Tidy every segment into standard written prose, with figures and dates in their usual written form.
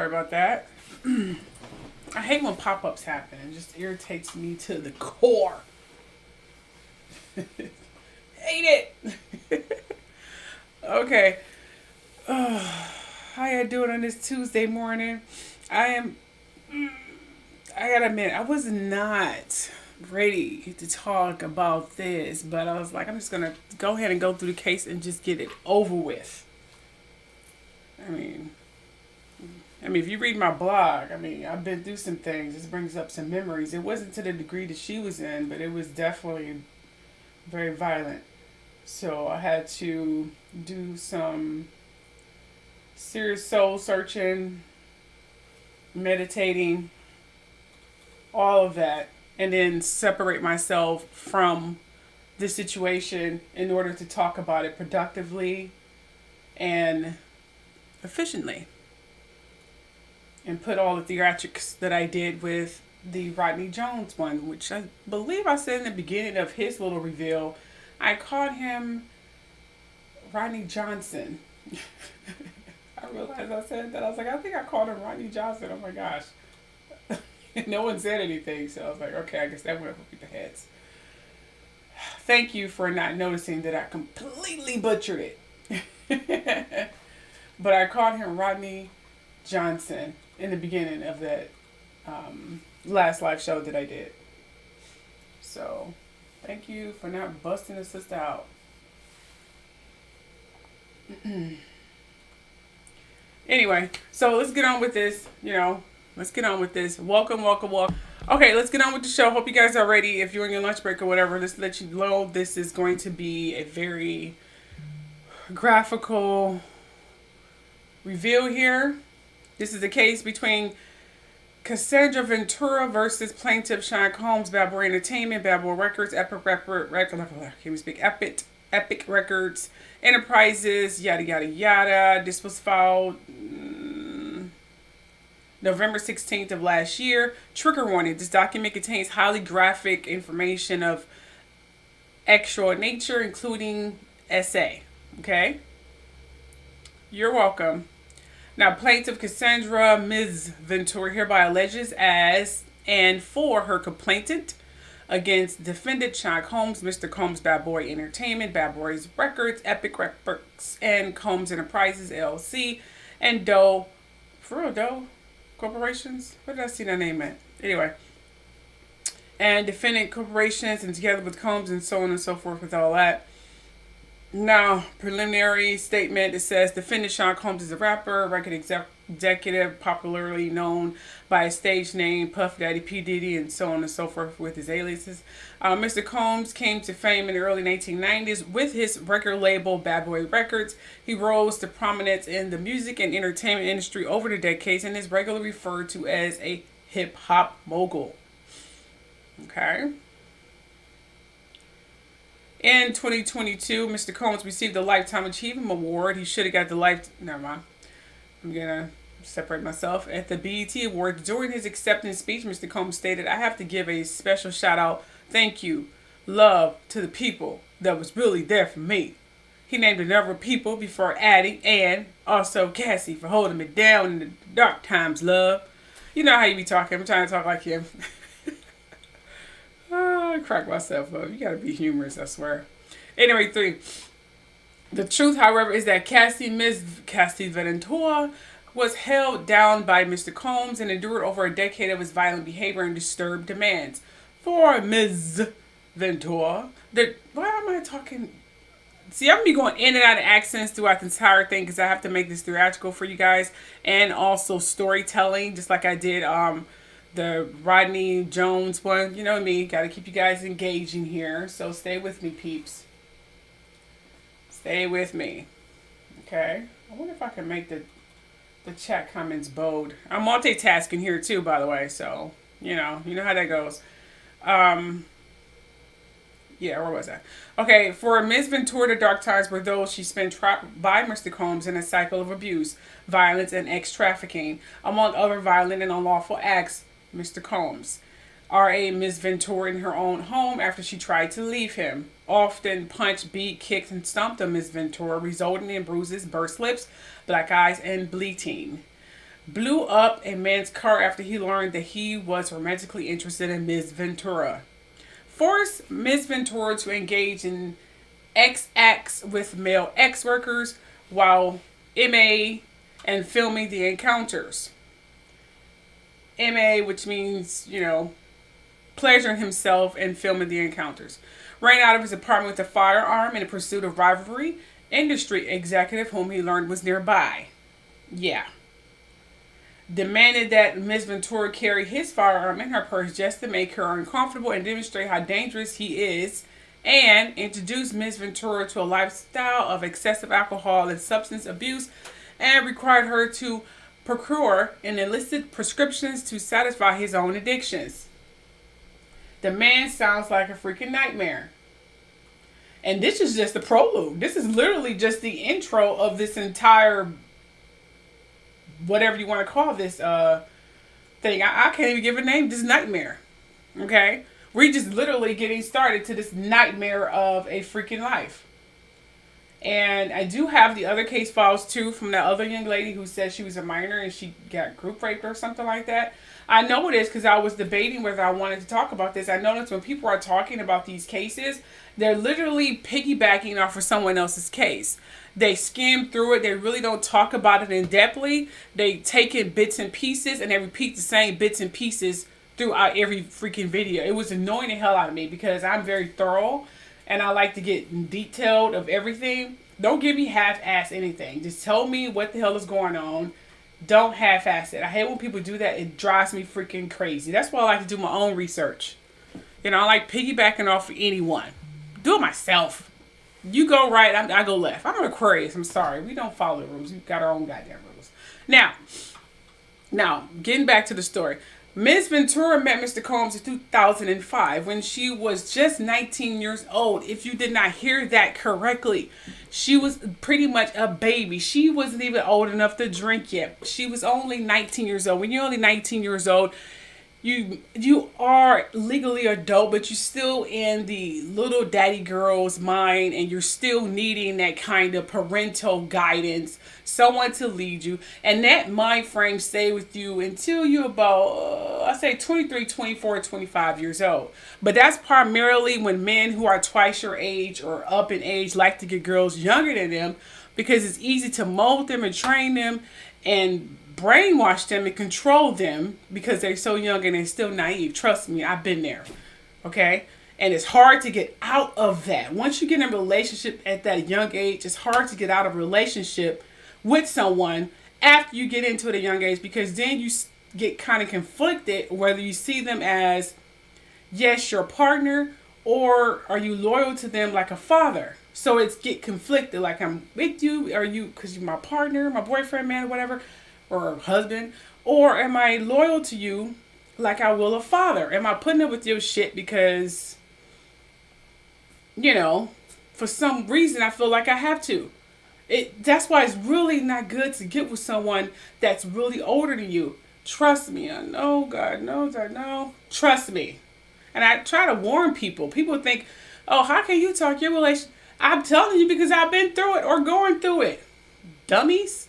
Sorry about that. I hate when pop-ups happen. It just irritates me to the core. Hate it. Okay. How you doing on this Tuesday morning? I am. I gotta admit, I was not ready to talk about this, but I was like, I'm just gonna go ahead and go through the case and just get it over with. I mean, if you read my blog, I've been through some things. This brings up some memories. It wasn't to the degree that she was in, but it was definitely very violent. So I had to do some serious soul searching, meditating, all of that, and then separate myself from the situation in order to talk about it productively and efficiently, and put all the theatrics that I did with the Rodney Jones one, which I believe I said in the beginning of his little reveal. I called him Rodney Johnson. I realized I said that. I was like, I think I called him Rodney Johnson. Oh my gosh. No one said anything, so I was like, okay, I guess that went over the heads. Thank you for not noticing that I completely butchered it. But I called him Rodney Johnson in the beginning of that last live show that I did. So, thank you for not busting the sister out. Anyway, so let's get on with this, Let's get on with this. Welcome. Okay, let's get on with the show. Hope you guys are ready. If you're on your lunch break or whatever, let's let you know this is going to be a very graphical reveal here. This is the case between Cassandra Ventura versus plaintiff Sean Combs, Bad Boy Entertainment, Bad Boy Records, Epic Records, Enterprises, yada yada yada. This was filed November 16th of last year. Trigger warning: this document contains highly graphic information of extra nature, including SA. Okay? You're welcome. Now, plaintiff Cassandra Ms. Ventura hereby alleges as and for her complainant against defendant Sean Combs, Mr. Combs, Bad Boy Entertainment, Bad Boys Records, Epic Records, and Combs Enterprises, LLC, and Doe Corporations? What did I see that name at? Anyway. And defendant corporations, and together with Combs and so on and so forth with all that. Now, preliminary statement that says defendant Sean Combs is a rapper, record executive, popularly known by his stage name Puff Daddy, P. Diddy, and so on and so forth with his aliases. Mr. Combs came to fame in the early 1990s with his record label Bad Boy Records. He rose to prominence in the music and entertainment industry over the decades and is regularly referred to as a hip-hop mogul. Okay. In 2022, Mr. Combs received the Lifetime Achievement Award. He should have got the Never mind. I'm going to separate myself. At the BET Awards, during his acceptance speech, Mr. Combs stated, I have to give a special shout out, thank you, love to the people that was really there for me. He named a number of people before adding, and also Cassie for holding me down in the dark times, love. You know how you be talking. I'm trying to talk like him. I crack myself up. You gotta be humorous, I swear. Anyway, 3. The truth, however, is that Ms. Cassie Ventura was held down by Mr. Combs and endured over a decade of his violent behavior and disturbed demands. For Ms. Ventura, why am I talking? See, I'm gonna be going in and out of accents throughout the entire thing because I have to make this theatrical for you guys, and also storytelling, just like I did the Rodney Jones one. You know me, gotta keep you guys engaging here. So stay with me, peeps. Stay with me. Okay? I wonder if I can make the chat comments bold. I'm multitasking here too, by the way, so you know how that goes. Yeah, where was I? Okay, for Ms. Ventura, the dark times were those she spent trapped by Mr. Combs in a cycle of abuse, violence, and ex-trafficking, among other violent and unlawful acts. Mr. Combs, R.A. Ms. Ventura in her own home after she tried to leave him. Often punched, beat, kicked, and stomped on Ms. Ventura, resulting in bruises, burst lips, black eyes, and bleeding. blew up a man's car after he learned that he was romantically interested in Ms. Ventura. Forced Ms. Ventura to engage in X acts with male ex workers while MA and filming the encounters. MA, which means, pleasuring himself and filming the encounters. Ran out of his apartment with a firearm in the pursuit of rivalry industry executive whom he learned was nearby. Yeah. Demanded that Ms. Ventura carry his firearm in her purse just to make her uncomfortable and demonstrate how dangerous he is, and introduced Ms. Ventura to a lifestyle of excessive alcohol and substance abuse, and required her to procure and illicit prescriptions to satisfy his own addictions. The man sounds like a freaking nightmare. And this is just the prologue. This is literally just the intro of this entire, whatever you want to call this thing. I can't even give a name. This nightmare. Okay? We're just literally getting started to this nightmare of a freaking life. And I do have the other case files too from that other young lady who said she was a minor and she got group raped or something like that. I know it is because I was debating whether I wanted to talk about this. I noticed when people are talking about these cases, they're literally piggybacking off of someone else's case. They skim through it. They really don't talk about it in depthly. They take in bits and pieces and they repeat the same bits and pieces throughout every freaking video. It was annoying the hell out of me because I'm very thorough and I like to get detailed of everything. Don't give me half-ass anything. Just tell me what the hell is going on. Don't half-ass it. I hate when people do that. It drives me freaking crazy. That's why I like to do my own research. I like piggybacking off of anyone. Do it myself. You go right, I go left. I'm an Aquarius. I'm sorry. We don't follow the rules. We've got our own goddamn rules. Now, getting back to the story. Ms. Ventura met Mr. Combs in 2005 when she was just 19 years old. If you did not hear that correctly, she was pretty much a baby. She wasn't even old enough to drink yet. She was only 19 years old. When you're only 19 years old, you are legally adult, but you're still in the little daddy girl's mind and you're still needing that kind of parental guidance, someone to lead you. And that mind frame stay with you until you're about, I say 23, 24, 25 years old. But that's primarily when men who are twice your age or up in age like to get girls younger than them because it's easy to mold them and train them and brainwash them and control them because they're so young and they're still naive. Trust me, I've been there. Okay? And it's hard to get out of that. Once you get in a relationship at that young age, it's hard to get out of a relationship with someone after you get into it at a young age because then you get kind of conflicted whether you see them as, yes, your partner, or are you loyal to them like a father? So it's get conflicted, like I'm with you, are you, because you're my partner, my boyfriend, man, whatever, or husband, or am I loyal to you like I will a father? Am I putting up with your shit because, for some reason I feel like I have to? That's why it's really not good to get with someone that's really older than you. Trust me, I know, God knows I know. Trust me. And I try to warn people. People think, oh, how can you talk your relationship? I'm telling you because I've been through it or going through it. Dummies.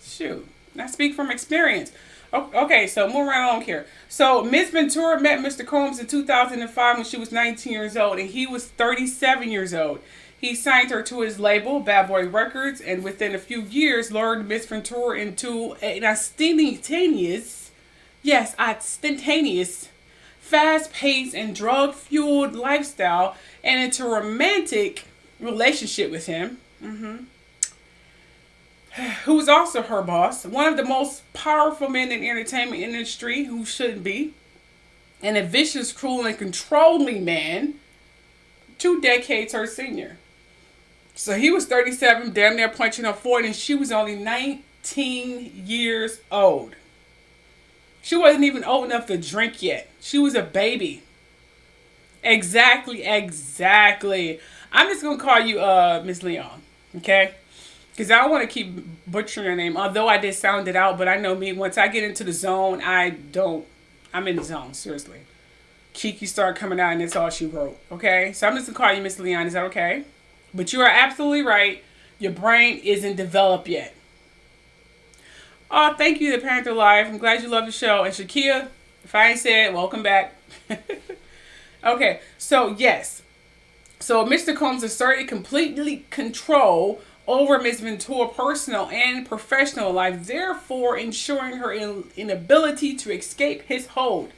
Shoot. I speak from experience. Okay, so moving right along here. So Ms. Ventura met Mr. Combs in 2005 when she was 19 years old and he was 37 years old. He signed her to his label, Bad Boy Records, and within a few years lured Ms. Ventura into an instantaneous, fast-paced and drug-fueled lifestyle and into a romantic relationship with him. Who was also her boss, one of the most powerful men in the entertainment industry, who shouldn't be, and a vicious, cruel, and controlling man, 2 decades her senior. So he was 37, damn near punching her 40, and she was only 19 years old. She wasn't even old enough to drink yet. She was a baby. Exactly. I'm just going to call you Miss Leon, okay? Because I don't want to keep butchering your name, although I did sound it out. But I know me, once I get into the zone, I'm in the zone, seriously. Kiki started coming out and that's all she wrote, okay? So I'm just going to call you Miss Leon, is that okay? But you are absolutely right. Your brain isn't developed yet. Oh, thank you, The Panther Live. I'm glad you love the show. And Shakia, if I ain't said, welcome back. Okay, so yes. So Mr. Combs asserted completely control over Miss Ventura's personal and professional life, therefore ensuring her inability to escape his hold.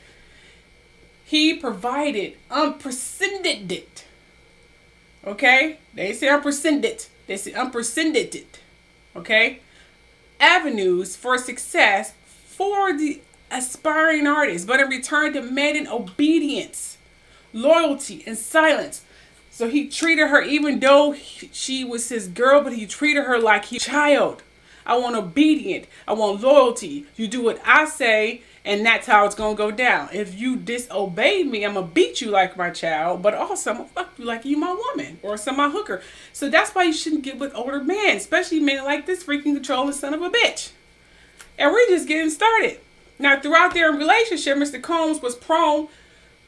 He provided unprecedented, okay? They say unprecedented. They say unprecedented, okay? Avenues for success for the aspiring artist, but in return demanding obedience, loyalty, and silence. So he treated her, even though she was his girl, but he treated her like he child. I want obedient. I want loyalty. You do what I say, and that's how it's going to go down. If you disobey me, I'm going to beat you like my child, but also I'm going to fuck you like you my woman or some my hooker. So that's why you shouldn't get with older men, especially men like this freaking controlling son of a bitch. And we're just getting started. Now, throughout their relationship, Mr. Combs was prone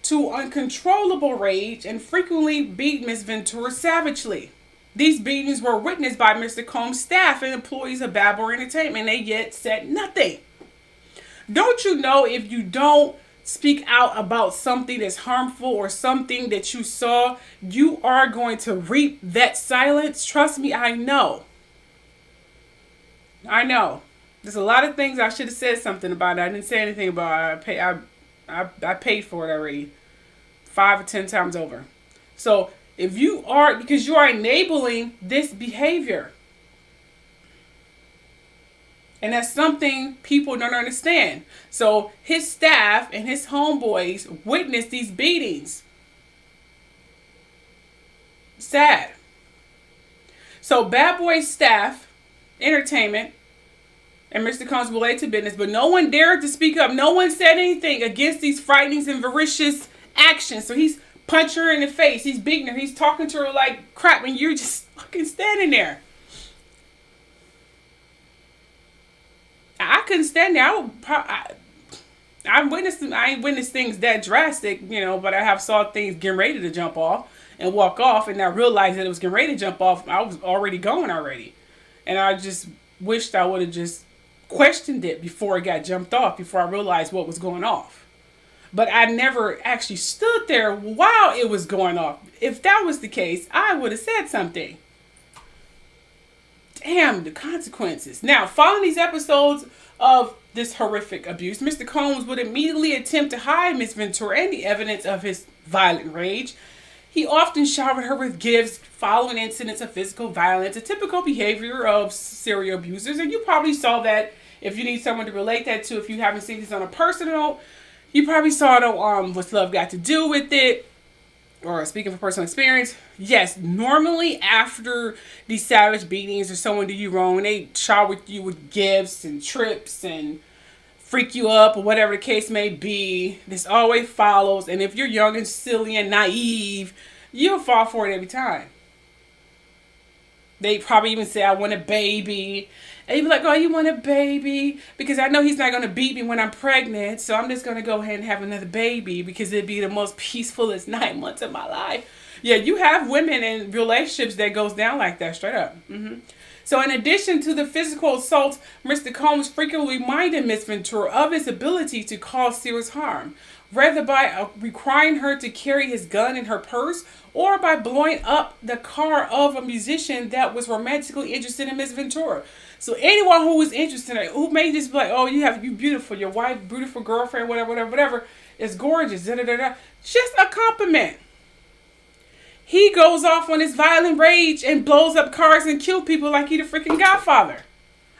to uncontrollable rage and frequently beat Miss Ventura savagely. These beatings were witnessed by Mr. Combs' staff and employees of Bad Boy Entertainment. They yet said nothing. Don't you know if you don't speak out about something that's harmful or something that you saw, you are going to reap that silence? Trust me, I know. I know. There's a lot of things I should have said something about it. I didn't say anything about it. I paid for it already 5 or 10 times over. So if you are, because you are enabling this behavior, and that's something people don't understand. So his staff and his homeboys witnessed these beatings. Sad. So Bad Boy staff, entertainment, and Mr. Combs related to business, but no one dared to speak up. No one said anything against these frightening and vicious actions. So he's punching her in the face. He's beating her. He's talking to her like crap, and you're just fucking standing there. I couldn't stand there. I ain't witnessed things that drastic, but I have saw things getting ready to jump off and walk off, and I realized that it was getting ready to jump off. I was already going already. And I just wished I would have just questioned it before it got jumped off, before I realized what was going off. But I never actually stood there while it was going off. If that was the case, I would have said something. Damn, the consequences. Now, following these episodes of this horrific abuse, Mr. Combs would immediately attempt to hide Miss Ventura and the evidence of his violent rage. He often showered her with gifts following incidents of physical violence, a typical behavior of serial abusers. And you probably saw that if you need someone to relate that to, if you haven't seen this on a personal note, you probably saw it on What's Love Got to Do with It, or speaking from personal experience. Yes, normally after these savage beatings or someone do you wrong, they shower you with gifts and trips and freak you up or whatever the case may be. This always follows, and if you're young and silly and naive, you'll fall for it every time. They probably even say, I want a baby. And you'd be like, oh, you want a baby? Because I know he's not going to beat me when I'm pregnant, so I'm just going to go ahead and have another baby because it'd be the most peacefulest 9 months of my life. Yeah, you have women in relationships that goes down like that, straight up. So in addition to the physical assaults, Mr. Combs frequently reminded Miss Ventura of his ability to cause serious harm, whether by requiring her to carry his gun in her purse or by blowing up the car of a musician that was romantically interested in Miss Ventura. So anyone who was interested in her, who may just be like, oh, you beautiful, your wife, beautiful girlfriend, whatever, is gorgeous, just a compliment. He goes off on his violent rage and blows up cars and kills people like he the freaking Godfather.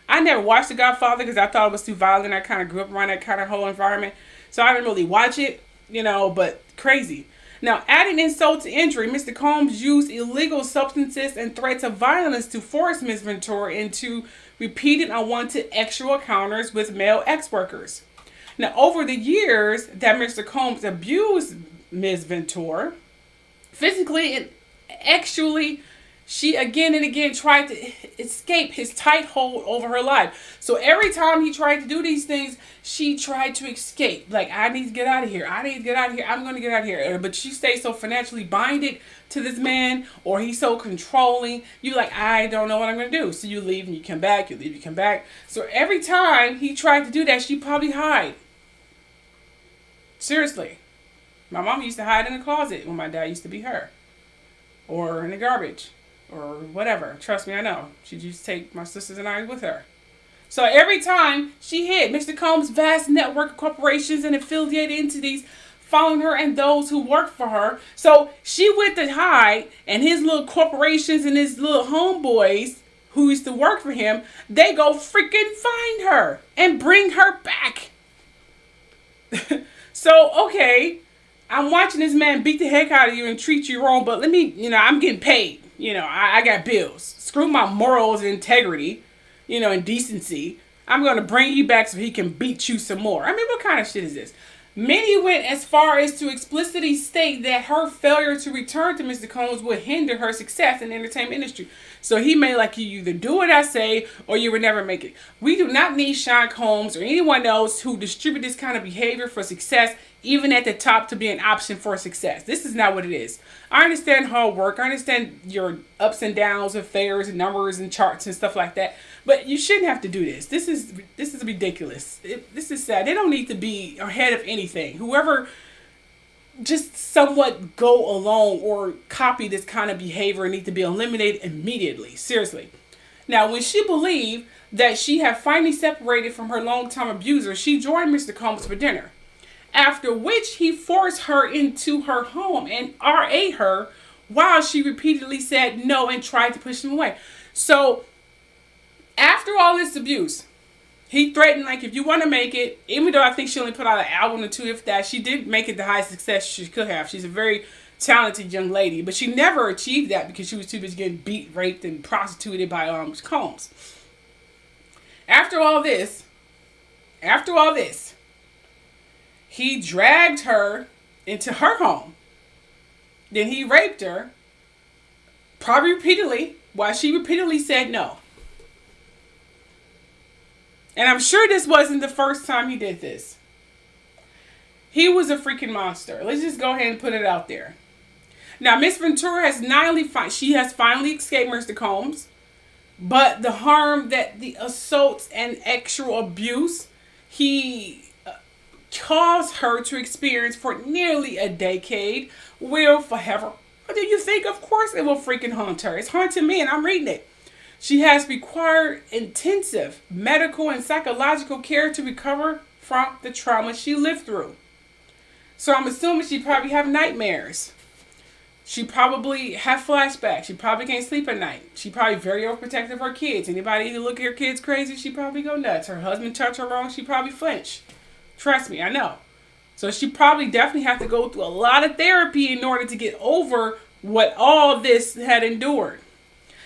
I never watched The Godfather because I thought it was too violent. I kind of grew up around that kind of whole environment. So I didn't really watch it, but crazy. Now, adding insult to injury, Mr. Combs used illegal substances and threats of violence to force Ms. Ventura into repeated unwanted sexual encounters with male ex-workers. Now, over the years that Mr. Combs abused Ms. Ventura, physically and actually, she again and again tried to escape his tight hold over her life. So every time he tried to do these things, she tried to escape. Like, I need to get out of here. I need to get out of here. I'm going to get out of here. But she stays so financially binded to this man, or he's so controlling. You like, I don't know what I'm going to do. So you leave and you come back. You leave, you come back. So every time he tried to do that, she probably hide. Seriously. My mom used to hide in the closet when my dad used to be her. Or in the garbage. Or whatever. Trust me, I know. She used to take my sisters and I with her. So every time she hid, Mr. Combs' vast network of corporations and affiliated entities following her and those who worked for her. So she went to hide, and his little corporations and his little homeboys who used to work for him, they go freaking find her and bring her back. So, okay, I'm watching this man beat the heck out of you and treat you wrong, but let me, I'm getting paid. I got bills. Screw my morals and integrity, and decency. I'm going to bring you back so he can beat you some more. I mean, what kind of shit is this? Many went as far as to explicitly state that her failure to return to Mr. Combs would hinder her success in the entertainment industry. So he may like you either do what I say or you would never make it. We do not need Sean Combs or anyone else who distribute this kind of behavior for success, even at the top, to be an option for success. This is not what it is. I understand hard work. I understand your ups and downs, affairs and numbers and charts and stuff like that. But you shouldn't have to do this. This is ridiculous. This is sad. They don't need to be ahead of anything. Whoever just somewhat go along or copy this kind of behavior need to be eliminated immediately. Seriously. Now, when she believed that she had finally separated from her longtime abuser, she joined Mr. Combs for dinner. After which he forced her into her home and RA'd her while she repeatedly said no and tried to push him away. So after all this abuse, he threatened, like, if you want to make it, even though I think she only put out an album or two, if that, she did make it the highest success she could have. She's a very talented young lady, but she never achieved that because she was too busy getting beat, raped, and prostituted by Combs. After all this, he dragged her into her home. Then he raped her, probably repeatedly, while she repeatedly said no. And I'm sure this wasn't the first time he did this. He was a freaking monster. Let's just go ahead and put it out there. Now, Miss Ventura has finally escaped Mr. Combs, but the harm that the assaults and actual abuse he caused her to experience for nearly a decade will forever. What do you think? Of course it will freaking haunt her. It's haunting me and I'm reading it. She has required intensive medical and psychological care to recover from the trauma she lived through. So I'm assuming she probably have nightmares. She probably have flashbacks. She probably can't sleep at night. She probably very overprotective of her kids. Anybody who look at her kids crazy, she probably go nuts. Her husband touch her wrong, she probably flinch. Trust me, I know. So she probably definitely have to go through a lot of therapy in order to get over what all this had endured.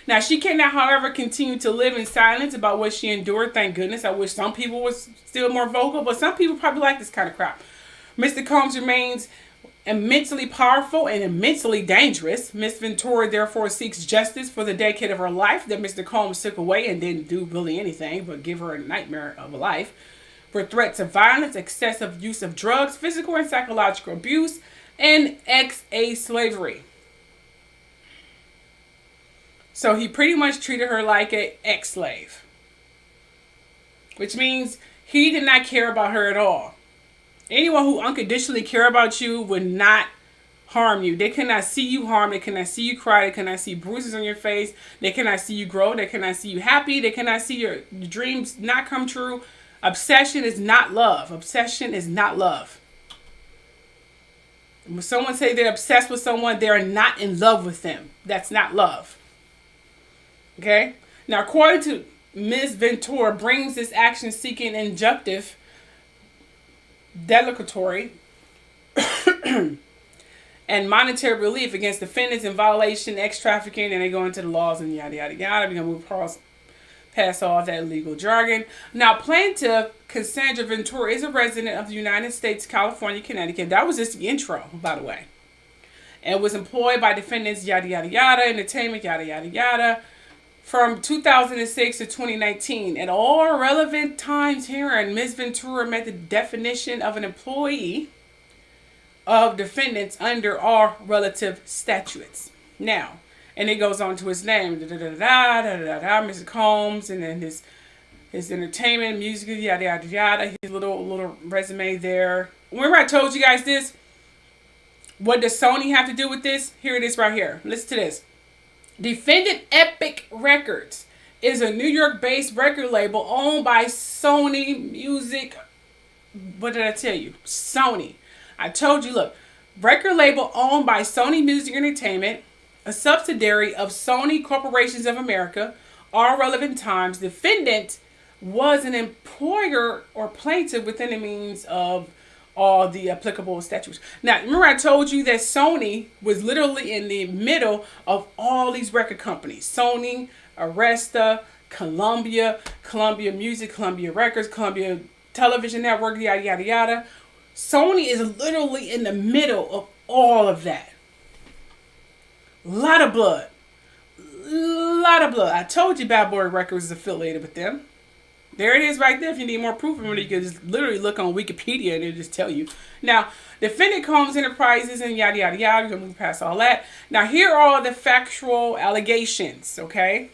Now, she cannot, however, continue to live in silence about what she endured. Thank goodness. I wish some people was still more vocal, but some people probably like this kind of crap. Mr. Combs remains immensely powerful and immensely dangerous. Miss Ventura therefore seeks justice for the decade of her life that Mr. Combs took away and didn't do really anything but give her a nightmare of a life, for threats of violence, excessive use of drugs, physical and psychological abuse, and slavery. So he pretty much treated her like an ex-slave, which means he did not care about her at all. Anyone who unconditionally care about you would not harm you. They cannot see you harm. They cannot see you cry. They cannot see bruises on your face. They cannot see you grow. They cannot see you happy. They cannot see your dreams not come true. Obsession is not love. Obsession is not love. When someone say they're obsessed with someone, they're not in love with them. That's not love. Okay? Now, according to Ms. Ventura, brings this action-seeking injunctive declaratory and monetary relief against defendants in violation, ex-trafficking, and they go into the laws and yada, yada, yada. We're going to move past all that legal jargon. Now, plaintiff Cassandra Ventura is a resident of the United States, California, Connecticut. That was just the intro, by the way. and was employed by defendants yada yada yada entertainment yada yada yada from 2006 to 2019. At all relevant times herein, Ms. Ventura met the definition of an employee of defendants under all relative statutes. Now, and it goes on to his name, Mr. Combs, and then his entertainment, music, yada yada yada. His little resume there. Remember I told you guys this? What does Sony have to do with this? Here it is right here. Listen to this. Defendant Epic Records is a New York-based record label owned by Sony Music. What did I tell you? Sony. I told you, look, record label owned by Sony Music Entertainment, a subsidiary of Sony Corporations of America. All relevant times, defendant was an employer or plaintiff within the means of all the applicable statutes. Now, remember I told you that Sony was literally in the middle of all these record companies. Sony, Arista, Columbia Music, Columbia Records, Columbia Television Network, yada, yada, yada. Sony is literally in the middle of all of that. Lot of blood. I told you Bad Boy Records is affiliated with them. There it is right there. If you need more proof of it, you can just literally look on Wikipedia and it'll just tell you. Now, defendant Combs Enterprises and yada, yada, yada. We're going to move past all that. Now, here are the factual allegations, okay?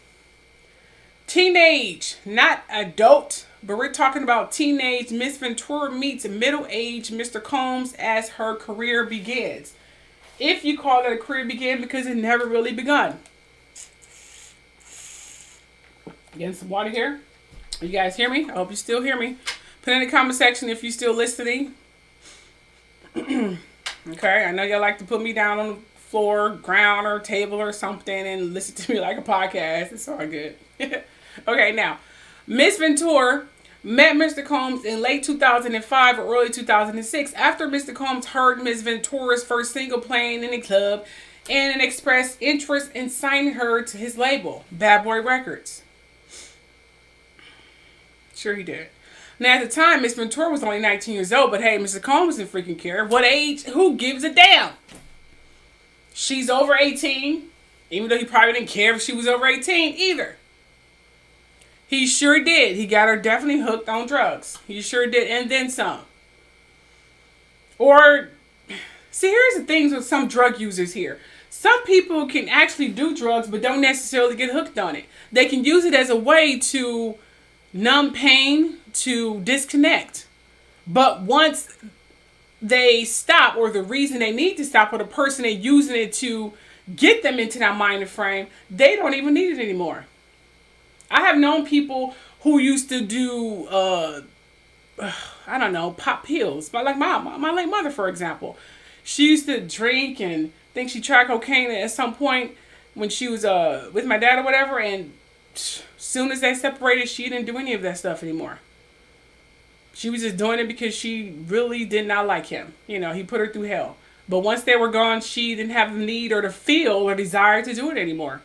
Teenage, not adult, but we're talking about teenage Miss Ventura meets middle-aged Mr. Combs as her career begins. If you call it a career begin, because it never really begun. Getting some water here. You guys hear me? I hope you still hear me. Put in the comment section if you're still listening. Okay, I know y'all like to put me down on the floor, ground, or table or something and listen to me like a podcast. It's all good. Okay, now, Miss Ventura met Mr. Combs in late 2005 or early 2006 after Mr. Combs heard Miss Ventura's first single playing in the club and expressed interest in signing her to his label, Bad Boy Records. Sure he did. Now, at the time, Miss Ventura was only 19 years old, but hey, Mr. Combs didn't freaking care. What age? Who gives a damn? She's over 18, even though he probably didn't care if she was over 18 either. He sure did. He got her definitely hooked on drugs. He sure did, and then some. Or, see, here's the things with some drug users here. Some people can actually do drugs, but don't necessarily get hooked on it. They can use it as a way to numb pain, to disconnect. But once they stop, or the reason they need to stop, or the person they're using it to get them into that mind frame, they don't even need it anymore. I have known people who used to do, I don't know, pop pills. But like my late mother, for example. She used to drink and think she tried cocaine at some point when she was with my dad or whatever, and soon as they separated, she didn't do any of that stuff anymore. She was just doing it because she really did not like him. You know, he put her through hell. But once they were gone, she didn't have the need or the feel or desire to do it anymore.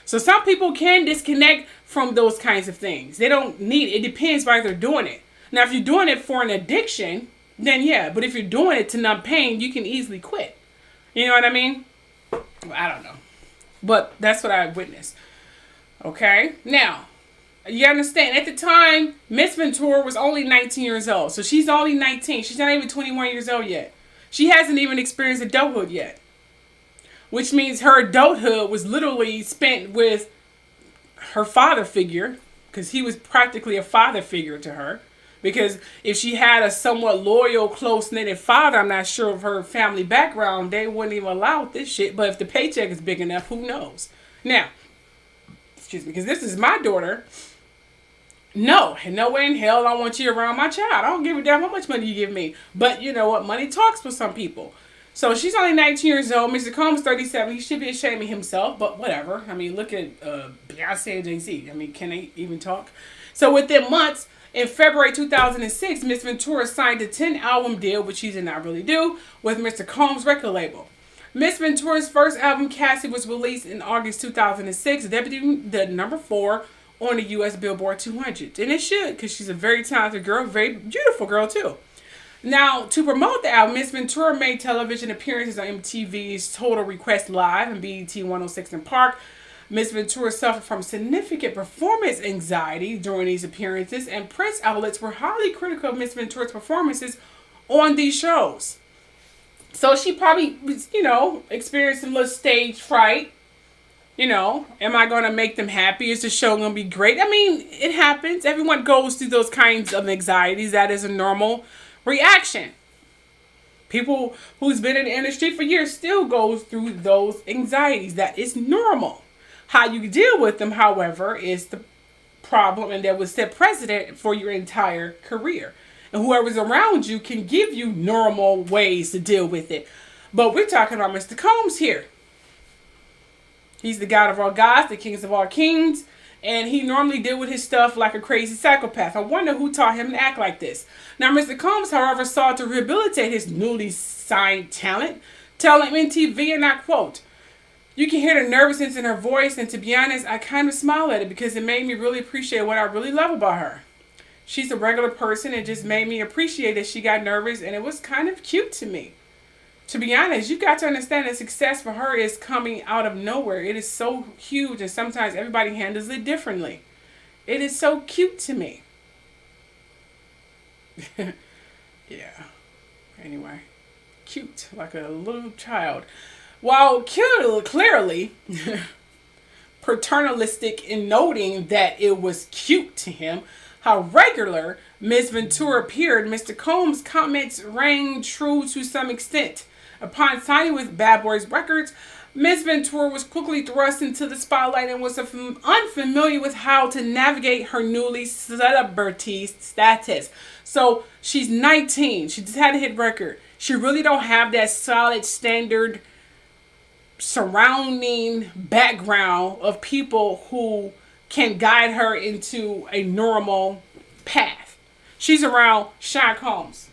So some people can disconnect from those kinds of things. They don't need it. It depends why they're doing it. Now, if you're doing it for an addiction, then yeah. But if you're doing it to numb pain, you can easily quit. You know what I mean? Well, I don't know. But that's what I witnessed. Okay? Now, you understand, at the time, Miss Ventura was only 19 years old. So she's only 19. She's not even 21 years old yet. She hasn't even experienced adulthood yet. Which means her adulthood was literally spent with her father figure. Because he was practically a father figure to her. Because if she had a somewhat loyal, close-knitted father, I'm not sure of her family background, they wouldn't even allow this shit. But if the paycheck is big enough, who knows? Now, excuse me, because this is my daughter. No way in hell I want you around my child. I don't give a damn how much money you give me. But you know what? Money talks for some people. So she's only 19 years old. Mr. Combs 37. He should be ashamed of himself, but whatever. I mean, look at Beyonce and Jay-Z. I mean, can they even talk? So within months, in February 2006, Miss Ventura signed a 10-album deal, which she did not really do, with Mr. Combs' record label. Miss Ventura's first album, Cassie, was released in August 2006, debuting the number 4 on the U.S. Billboard 200. And it should, because she's a very talented girl, very beautiful girl, too. Now, to promote the album, Miss Ventura made television appearances on MTV's Total Request Live and BET 106 in Park. Miss Ventura suffered from significant performance anxiety during these appearances, and press outlets were highly critical of Miss Ventura's performances on these shows. So she probably, experienced a little stage fright. Am I going to make them happy? Is the show going to be great? I mean, it happens. Everyone goes through those kinds of anxieties. That is a normal reaction. People who's been in the industry for years still goes through those anxieties. That is normal. How you deal with them, however, is the problem, and that will set precedent for your entire career. And whoever's around you can give you normal ways to deal with it. But we're talking about Mr. Combs here. He's the God of all gods, the kings of all kings, and he normally deal with his stuff like a crazy psychopath. I wonder who taught him to act like this. Now, Mr. Combs, however, sought to rehabilitate his newly signed talent, telling MTV, and I quote, "You can hear the nervousness in her voice, and to be honest, I kind of smile at it because it made me really appreciate what I really love about her. She's a regular person. It just made me appreciate that she got nervous, and it was kind of cute to me. To be honest, you got to understand that success for her is coming out of nowhere. It is so huge, and sometimes everybody handles it differently. It is so cute to me." Yeah. Anyway, cute, like a little child. While clearly paternalistic in noting that it was cute to him, how regular Miss Ventura appeared, Mr. Combs' comments rang true to some extent. Upon signing with Bad Boys Records, Miss Ventura was quickly thrust into the spotlight and was unfamiliar with how to navigate her newly celebrity status. So she's 19. She just had a hit record. She really don't have that solid standard surrounding background of people who can guide her into a normal path. She's around Sean Combs,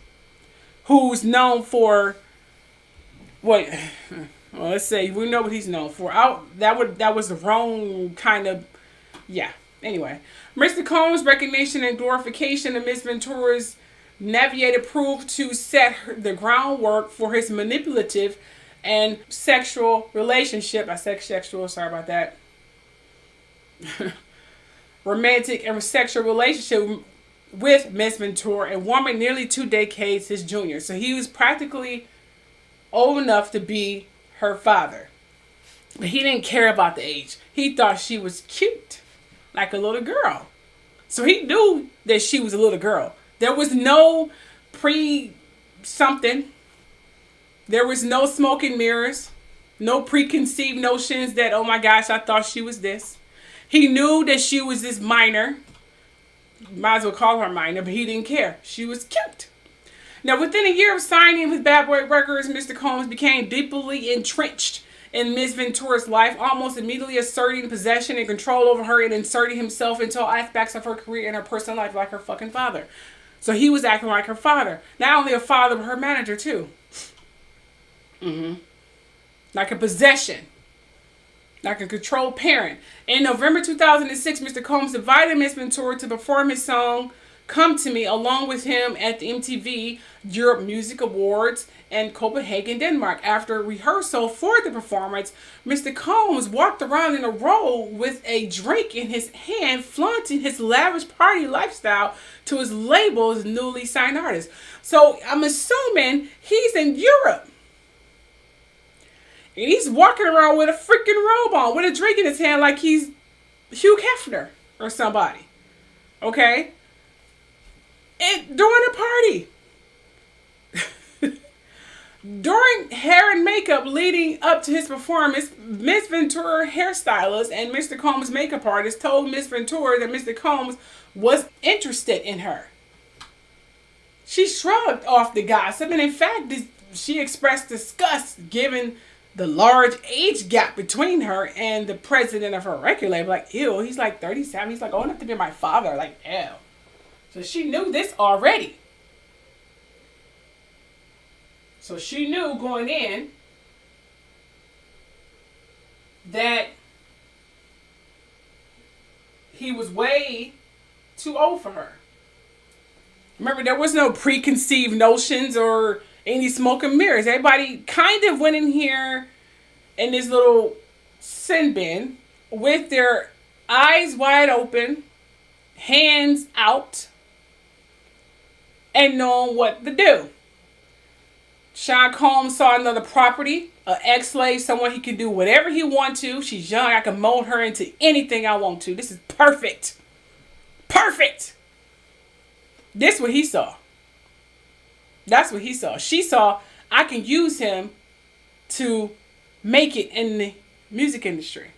who's known for what? Well, let's say we know what he's known for. That was the wrong kind of, yeah. Anyway, Mr. Combs' recognition and glorification of Miss Ventura's navigator proved to set the groundwork for his manipulative and sexual relationship. I said sexual, sorry about that. Romantic and sexual relationship with Miss Ventura, a woman nearly 2 decades his junior. So he was practically old enough to be her father. But he didn't care about the age. He thought she was cute, like a little girl. So he knew that she was a little girl. There was no something. There was no smoke and mirrors. No preconceived notions that, oh my gosh, I thought she was this. He knew that she was this minor. Might as well call her minor, but he didn't care. She was cute. Now, within a year of signing with Bad Boy Records, Mr. Combs became deeply entrenched in Miss Ventura's life, almost immediately asserting possession and control over her and inserting himself into all aspects of her career and her personal life like her fucking father. So he was acting like her father. Not only a father, but her manager too. Like a possession. Like a controlled parent. In November 2006, Mr. Combs invited Miss Ventura to perform his song Come to Me along with him at the MTV Europe Music Awards in Copenhagen, Denmark. After rehearsal for the performance, Mr. Combs walked around in a row with a drink in his hand, flaunting his lavish party lifestyle to his label's newly signed artist. So I'm assuming he's in Europe. And he's walking around with a freaking robe on, with a drink in his hand like he's Hugh Hefner or somebody. Okay? And during a party. During hair and makeup leading up to his performance, Miss Ventura hairstylist and Mr. Combs makeup artist told Miss Ventura that Mr. Combs was interested in her. She shrugged off the gossip, and in fact, she expressed disgust given the large age gap between her and the president of her record label. Like, ew, he's like 37. He's like old enough to be my father. Like, ew. So she knew this already. So she knew going in that he was way too old for her. Remember, there was no preconceived notions or any smoke and mirrors. Everybody kind of went in here in this little sin bin with their eyes wide open, hands out, and knowing what to do. Sean Combs saw another property, an ex-slave, someone he can do whatever he wants to. She's young. I can mold her into anything I want to. This is perfect. Perfect. This is what he saw. That's what he saw. She saw, I can use him to make it in the music industry.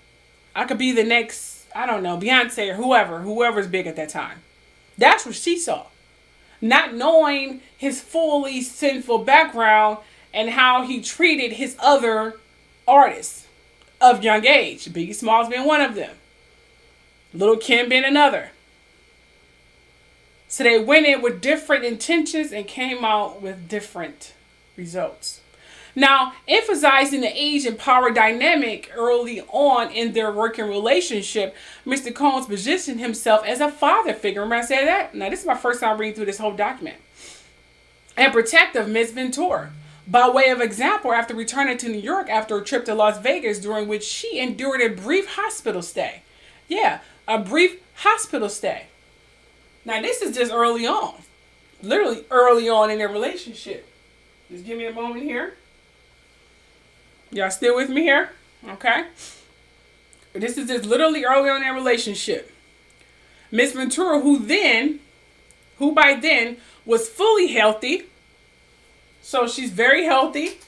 I could be the next, I don't know, Beyonce or whoever's big at that time. That's what she saw. Not knowing his fully sinful background and how he treated his other artists of young age. Biggie Smalls being one of them. Lil' Kim being another. So they went in with different intentions and came out with different results. Now, emphasizing the age and power dynamic early on in their working relationship, Mr. Combs positioned himself as a father figure. Remember I said that? Now, this is my first time reading through this whole document. And protective Miss Ventura. By way of example, after returning to New York after a trip to Las Vegas, during which she endured a brief hospital stay. Yeah, a brief hospital stay. Now, this is just early on. Literally early on in their relationship. Just give me a moment here. Y'all still with me here? Okay. This is just literally early on in their relationship. Miss Ventura, who by then was fully healthy. So she's very healthy.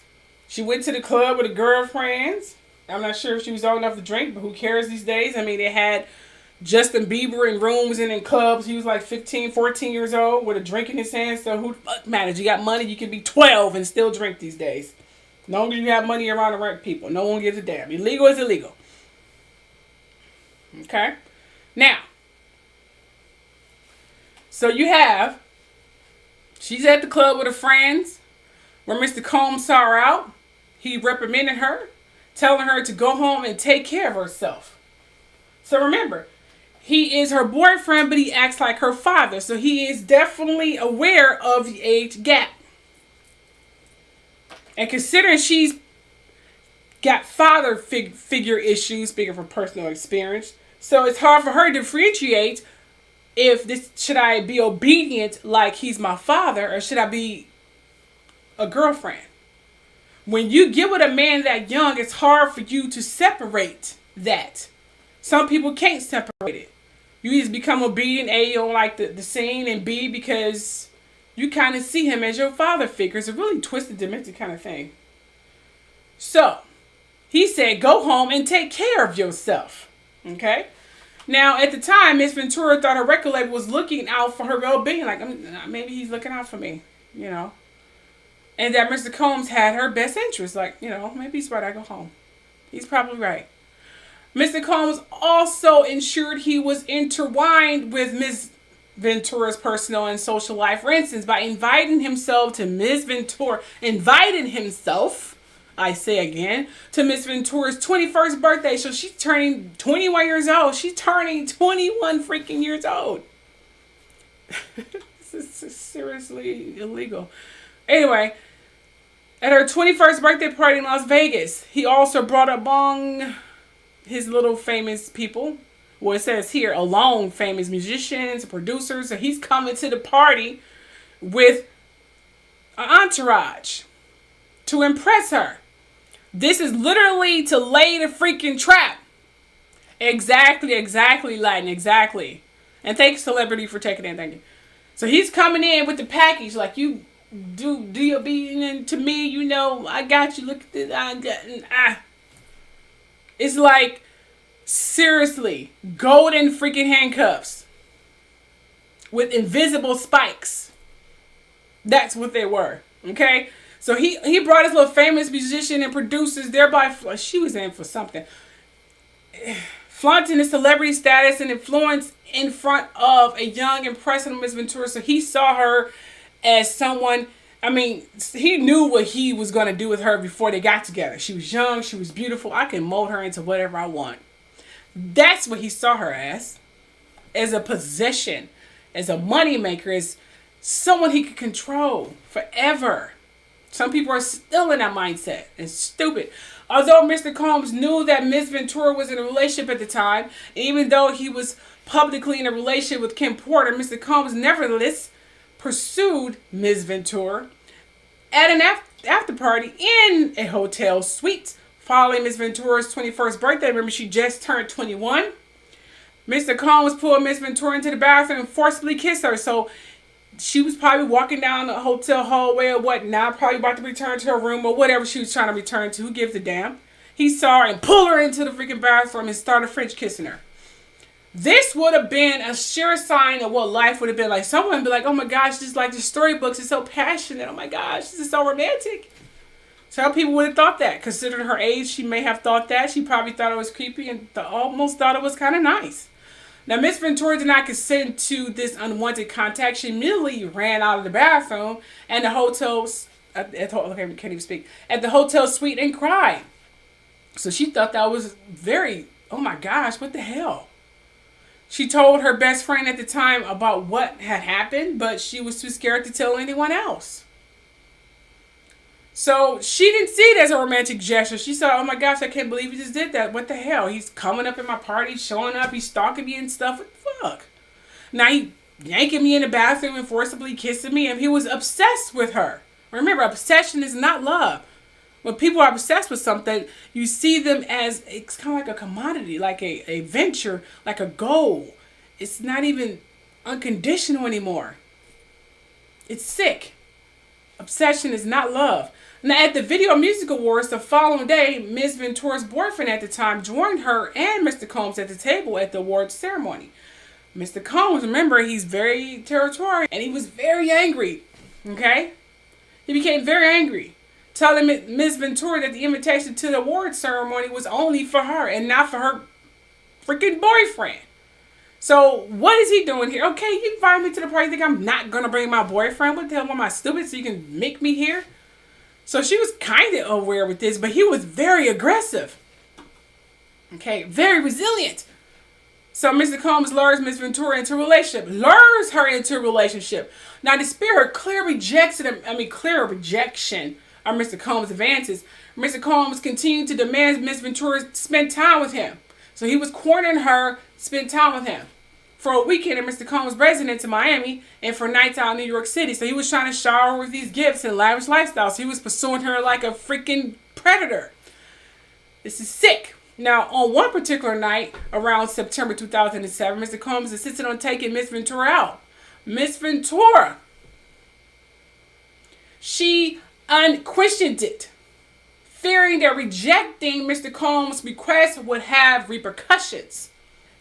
She went to the club with her girlfriends. I'm not sure if she was old enough to drink, but who cares these days? I mean, they had Justin Bieber in rooms and in clubs. He was like 15, 14 years old with a drink in his hand. So who the fuck matters? You got money, you can be 12 and still drink these days. As long as you have money around the right people. No one gives a damn. Illegal is illegal. Okay? Now, so she's at the club with her friends where Mr. Combs saw her out. He reprimanded her, telling her to go home and take care of herself. So remember, he is her boyfriend, but he acts like her father. So he is definitely aware of the age gap. And considering she's got father figure issues, speaking from personal experience, so it's hard for her to differentiate should I be obedient like he's my father, or should I be a girlfriend? When you get with a man that young, it's hard for you to separate that. Some people can't separate it. You either become obedient, A, you don't like the scene, and B, because you kind of see him as your father figure. It's a really twisted, demented kind of thing. So, he said, go home and take care of yourself. Okay? Now, at the time, Miss Ventura thought her record label was looking out for her well-being. Like, maybe he's looking out for me, you know. And that Mr. Combs had her best interest. Like, you know, maybe he's right, I go home. He's probably right. Mr. Combs also ensured he was intertwined with Miss Ventura's personal and social life. For instance, by inviting himself, I say again, to Miss Ventura's 21st birthday. So she's turning 21 years old. She's turning 21 freaking years old. This is seriously illegal. Anyway, at her 21st birthday party in Las Vegas, he also brought among his little famous people, well, it says here, alone famous musicians, producers. So he's coming to the party with an entourage to impress her. This is literally to lay the freaking trap. Exactly, Lightning, exactly. And thanks, celebrity, for taking in. Thank you. So he's coming in with the package, like, you do your being to me, you know, I got you. Look at this. It's like, seriously, golden freaking handcuffs with invisible spikes. That's what they were. Okay? So he brought his little famous musician and producers, thereby she was in for something. Flaunting his celebrity status and influence in front of a young, impressive Miss Ventura. So he saw her as someone, I mean, he knew what he was going to do with her before they got together. She was young, she was beautiful. I can mold her into whatever I want. That's what he saw her as a possession, as a moneymaker, as someone he could control forever. Some people are still in that mindset. It's stupid. Although Mr. Combs knew that Ms. Ventura was in a relationship at the time, even though he was publicly in a relationship with Kim Porter, Mr. Combs nevertheless pursued Ms. Ventura at an after party in a hotel suite following Ms. Ventura's 21st birthday. Remember, she just turned 21. Mr. Combs pulled Ms. Ventura into the bathroom and forcibly kissed her. So she was probably walking down the hotel hallway or whatnot, probably about to return to her room or whatever she was trying to return to. Who gives a damn? He saw her and pulled her into the freaking bathroom and started French kissing her. This would have been a sure sign of what life would have been like. Someone would be like, oh my gosh, just like the storybooks, it's so passionate. Oh my gosh, this is so romantic. Some people would have thought that. Considering her age, she may have thought that. She probably thought it was creepy and almost thought it was kind of nice. Now, Miss Ventura did not consent to this unwanted contact. She immediately ran out of the bathroom and the hotel's at the hotel suite and cried. So she thought that was very, oh my gosh, what the hell? She told her best friend at the time about what had happened, but she was too scared to tell anyone else. So she didn't see it as a romantic gesture. She said, oh my gosh, I can't believe he just did that. What the hell? He's coming up at my party, showing up, he's stalking me and stuff. What the fuck? Now he yanking me in the bathroom and forcibly kissing me, and he was obsessed with her. Remember, obsession is not love. When people are obsessed with something, you see them as, it's kind of like a commodity, like a venture, like a goal. It's not even unconditional anymore. It's sick. Obsession is not love. Now, at the Video Music Awards the following day, Ms. Ventura's boyfriend at the time joined her and Mr. Combs at the table at the awards ceremony. Mr. Combs, remember, he's very territorial, and he was very angry. Okay? He became very angry, telling Ms. Ventura that the invitation to the awards ceremony was only for her and not for her freaking boyfriend. So what is he doing here? Okay, you invite me to the party. You think I'm not going to bring my boyfriend? What the hell am I stupid so you can make me here? So she was kind of aware with this, but he was very aggressive. Okay, very resilient. So Mr. Combs lures Ms. Ventura into a relationship. Lures her into a relationship. Now, despite her clear rejection of Mr. Combs' advances, Mr. Combs continued to demand Ms. Ventura spend time with him. So he was cornering her to spend time with him for a weekend at Mr. Combs' residence in Miami and for nights out in New York City. So he was trying to shower her with these gifts and lavish lifestyles. He was pursuing her like a freaking predator. This is sick. Now, on one particular night around September 2007, Mr. Combs insisted on taking Miss Ventura out. Miss Ventura, she unquestioned it, fearing that rejecting Mr. Combs' request would have repercussions.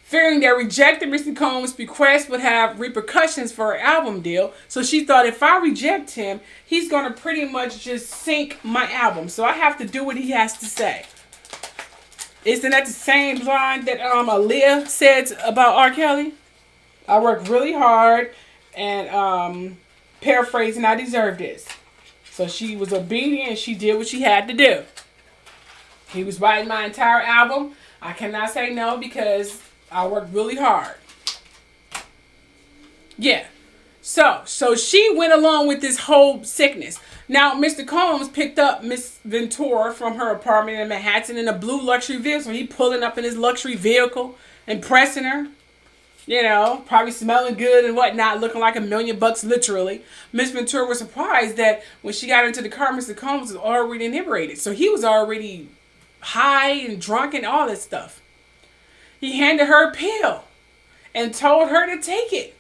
Fearing that rejecting Mr. Combs' request would have repercussions for her album deal. So she thought, if I reject him, he's going to pretty much just sink my album. So I have to do what he has to say. Isn't that the same line that Aaliyah said about R. Kelly? I worked really hard and paraphrasing, I deserve this. So she was obedient and she did what she had to do. He was writing my entire album. I cannot say no because I worked really hard. Yeah. So she went along with this whole sickness. Now, Mr. Combs picked up Miss Ventura from her apartment in Manhattan in a blue luxury vehicle. He pulling up in his luxury vehicle, impressing her. You know, probably smelling good and whatnot, looking like $1 million literally. Miss Ventura was surprised that when she got into the car, Mr. Combs was already inebriated. So he was already high and drunk and all this stuff. He handed her a pill and told her to take it.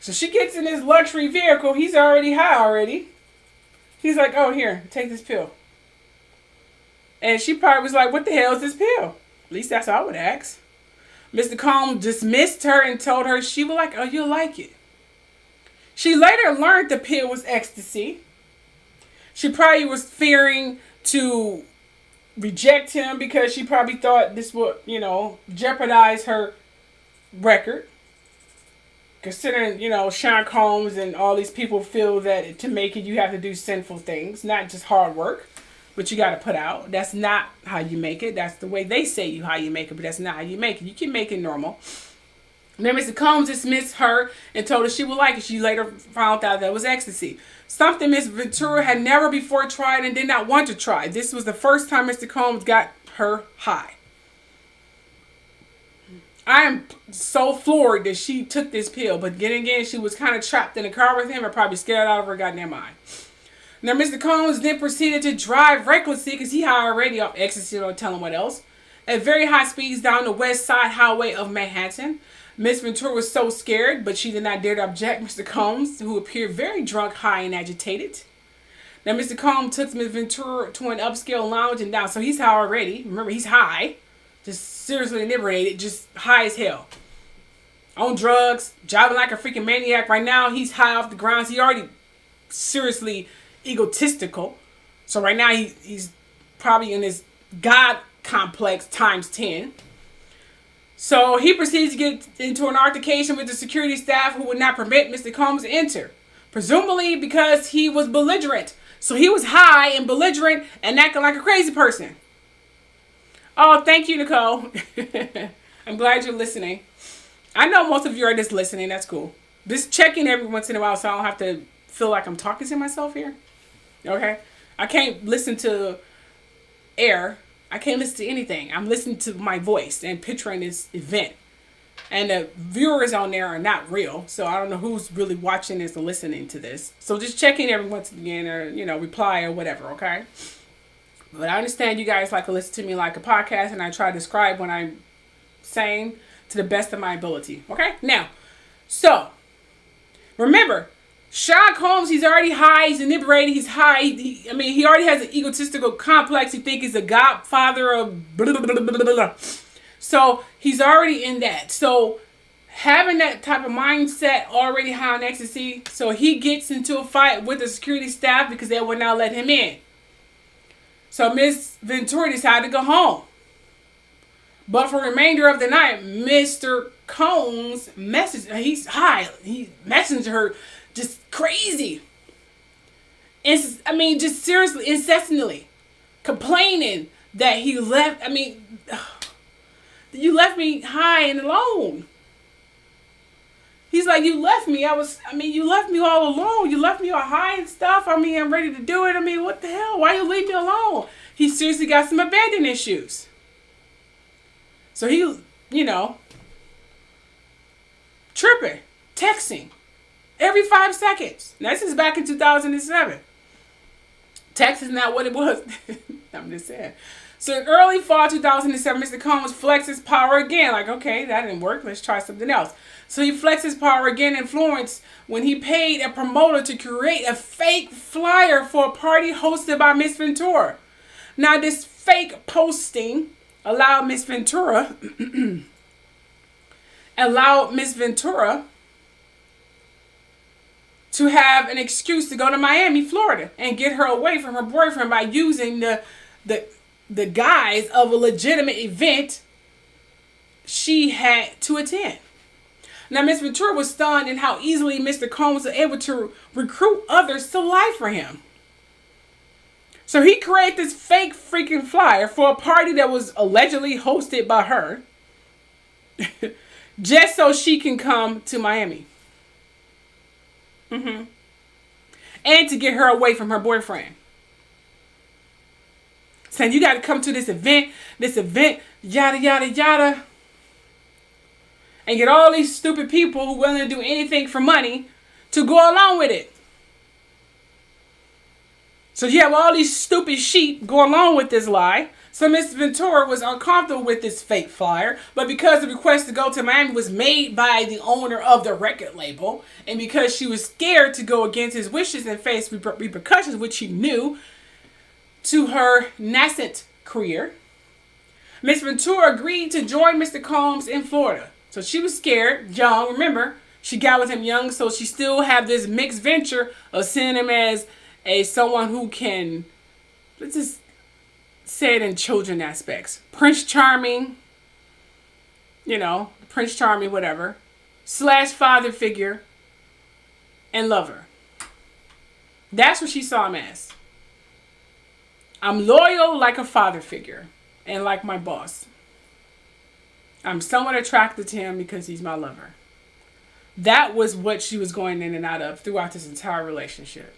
So she gets in his luxury vehicle. He's already high already. He's like, oh, here, take this pill. And she probably was like, what the hell is this pill? At least that's what I would ask. Mr. Combs dismissed her and told her she would like, oh, you'll like it. She later learned the pill was ecstasy. She probably was fearing to reject him because she probably thought this would, jeopardize her record. Considering, Sean Combs and all these people feel that to make it, you have to do sinful things, not just hard work, but you got to put out. That's not how you make it. That's the way they say how you make it, but that's not how you make it. You can make it normal. Then Mr. Combs dismissed her and told her she would like it. She later found out that it was ecstasy. Something Miss Ventura had never before tried and did not want to try. This was the first time Mr. Combs got her high. I am so floored that she took this pill, but again, she was kind of trapped in a car with him and probably scared out of her goddamn mind. Now, Mr. Combs then proceeded to drive recklessly because he high already off ecstasy, don't tell him what else, at very high speeds down the west side highway of Manhattan. Miss Ventura was so scared, but she did not dare to object Mr. Combs, who appeared very drunk, high, and agitated. Now, Mr. Combs took Miss Ventura to an upscale lounge and down. So he's high already. Remember, he's high. Just seriously inebriated, just high as hell. On drugs, driving like a freaking maniac. Right now, he's high off the grounds. He already seriously egotistical. So right now, he's probably in his God complex times 10. So he proceeds to get into an altercation with the security staff who would not permit Mr. Combs to enter. Presumably because he was belligerent. So he was high and belligerent and acting like a crazy person. Oh, thank you, Nicole. I'm glad you're listening. I know most of you are just listening. That's cool. Just checking every once in a while so I don't have to feel like I'm talking to myself here. Okay? I can't listen to air. I can't listen to anything. I'm listening to my voice and picturing this event. And the viewers on there are not real. So I don't know who's really watching this or listening to this. So just checking every once again or, reply or whatever, okay? But I understand you guys like to listen to me like a podcast and I try to describe what I'm saying to the best of my ability, okay? Now, so, remember, Sherlock Holmes, he's already high, he's inebriated, he's high. He already has an egotistical complex. He thinks he's a godfather of blah, blah, blah, blah, blah, blah. So he's already in that. So having that type of mindset already high on ecstasy, so he gets into a fight with the security staff because they would not let him in. So Miss Ventura decided to go home. But for the remainder of the night, Mr. Combs he's high. He messaged her just crazy. And just seriously, incessantly complaining that he left. You left me high and alone. He's like, you left me. You left me all alone. You left me all high and stuff. I'm ready to do it. What the hell? Why you leave me alone? He seriously got some abandonment issues. So he, tripping, texting every 5 seconds. Now, this is back in 2007. Text is not what it was. I'm just saying. So in early fall 2007, Mr. Combs flexed his power again. Like, okay, that didn't work. Let's try something else. So he flexed his power again in Florence when he paid a promoter to create a fake flyer for a party hosted by Miss Ventura. Now, this fake posting allowed Miss Ventura to have an excuse to go to Miami, Florida, and get her away from her boyfriend by using the guise of a legitimate event she had to attend. Now, Miss Ventura was stunned in how easily Mr. Combs was able to recruit others to lie for him. So he created this fake freaking flyer for a party that was allegedly hosted by her just so she can come to Miami. And to get her away from her boyfriend. Saying, you got to come to this event, yada, yada, yada. And get all these stupid people who are willing to do anything for money to go along with it. So you have all these stupid sheep go along with this lie. So Miss Ventura was uncomfortable with this fake flyer, but because the request to go to Miami was made by the owner of the record label, and because she was scared to go against his wishes and face repercussions, which she knew, to her nascent career, Miss Ventura agreed to join Mr. Combs in Florida. So she was scared, young, remember, she got with him young, so she still had this mixed venture of seeing him as someone who can, let's just say it in children aspects. Prince Charming, Prince Charming, whatever, / father figure, and lover. That's what she saw him as. I'm loyal like a father figure and like my boss. I'm somewhat attracted to him because he's my lover. That was what she was going in and out of throughout this entire relationship.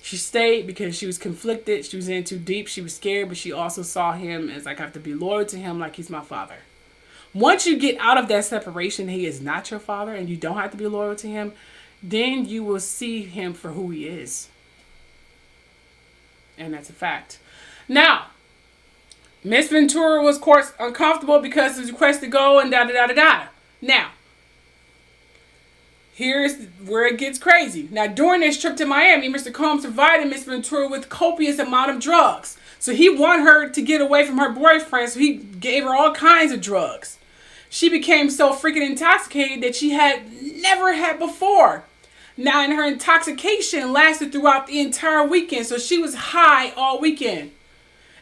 She stayed because she was conflicted. She was in too deep. She was scared, but she also saw him as like, I have to be loyal to him like he's my father. Once you get out of that separation, he is not your father and you don't have to be loyal to him, then you will see him for who he is. And that's a fact. Now, Miss Ventura was, of course, uncomfortable because his request to go and da-da-da-da-da. Now, here's where it gets crazy. Now, during this trip to Miami, Mr. Combs provided Miss Ventura with copious amount of drugs. So he wanted her to get away from her boyfriend, so he gave her all kinds of drugs. She became so freaking intoxicated that she had never had before. Now, and her intoxication lasted throughout the entire weekend, so she was high all weekend.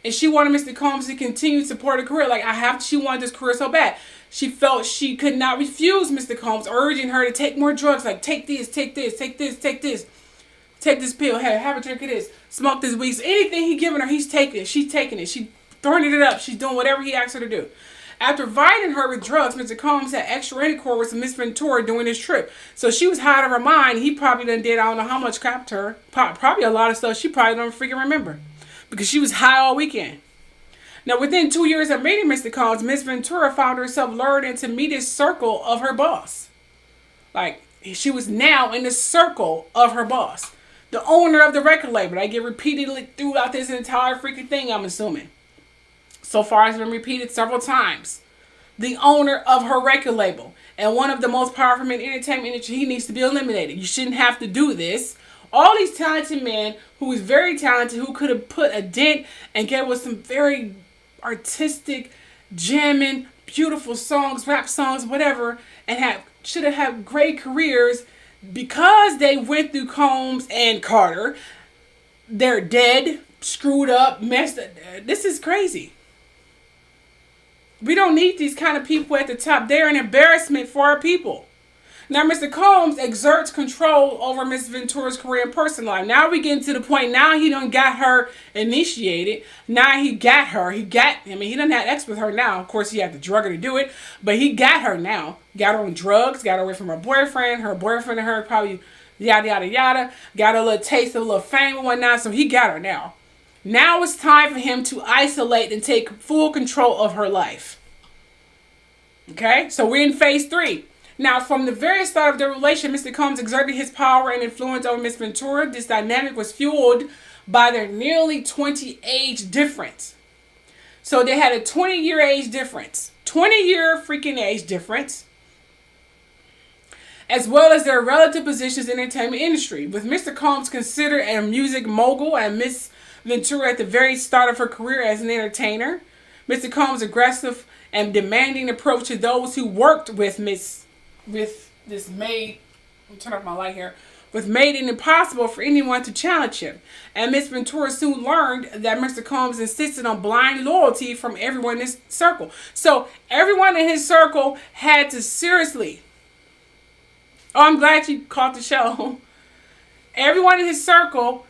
And she wanted Mr. Combs to continue to support her career. Like, she wanted this career so bad. She felt she could not refuse Mr. Combs, urging her to take more drugs. Like, take this, take this, take this, take this. Take this pill. Hey, have a drink of this. Smoke this weed. So anything he's giving her, he's taking it. She's taking it. She's throwing it up. She's doing whatever he asks her to do. After providing her with drugs, Mr. Combs had extra intercourse with Miss Ventura during his trip. So she was high out of her mind. He probably done did, I don't know how much crap to her. Probably a lot of stuff she probably don't freaking remember. Because she was high all weekend. Now, within 2 years of meeting Mr. Combs, Miss Ventura found herself lured into media circle of her boss. Like, she was now in the circle of her boss. The owner of the record label. I get repeatedly throughout this entire freaking thing, I'm assuming. So far, it's been repeated several times. The owner of her record label. And one of the most powerful men in the entertainment industry, he needs to be eliminated. You shouldn't have to do this. All these talented men who is very talented, who could have put a dent and gave us some very artistic, jamming, beautiful songs, rap songs, whatever, and should have had great careers, because they went through Combs and Carter. They're dead, screwed up, messed up. This is crazy. We don't need these kind of people at the top. They're an embarrassment for our people. Now, Mr. Combs exerts control over Miss Ventura's career and personal life. Now we get to the point, now he done got her initiated. Now he got her. He done had sex with her now. Of course, he had to drug her to do it. But he got her now. Got her on drugs. Got her away from her boyfriend. Her boyfriend and her probably yada, yada, yada. Got a little taste of a little fame and whatnot. So he got her now. Now it's time for him to isolate and take full control of her life. Okay? So we're in phase 3. Now, from the very start of the relation, Mr. Combs exerted his power and influence over Miss Ventura. This dynamic was fueled by their nearly 20 age difference. So they had a 20-year age difference. 20-year freaking age difference. As well as their relative positions in the entertainment industry. With Mr. Combs considered a music mogul and Miss Ventura at the very start of her career as an entertainer. Mr. Combs' aggressive and demanding approach to those who worked with this made, I'll turn off my light here, made it impossible for anyone to challenge him. And Miss Ventura soon learned that Mr. Combs insisted on blind loyalty from everyone in his circle. So everyone in his circle had to seriously, I'm glad you caught the show. Everyone in his circle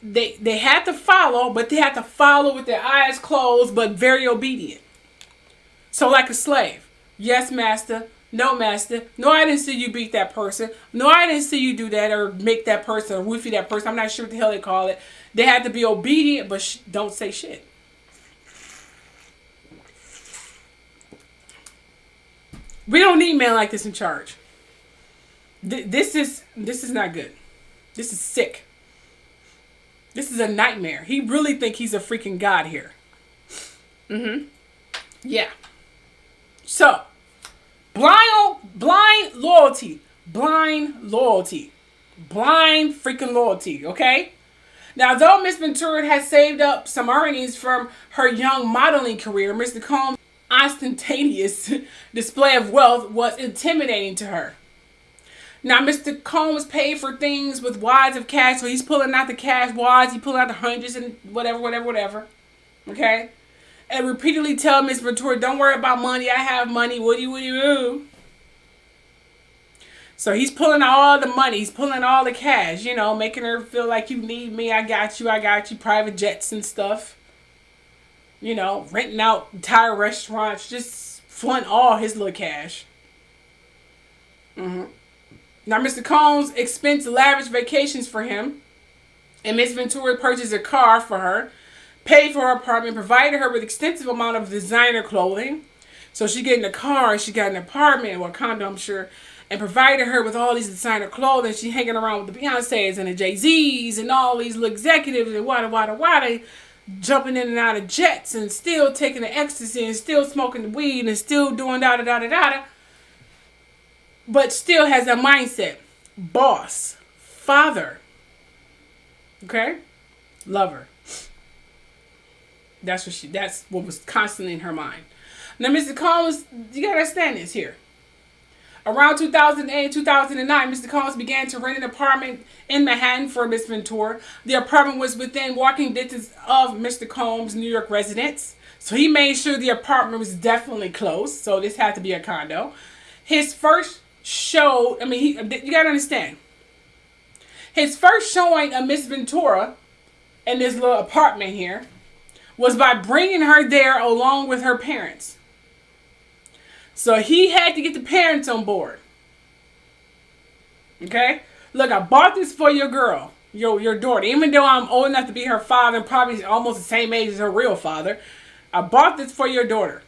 they had to follow, but they had to follow with their eyes closed, but very obedient. So like a slave. Yes, master. No, master. No, I didn't see you beat that person. No, I didn't see you do that or make that person or roofie that person. I'm not sure what the hell they call it. They had to be obedient, but don't say shit. We don't need men like this in charge. This is not good. This is sick. This is a nightmare. He really think he's a freaking god here. Yeah. So, blind loyalty. Blind freaking loyalty, okay? Now, though Miss Ventura had saved up some earnings from her young modeling career, Mr. Combs' ostentatious display of wealth was intimidating to her. Now, Mr. Combs paid for things with wads of cash, so he's pulling out the cash wads, he's pulling out the hundreds and whatever. Okay? And repeatedly tell Miss Ventura, don't worry about money, I have money, what do you? So he's pulling out all the money, he's pulling all the cash, making her feel like you need me, I got you, private jets and stuff. you know, renting out entire restaurants, just flaunt all his little cash. Now, Mr. Combs expensed lavish vacations for him, and Miss Ventura purchased a car for her, paid for her apartment, provided her with extensive amount of designer clothing. So she get in a car, she got an apartment, or a condo, I'm sure, and provided her with all these designer clothing. She hanging around with the Beyoncés and the Jay-Z's and all these little executives and wada, jumping in and out of jets and still taking the ecstasy and still smoking the weed and still doing da. But still has that mindset. Boss. Father. Okay? Lover. That's what was constantly in her mind. Now, Mr. Combs, you gotta understand this here. Around 2008, 2009, Mr. Combs began to rent an apartment in Manhattan for Miss Ventura. The apartment was within walking distance of Mr. Combs' New York residence. So he made sure the apartment was definitely close. So this had to be a condo. His first show, you gotta understand. His first showing of Miss Ventura in this little apartment here was by bringing her there along with her parents. So he had to get the parents on board. Okay? Look, I bought this for your girl, your daughter. Even though I'm old enough to be her father, probably almost the same age as her real father, I bought this for your daughter.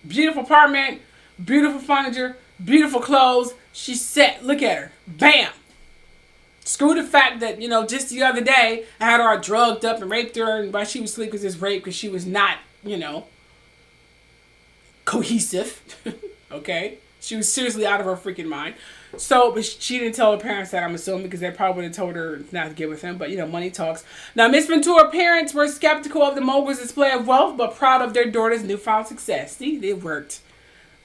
Beautiful apartment, beautiful furniture, beautiful clothes. She's set. Look at her. Bam. Screw the fact that, just the other day, I had her all drugged up and raped her, and while she was asleep was this rape because she was not, cohesive. Okay? She was seriously out of her freaking mind. So, but she didn't tell her parents that, I'm assuming, because they probably would have told her not to get with him, but, money talks. Now, Miss Ventura parents were skeptical of the mogul's display of wealth, but proud of their daughter's newfound success. See, it worked.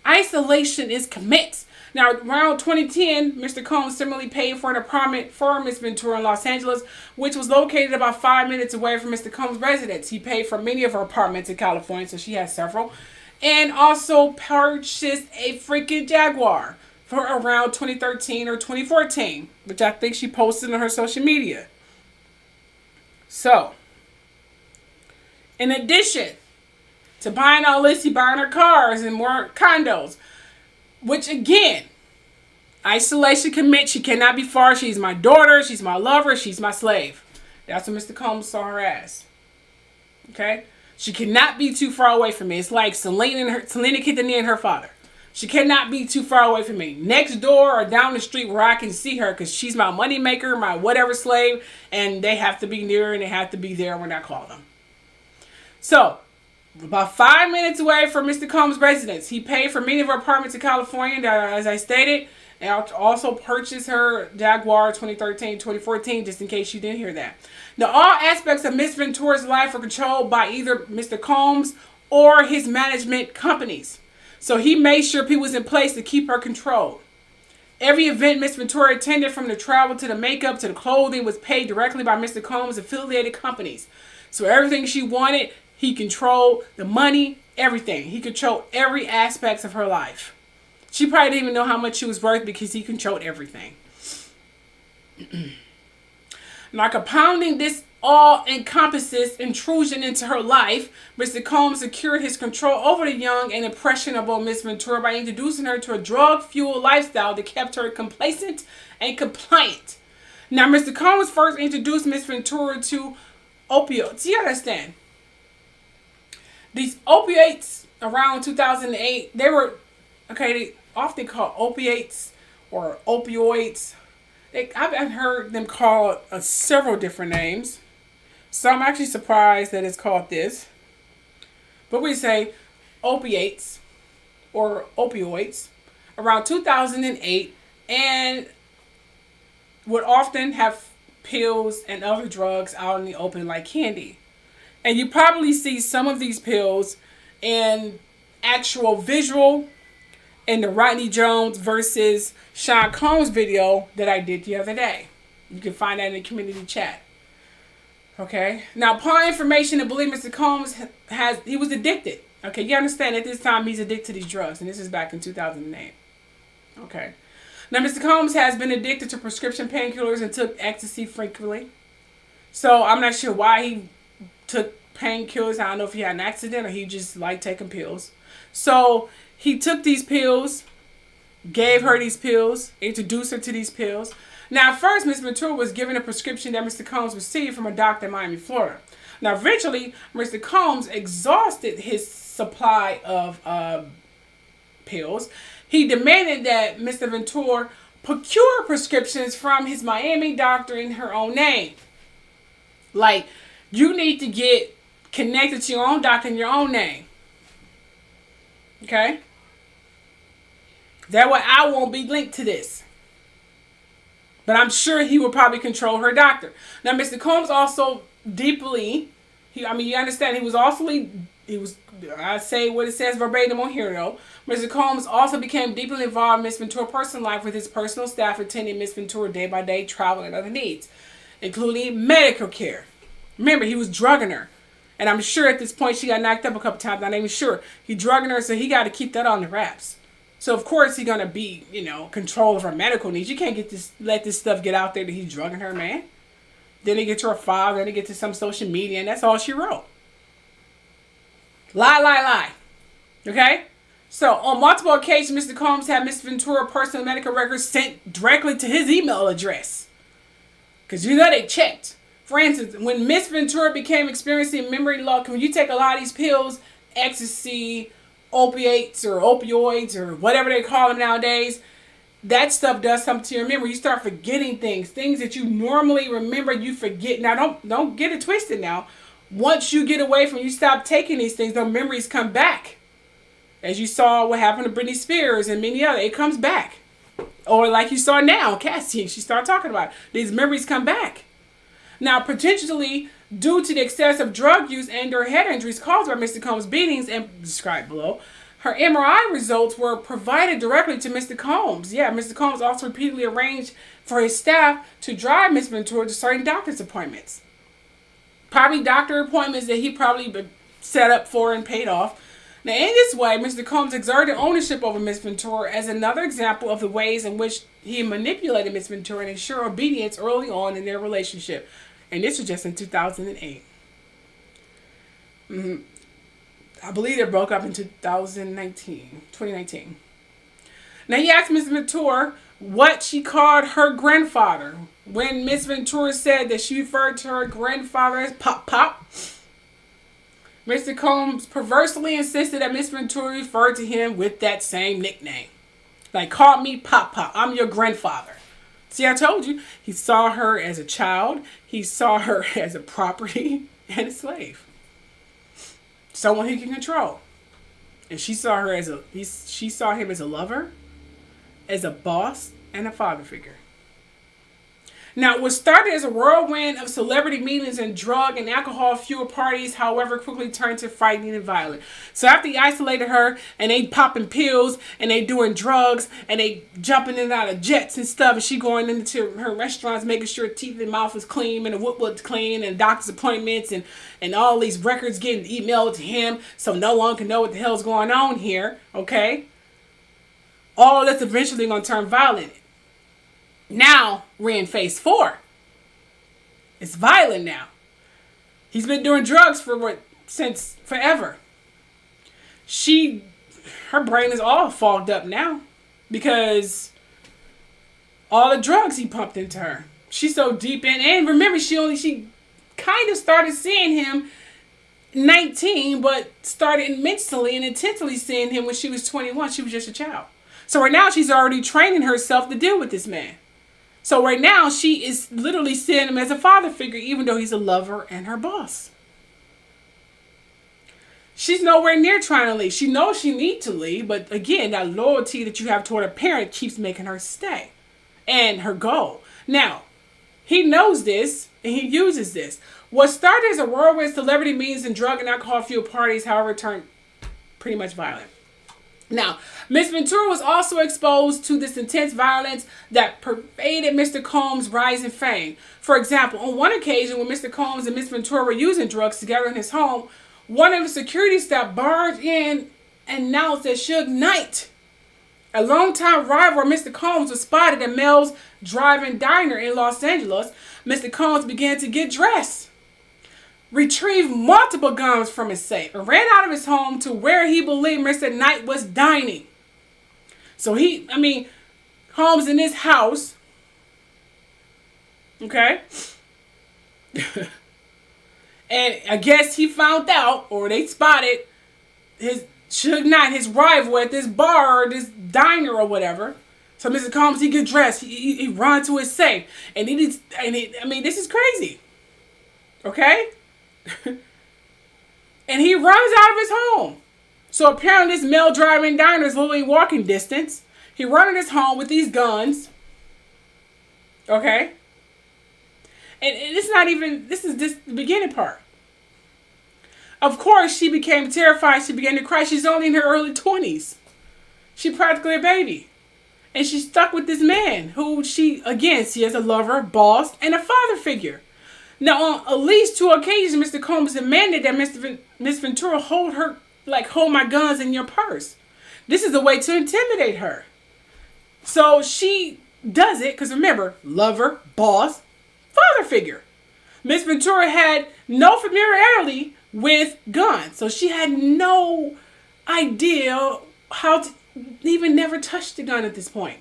Isolation is commit. Now, around 2010, Mr. Combs similarly paid for an apartment for Miss Ventura in Los Angeles, which was located about 5 minutes away from Mr. Combs' residence. He paid for many of her apartments in California, so she has several. And also purchased a freaking Jaguar for around 2013 or 2014, which I think she posted on her social media. So, in addition to buying all this, he buying her cars and more condos. Which again, isolation commit. She cannot be far. She's my daughter. She's my lover. She's my slave. That's what Mr. Combs saw her as. Okay? She cannot be too far away from me. It's like Selena Quintanilla and her father. She cannot be too far away from me. Next door or down the street where I can see her, because she's my money maker, my whatever slave, and they have to be near and they have to be there when I call them. So, about 5 minutes away from Mr. Combs' residence. He paid for many of her apartments in California, as I stated, and also purchased her Jaguar 2013, 2014, just in case you didn't hear that. Now, all aspects of Miss Ventura's life are controlled by either Mr. Combs or his management companies. So he made sure people was in place to keep her controlled. Every event Miss Ventura attended, from the travel to the makeup to the clothing, was paid directly by Mr. Combs' affiliated companies. So everything she wanted, he controlled the money, everything. He controlled every aspect of her life. She probably didn't even know how much she was worth because he controlled everything. Now, compounding this all-encompasses intrusion into her life, Mr. Combs secured his control over the young and impressionable Miss Ventura by introducing her to a drug-fueled lifestyle that kept her complacent and compliant. Now, Mr. Combs first introduced Miss Ventura to opioids. You understand? These opiates around 2008, they often called opiates or opioids. I've heard them called several different names. So I'm actually surprised that it's called this. But we say opiates or opioids around 2008, and would often have pills and other drugs out in the open like candy. And you probably see some of these pills in actual visual in the Rodney Jones versus Sean Combs video that I did the other day. You can find that in the community chat. Okay? Now, upon information to believe Mr. Combs he was addicted. Okay, you understand at this time he's addicted to these drugs, and this is back in 2008. Okay. Now, Mr. Combs has been addicted to prescription painkillers and took ecstasy frequently. So I'm not sure why he took painkillers. I don't know if he had an accident or he just liked taking pills. So he took these pills, gave her these pills, introduced her to these pills. Now, at first, Miss Ventura was given a prescription that Mr. Combs received from a doctor in Miami, Florida. Now, eventually, Mr. Combs exhausted his supply of pills. He demanded that Mr. Ventura procure prescriptions from his Miami doctor in her own name. Like, you need to get connected to your own doctor in your own name. Okay? That way I won't be linked to this. But I'm sure he will probably control her doctor. Now, Mr. Combs also deeply, you understand, I say what it says verbatim on here though. Mr. Combs also became deeply involved in Miss Ventura's personal life with his personal staff attending Miss Ventura day by day, travel and other needs, including medical care. Remember, he was drugging her. And I'm sure at this point she got knocked up a couple times. Not even sure. He drugging her, so he got to keep that on the wraps. So of course he's gonna be, control of her medical needs. You can't let this stuff get out there that he's drugging her, man. Then they get to her father, then they get to some social media, and that's all she wrote. Lie. Okay? So on multiple occasions, Mr. Combs had Miss Ventura personal medical records sent directly to his email address. Because they checked. For instance, when Miss Ventura became experiencing memory loss, when you take a lot of these pills, ecstasy, opiates or opioids or whatever they call them nowadays, that stuff does something to your memory. You start forgetting things that you normally remember, you forget. Now don't get it twisted now. Once you get away from, you stop taking these things, the memories come back. As you saw what happened to Britney Spears and many other, it comes back. Or like you saw now, Cassie, she started talking about it. These memories come back. Now, potentially due to the excessive drug use and her head injuries caused by Mr. Combs' beatings and described below, her MRI results were provided directly to Mr. Combs. Yeah, Mr. Combs also repeatedly arranged for his staff to drive Miss Ventura to certain doctor's appointments. Probably doctor appointments that he probably set up for and paid off. Now, in this way, Mr. Combs exerted ownership over Miss Ventura as another example of the ways in which he manipulated Miss Ventura and ensured obedience early on in their relationship. And this was just in 2008. I believe they broke up in 2019. Now, he asked Miss Ventura what she called her grandfather. When Miss Ventura said that she referred to her grandfather as Pop Pop, Mr. Combs perversely insisted that Miss Ventura referred to him with that same nickname. Like, call me Pop Pop. I'm your grandfather. See, I told you. He saw her as a child. He saw her as a property and a slave. Someone he can control. And she saw her she saw him as a lover, as a boss, and a father figure. Now, what started as a whirlwind of celebrity meetings and drug and alcohol-fueled parties, however, quickly turned to fighting and violent. So after he isolated her, and they popping pills, and they doing drugs, and they jumping in and out of jets and stuff, and she going into her restaurants, making sure teeth and mouth is clean, and the wood's clean, and doctor's appointments, and all these records getting emailed to him, so no one can know what the hell's going on here, okay? All of that's eventually going to turn violent. Now, we're in phase 4. It's violent now. He's been doing drugs since forever. Her brain is all fogged up now because all the drugs he pumped into her. She's so deep in, and remember, she kind of started seeing him 19, but started mentally and intensely seeing him when she was 21. She was just a child. So right now, she's already training herself to deal with this man. So right now, she is literally seeing him as a father figure, even though he's a lover and her boss. She's nowhere near trying to leave. She knows she needs to leave, but again, that loyalty that you have toward a parent keeps making her stay. And her goal. Now, he knows this, and he uses this. What started as a whirlwind celebrity meetings and drug and alcohol-fueled parties, however, turned pretty much violent. Now, Miss Ventura was also exposed to this intense violence that pervaded Mr. Combs' rise in fame. For example, on one occasion when Mr. Combs and Miss Ventura were using drugs together in his home, one of the security staff barged in and announced that Suge Knight, a longtime rival of Mr. Combs, was spotted at Mel's Drive-In Diner in Los Angeles. Mr. Combs began to get dressed. retrieved multiple guns from his safe and ran out of his home to where he believed Mr. Knight was dining. So Holmes in his house, okay? And I guess he found out, or they spotted his rival at this bar or this diner or whatever. So Mr. Combs, he get dressed, he run to his safe, and this is crazy, okay? And he runs out of his home. So apparently this male driving diner is literally walking distance. He running his home with these guns, okay? And this is just the beginning part. Of course, she became terrified. She began to cry. She's only in her early 20s. She's practically a baby. And she's stuck with this man who she has a lover, boss, and a father figure. Now, on at least 2 occasions, Mr. Combs demanded that Miss Ventura hold my guns in your purse. This is a way to intimidate her. So she does it because remember, lover, boss, father figure. Miss Ventura had no familiarity with guns. So she had no idea how to even never touch the gun at this point.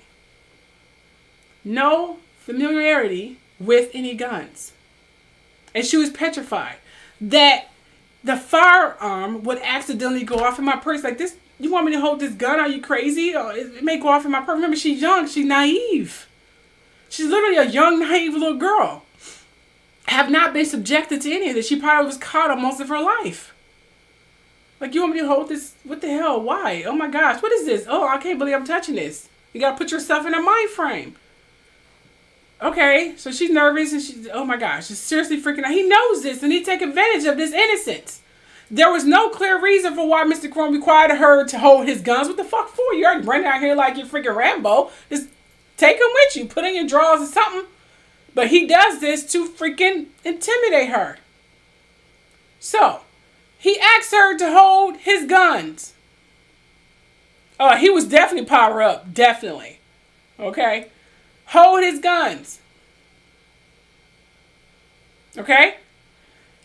No familiarity with any guns. And she was petrified that the firearm would accidentally go off in my purse. Like, this, you want me to hold this gun? Are you crazy? Or it may go off in my purse. Remember, she's young. She's naive. She's literally a young, naive little girl. Have not been subjected to any of this. She probably was caught on most of her life. Like, you want me to hold this? What the hell? Why? Oh my gosh. What is this? Oh, I can't believe I'm touching this. You got to put yourself in a mind frame. Okay, so she's nervous and she's, oh my gosh, she's seriously freaking out. He knows this and he take advantage of this innocence. There was no clear reason for why Mr. Crumb required her to hold his guns. What the fuck for? You already running out here like you're freaking Rambo. Just take them with you. Put in your drawers or something. But he does this to freaking intimidate her. So, he asked her to hold his guns. Oh, he was definitely power up. Definitely. Okay? Hold his guns. Okay?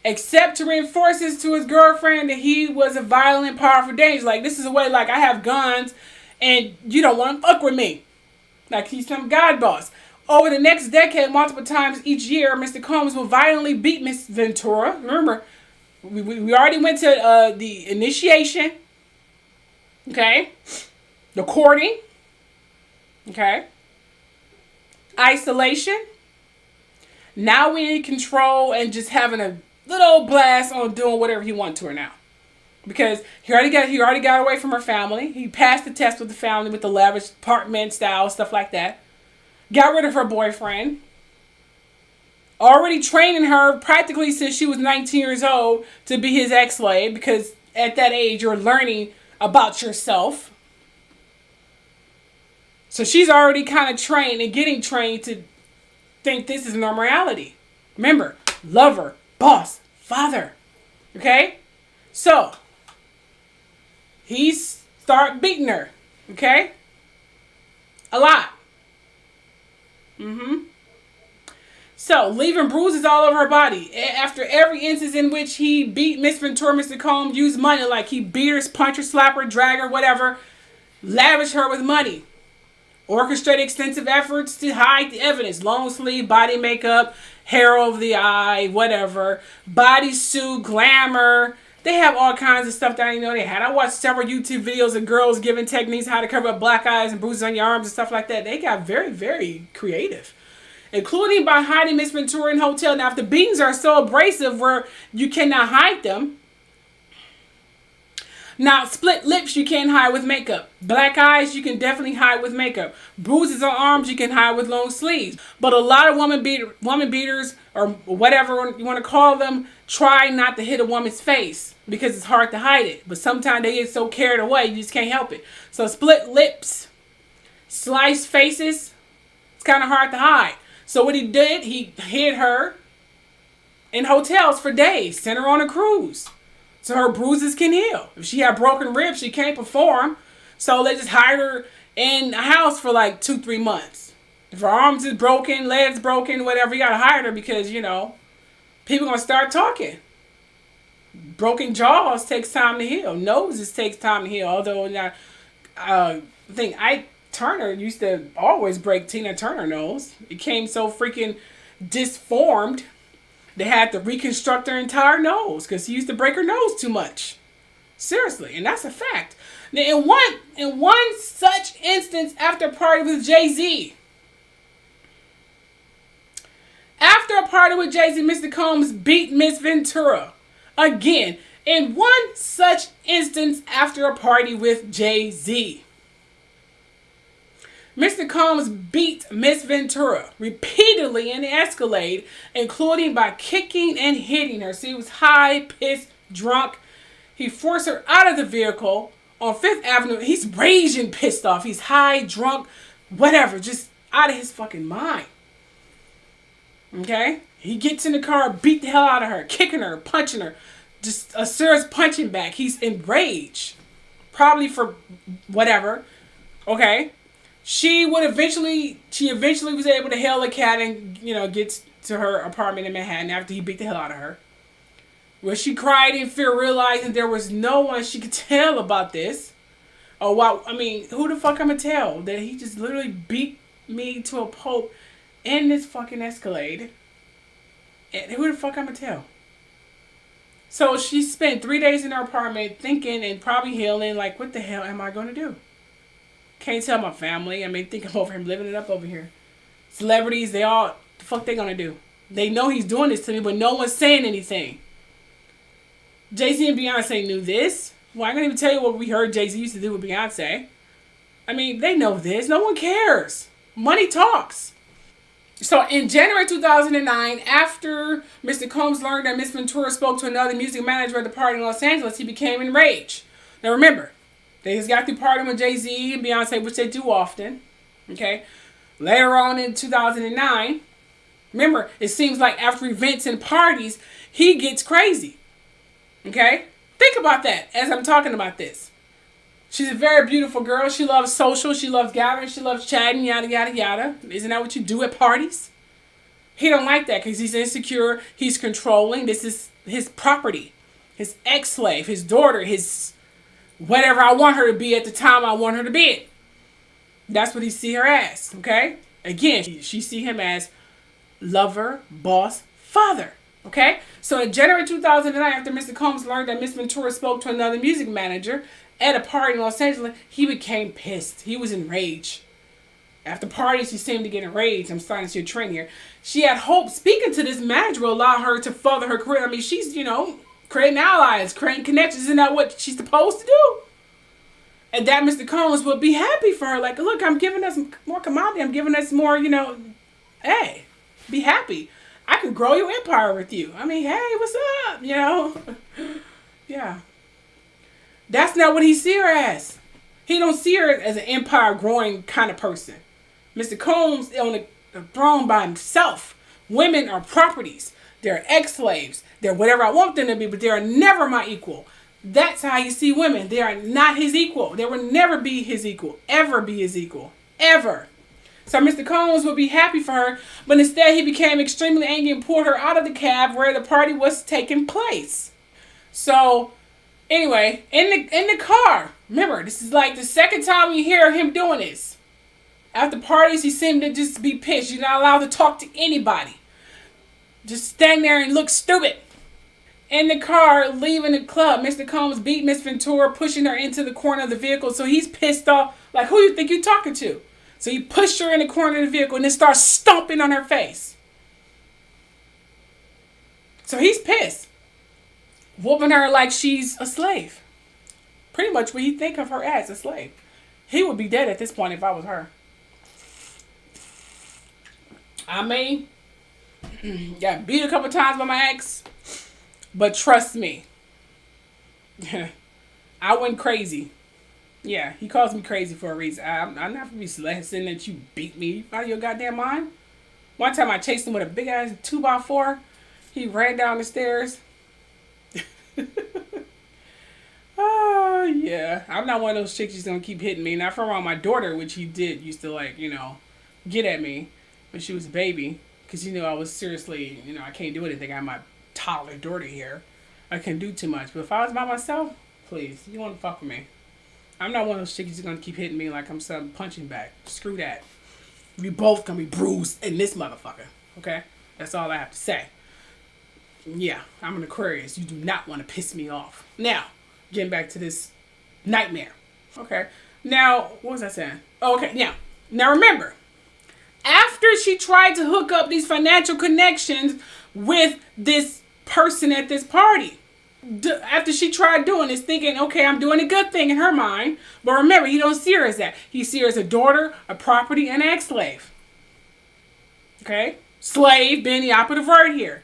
Except to reinforce this to his girlfriend that he was a violent, powerful danger. Like, this is a way, like, I have guns and you don't want to fuck with me. Like, he's some god boss. Over the next decade, multiple times each year, Mr. Combs will violently beat Miss Ventura. Remember, we already went to the initiation. Okay? The courting. Okay? Isolation. Now we need control and just having a little blast on doing whatever he wants to her now. Because he already got away from her family. He passed the test with the family with the lavish apartment style, stuff like that. Got rid of her boyfriend. Already training her practically since she was 19 years old to be his ex-slave. Because at that age, you're learning about yourself. So she's already kind of trained and getting trained to think this is normality. Remember, lover, boss, father. Okay? So, he start beating her. Okay? A lot. So, leaving bruises all over her body. After every instance in which he beat Miss Ventura, Mr. Combs used money, like he beat her, punch her, slap her, drag her, whatever. Lavish her with money. Orchestrated extensive efforts to hide the evidence. Long sleeve, body makeup, hair over the eye, whatever. Bodysuit, glamour. They have all kinds of stuff that I didn't know they had. I watched several YouTube videos of girls giving techniques how to cover up black eyes and bruises on your arms and stuff like that. They got very, very creative. Including by hiding Miss Ventura in hotel. Now, if the beatings are so abrasive where you cannot hide them. Now, split lips you can't hide with makeup. Black eyes you can definitely hide with makeup. Bruises on arms you can hide with long sleeves. But a lot of woman beaters, or whatever you want to call them, try not to hit a woman's face because it's hard to hide it. But sometimes they get so carried away you just can't help it. So split lips, sliced faces, it's kind of hard to hide. So what he did, he hid her in hotels for days, sent her on a cruise. So her bruises can heal. If she had broken ribs, she can't perform. So they just hired her in a house for like 2-3 months. If her arms is broken, legs broken, whatever, you gotta hire her because, you know, people gonna start talking. Broken jaws takes time to heal. Noses takes time to heal. Although now, I think Ike Turner used to always break Tina Turner nose. It came so freaking disformed. They had to reconstruct her entire nose because he used to break her nose too much. Seriously, and that's a fact. Now, in one such instance, after a party with Jay-Z, after a party with Jay-Z, Mr. Combs beat Miss Ventura. Again, in one such instance, after a party with Jay-Z, Mr. Combs beat Miss Ventura repeatedly in the Escalade, including by kicking and hitting her. So he was high, pissed, drunk. He forced her out of the vehicle on Fifth Avenue. He's raging pissed off. He's high, drunk, whatever, just out of his fucking mind. Okay? He gets in the car, beat the hell out of her, kicking her, punching her. Just a serious punching back. He's enraged. Probably for whatever. Okay? She eventually was able to hail a cab and, get to her apartment in Manhattan after he beat the hell out of her. Where she cried in fear, realizing there was no one she could tell about this. Oh, wow. I mean, who the fuck I'm gonna tell that he just literally beat me to a pulp in this fucking Escalade? And who the fuck I'm gonna tell? So she spent 3 days in her apartment thinking and probably healing, like, what the hell am I gonna do? Can't tell my family. I mean, thinking over him, living it up over here. Celebrities, the fuck they gonna do? They know he's doing this to me, but no one's saying anything. Jay-Z and Beyonce knew this. Well, I'm gonna even tell you what we heard Jay-Z used to do with Beyonce. I mean, they know this. No one cares. Money talks. So in January 2009, after Mr. Combs learned that Miss Ventura spoke to another music manager at the party in Los Angeles, he became enraged. Now remember, they just got through partying with Jay-Z and Beyonce, which they do often. Okay? Later on in 2009, remember, it seems like after events and parties, he gets crazy. Okay? Think about that as I'm talking about this. She's a very beautiful girl. She loves social. She loves gathering. She loves chatting, yada, yada, yada. Isn't that what you do at parties? He don't like that because he's insecure. He's controlling. This is his property. His ex-slave, his daughter, his whatever I want her to be at the time I want her to be. That's what he see her as, okay? Again, she see him as lover, boss, father, okay? So in January 2009, after Mr. Combs learned that Miss Ventura spoke to another music manager at a party in Los Angeles, he became pissed. He was enraged. After parties, she seemed to get enraged. I'm starting to see a trend here. She had hoped speaking to this manager will allow her to further her career. I mean, she's, creating allies, creating connections. Isn't that what she's supposed to do? And that Mr. Combs would be happy for her. Like, look, I'm giving us more commodity. I'm giving us more, hey, be happy. I could grow your empire with you. I mean, hey, what's up? Yeah. That's not what he see her as. He don't see her as an empire growing kind of person. Mr. Combs is on the throne by himself. Women are properties. They're ex-slaves. They're whatever I want them to be, but they are never my equal. That's how you see women. They are not his equal. They will never be his equal. Ever be his equal. Ever. So Mr. Combs would be happy for her, but instead he became extremely angry and pulled her out of the cab where the party was taking place. So, anyway, in the car, remember, this is like the second time you hear him doing this. After parties, he seemed to just be pissed. You're not allowed to talk to anybody. Just stand there and look stupid. In the car, leaving the club, Mr. Combs beat Miss Ventura, pushing her into the corner of the vehicle. So he's pissed off. Like, who you think you're talking to? So he pushed her in the corner of the vehicle and then starts stomping on her face. So he's pissed. Whooping her like she's a slave. Pretty much what he think of her as, a slave. He would be dead at this point if I was her. I mean, got beat a couple times by my ex. But trust me, I went crazy. Yeah, he calls me crazy for a reason. I'm not going to be saying that you beat me out of your goddamn mind. One time I chased him with a big ass 2x4. He ran down the stairs. Oh, yeah. I'm not one of those chicks who's going to keep hitting me. Not from around my daughter, which he did used to get at me when she was a baby. Because, I was seriously, I can't do anything. I have my toddler daughter here. I can do too much. But if I was by myself, please, you want to fuck with me. I'm not one of those chicks who's going to keep hitting me like I'm some punching bag. Screw that. We both going to be bruised in this motherfucker. Okay? That's all I have to say. Yeah, I'm an Aquarius. You do not want to piss me off. Now, getting back to this nightmare. Okay. Now, what was I saying? Oh, okay. Now remember, after she tried to hook up these financial connections with this person at this party, after she tried doing this, thinking, okay, I'm doing a good thing in her mind. But remember, he don't see her as that. He sees her as a daughter, a property, and an ex-slave. Okay? Slave being the operative word here.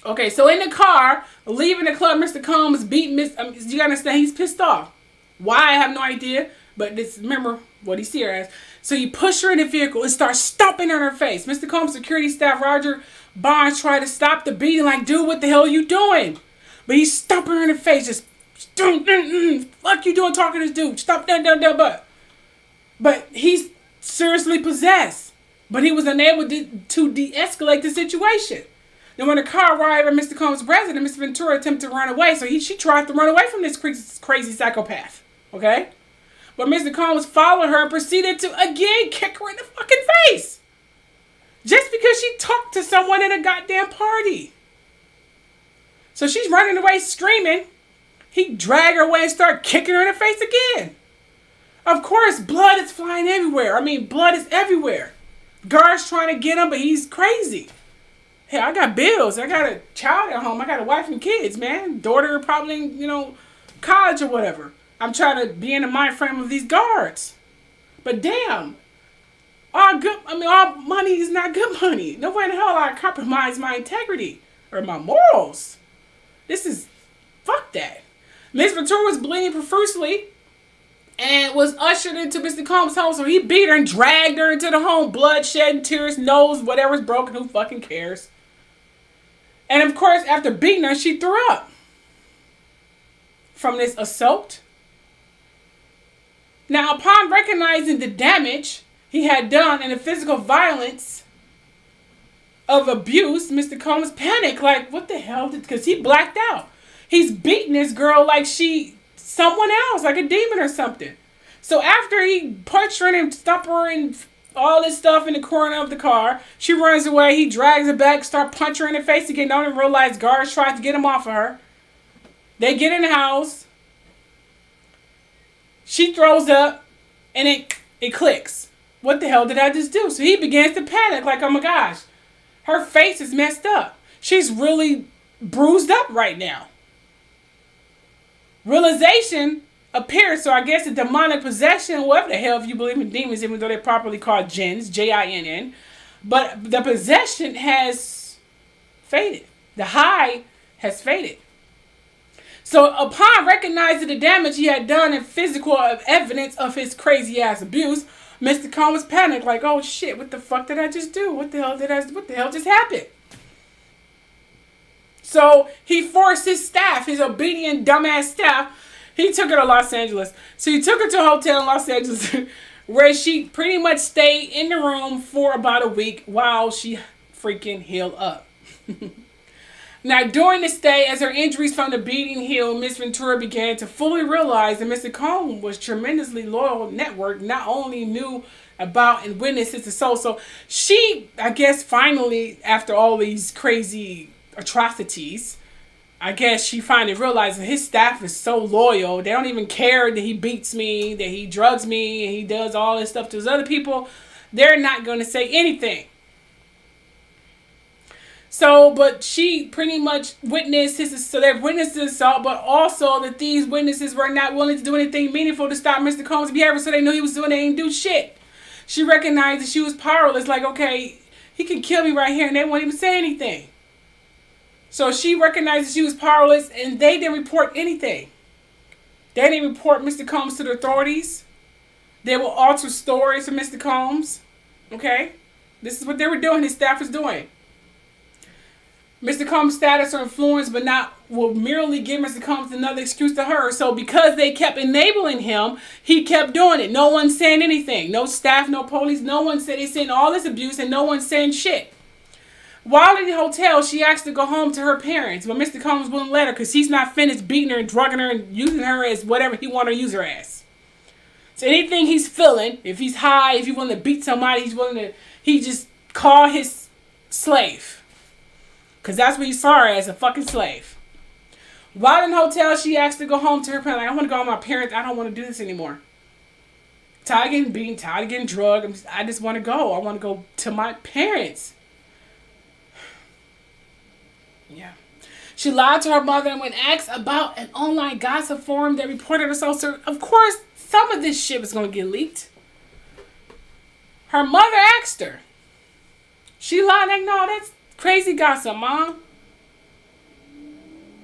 Okay, so in the car, leaving the club, Mr. Combs beat Miss. You understand? He's pissed off. Why? I have no idea. But this, remember what he sees her as. So you push her in the vehicle and start stomping on her face. Mr. Combs' security staff, Roger Barnes, tried to stop the beating. Like, dude, what the hell are you doing? But he's stomping her in the face. Just, fuck you doing talking to this dude. Stop that. But he's seriously possessed. But he was unable to de-escalate the situation. Then when the car arrived at Mr. Combs' residence, Mr. Ventura attempted to run away. So she tried to run away from this crazy psychopath. Okay? But Mr. Combs followed her and proceeded to again kick her in the fucking face. Just because she talked to someone at a goddamn party. So she's running away screaming. He dragged her away and started kicking her in the face again. Of course, blood is flying everywhere. I mean, blood is everywhere. Guards trying to get him, but he's crazy. Hey, I got bills. I got a child at home. I got a wife and kids, man. Daughter probably, college or whatever. I'm trying to be in the mind frame of these guards. But damn, all money is not good money. No way in the hell I compromise my integrity or my morals. Fuck that. Miss Ventura was bleeding profusely and was ushered into Mr. Combs' home. So he beat her and dragged her into the home. Blood, shedding, tears, nose, whatever's broken. Who fucking cares? And of course, after beating her, she threw up from this assault. Now, upon recognizing the damage he had done and the physical violence of abuse, Mr. Combs panicked. Like, what the hell? Because he blacked out. He's beating this girl like she someone else, like a demon or something. So after he punched her and stomped her and all this stuff in the corner of the car, she runs away. He drags her back, start punching her in the face again. Don't even realize guards tried to get him off of her. They get in the house. She throws up, and it clicks. What the hell did I just do? So he begins to panic, like, oh my gosh, her face is messed up. She's really bruised up right now. Realization appears, so I guess the demonic possession, whatever the hell, if you believe in demons, even though they're properly called jinns, Jinn, but the possession has faded. The high has faded. So upon recognizing the damage he had done and physical evidence of his crazy ass abuse, Mr. Combs panicked like, oh shit, what the fuck did I just do? What the hell just happened? So he forced his staff, his obedient dumbass staff, he took her to Los Angeles. So he took her to a hotel in Los Angeles where she pretty much stayed in the room for about a week while she freaking healed up. Now, during the stay, as her injuries from the beating healed, Miss Ventura began to fully realize that Mr. Combs was tremendously loyal network, not only knew about and witnessed his assault. So she, I guess, finally, after all these crazy atrocities, I guess she finally realized that his staff is so loyal. They don't even care that he beats me, that he drugs me, and he does all this stuff to his other people. They're not going to say anything. So, but she pretty much witnessed they've witnessed his assault, but also that these witnesses were not willing to do anything meaningful to stop Mr. Combs' behavior, so they knew he was doing it, they didn't do shit. She recognized that she was powerless, like, okay, he can kill me right here, and they won't even say anything. So she recognized that she was powerless, and they didn't report anything. They didn't report Mr. Combs to the authorities. They will alter stories for Mr. Combs. Okay? This is what they were doing, his staff was doing. Mr. Combs' status or influence, but not will merely give Mr. Combs another excuse to her. So because they kept enabling him, he kept doing it. No one's saying anything. No staff, no police, no one said. They saying all this abuse and no one's saying shit. While in the hotel, she asked to go home to her parents, but Mr. Combs wouldn't let her because he's not finished beating her and drugging her and using her as whatever he wanted to use her as. So anything he's feeling, if he's high, if he's willing to beat somebody, he just call his slave. Because that's what he saw her as, a fucking slave. While in the hotel, she asked to go home to her parents. Like, I want to go home to my parents. I don't want to do this anymore. Tired of getting beaten, tired of getting drugged. I just want to go. I want to go to my parents. Yeah. She lied to her mother and when asked about an online gossip forum that reported herself. So, of course, some of this shit was going to get leaked. Her mother asked her. She lied like, no, that's crazy gossip, Mom.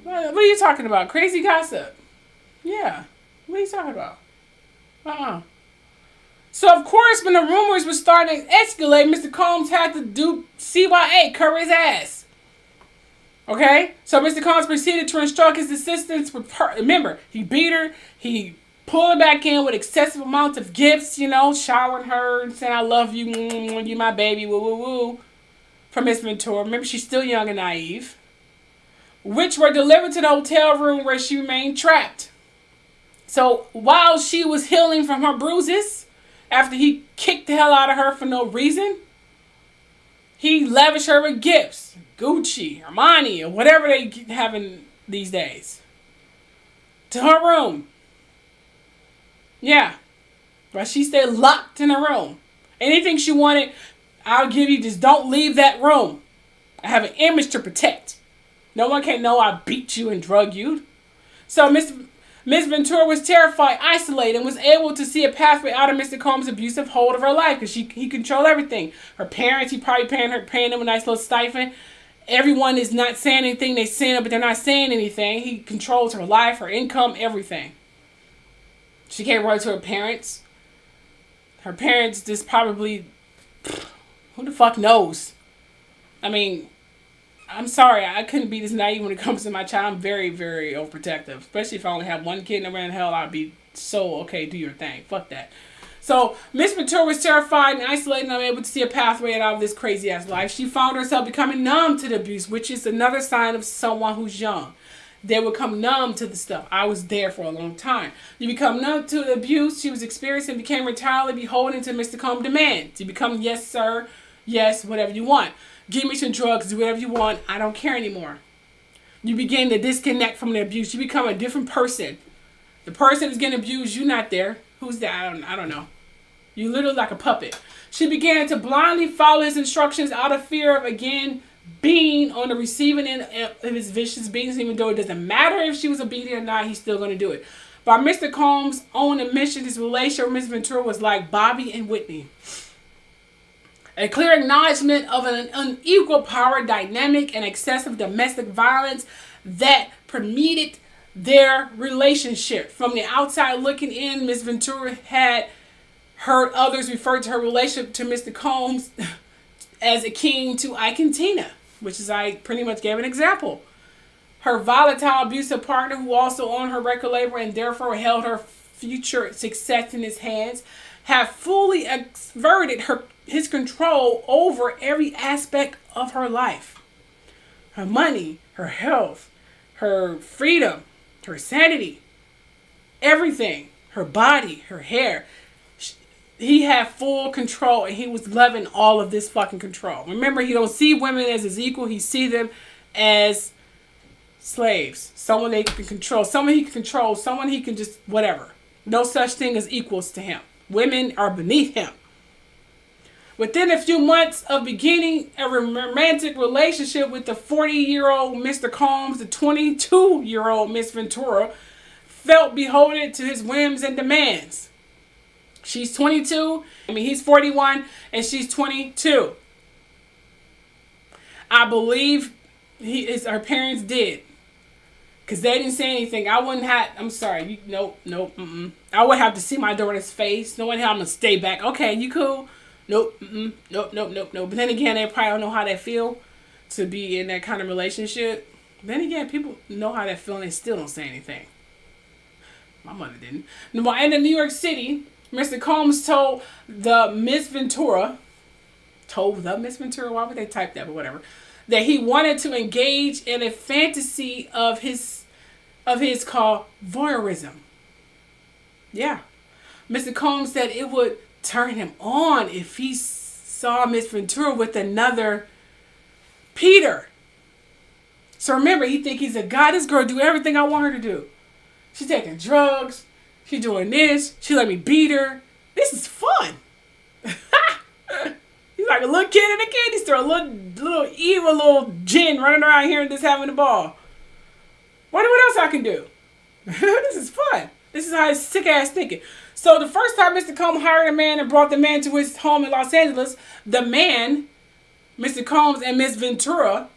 What are you talking about? Crazy gossip? Yeah. What are you talking about? So, of course, when the rumors were starting to escalate, Mr. Combs had to do CYA, cover his ass. Okay? So, Mr. Combs proceeded to instruct his assistants. Remember, he beat her. He pulled her back in with excessive amounts of gifts, showering her and saying, I love you, you my baby, woo, woo, woo, from Miss Ventura. Remember, she's still young and naive. Which were delivered to the hotel room where she remained trapped. So, while she was healing from her bruises, after he kicked the hell out of her for no reason, he lavished her with gifts. Gucci, Armani, or whatever they having these days. To her room. Yeah. But she stayed locked in her room. Anything she wanted, I'll give you. Just don't leave that room. I have an image to protect. No one can know I beat you and drug you. So Miss Ventura was terrified, isolated, and was able to see a pathway out of Mr. Combs' abusive hold of her life because he controlled everything. Her parents, he probably paying them a nice little stipend. Everyone is not saying anything. They saying it, but they're not saying anything. He controls her life, her income, everything. She can't run to her parents. Her parents just probably, who the fuck knows? I mean, I'm sorry, I couldn't be this naive when it comes to my child. I'm very, very overprotective. Especially if I only have one kid and around hell, I'd be so, okay, do your thing. Fuck that. So, Miss Ventura was terrified and isolated and unable to see a pathway out of this crazy-ass life. She found herself becoming numb to the abuse, which is another sign of someone who's young. They become numb to the stuff. I was there for a long time. You become numb to the abuse she was experiencing and became entirely beholden to Mr. Combs' demands. You become, yes, sir, yes, whatever you want. Give me some drugs, do whatever you want. I don't care anymore. You begin to disconnect from the abuse. You become a different person. The person who's getting abused, you're not there. Who's that? I don't know. You literally like a puppet. She began to blindly follow his instructions out of fear of, again, being on the receiving end of his vicious beatings, even though it doesn't matter if she was obedient or not, he's still going to do it. By Mr. Combs' own admission, his relationship with Miss Ventura was like Bobby and Whitney. A clear acknowledgement of an unequal power dynamic and excessive domestic violence that permeated their relationship. From the outside looking in, Miss Ventura had heard others refer to her relationship to Mr. Combs as akin to Ike and Tina, which is I pretty much gave an example. Her volatile, abusive partner, who also owned her record label and therefore held her future success in his hands, have fully exerted his control over every aspect of her life. Her money, her health, her freedom, her sanity, everything, her body, her hair. He had full control and he was loving all of this fucking control. Remember, he don't see women as his equal. He see them as slaves. Someone they can control. Someone he can control. Someone he can just whatever. No such thing as equals to him. Women are beneath him. Within a few months of beginning a romantic relationship with the 40-year-old Mr. Combs, the 22-year-old Miss Ventura felt beholden to his whims and demands. She's 22. He's 41 and she's 22. I believe her parents did. Because they didn't say anything. I wouldn't have, I'm sorry. Nope. I would have to see my daughter's face. No one have to stay back. Okay, you cool? Nope. Nope. But then again, they probably don't know how they feel to be in that kind of relationship. Then again, people know how they feel and they still don't say anything. My mother didn't. In New York City, Mr. Combs told the Miss Ventura, why would they type that, but whatever, that he wanted to engage in a fantasy of his called voyeurism. Yeah. Mr. Combs said it would turn him on if he saw Miss Ventura with another Peter. So remember, he think he's a guy. This girl do everything I want her to do. She's taking drugs. She's doing this. She let me beat her. This is fun. He's like a little kid in a candy store. A little evil little gin running around here and just having a ball. Wonder what else I can do. This is fun. This is how his sick ass thinking. So the first time Mr. Combs hired a man and brought the man to his home in Los Angeles, the man, Mr. Combs and Miss Ventura,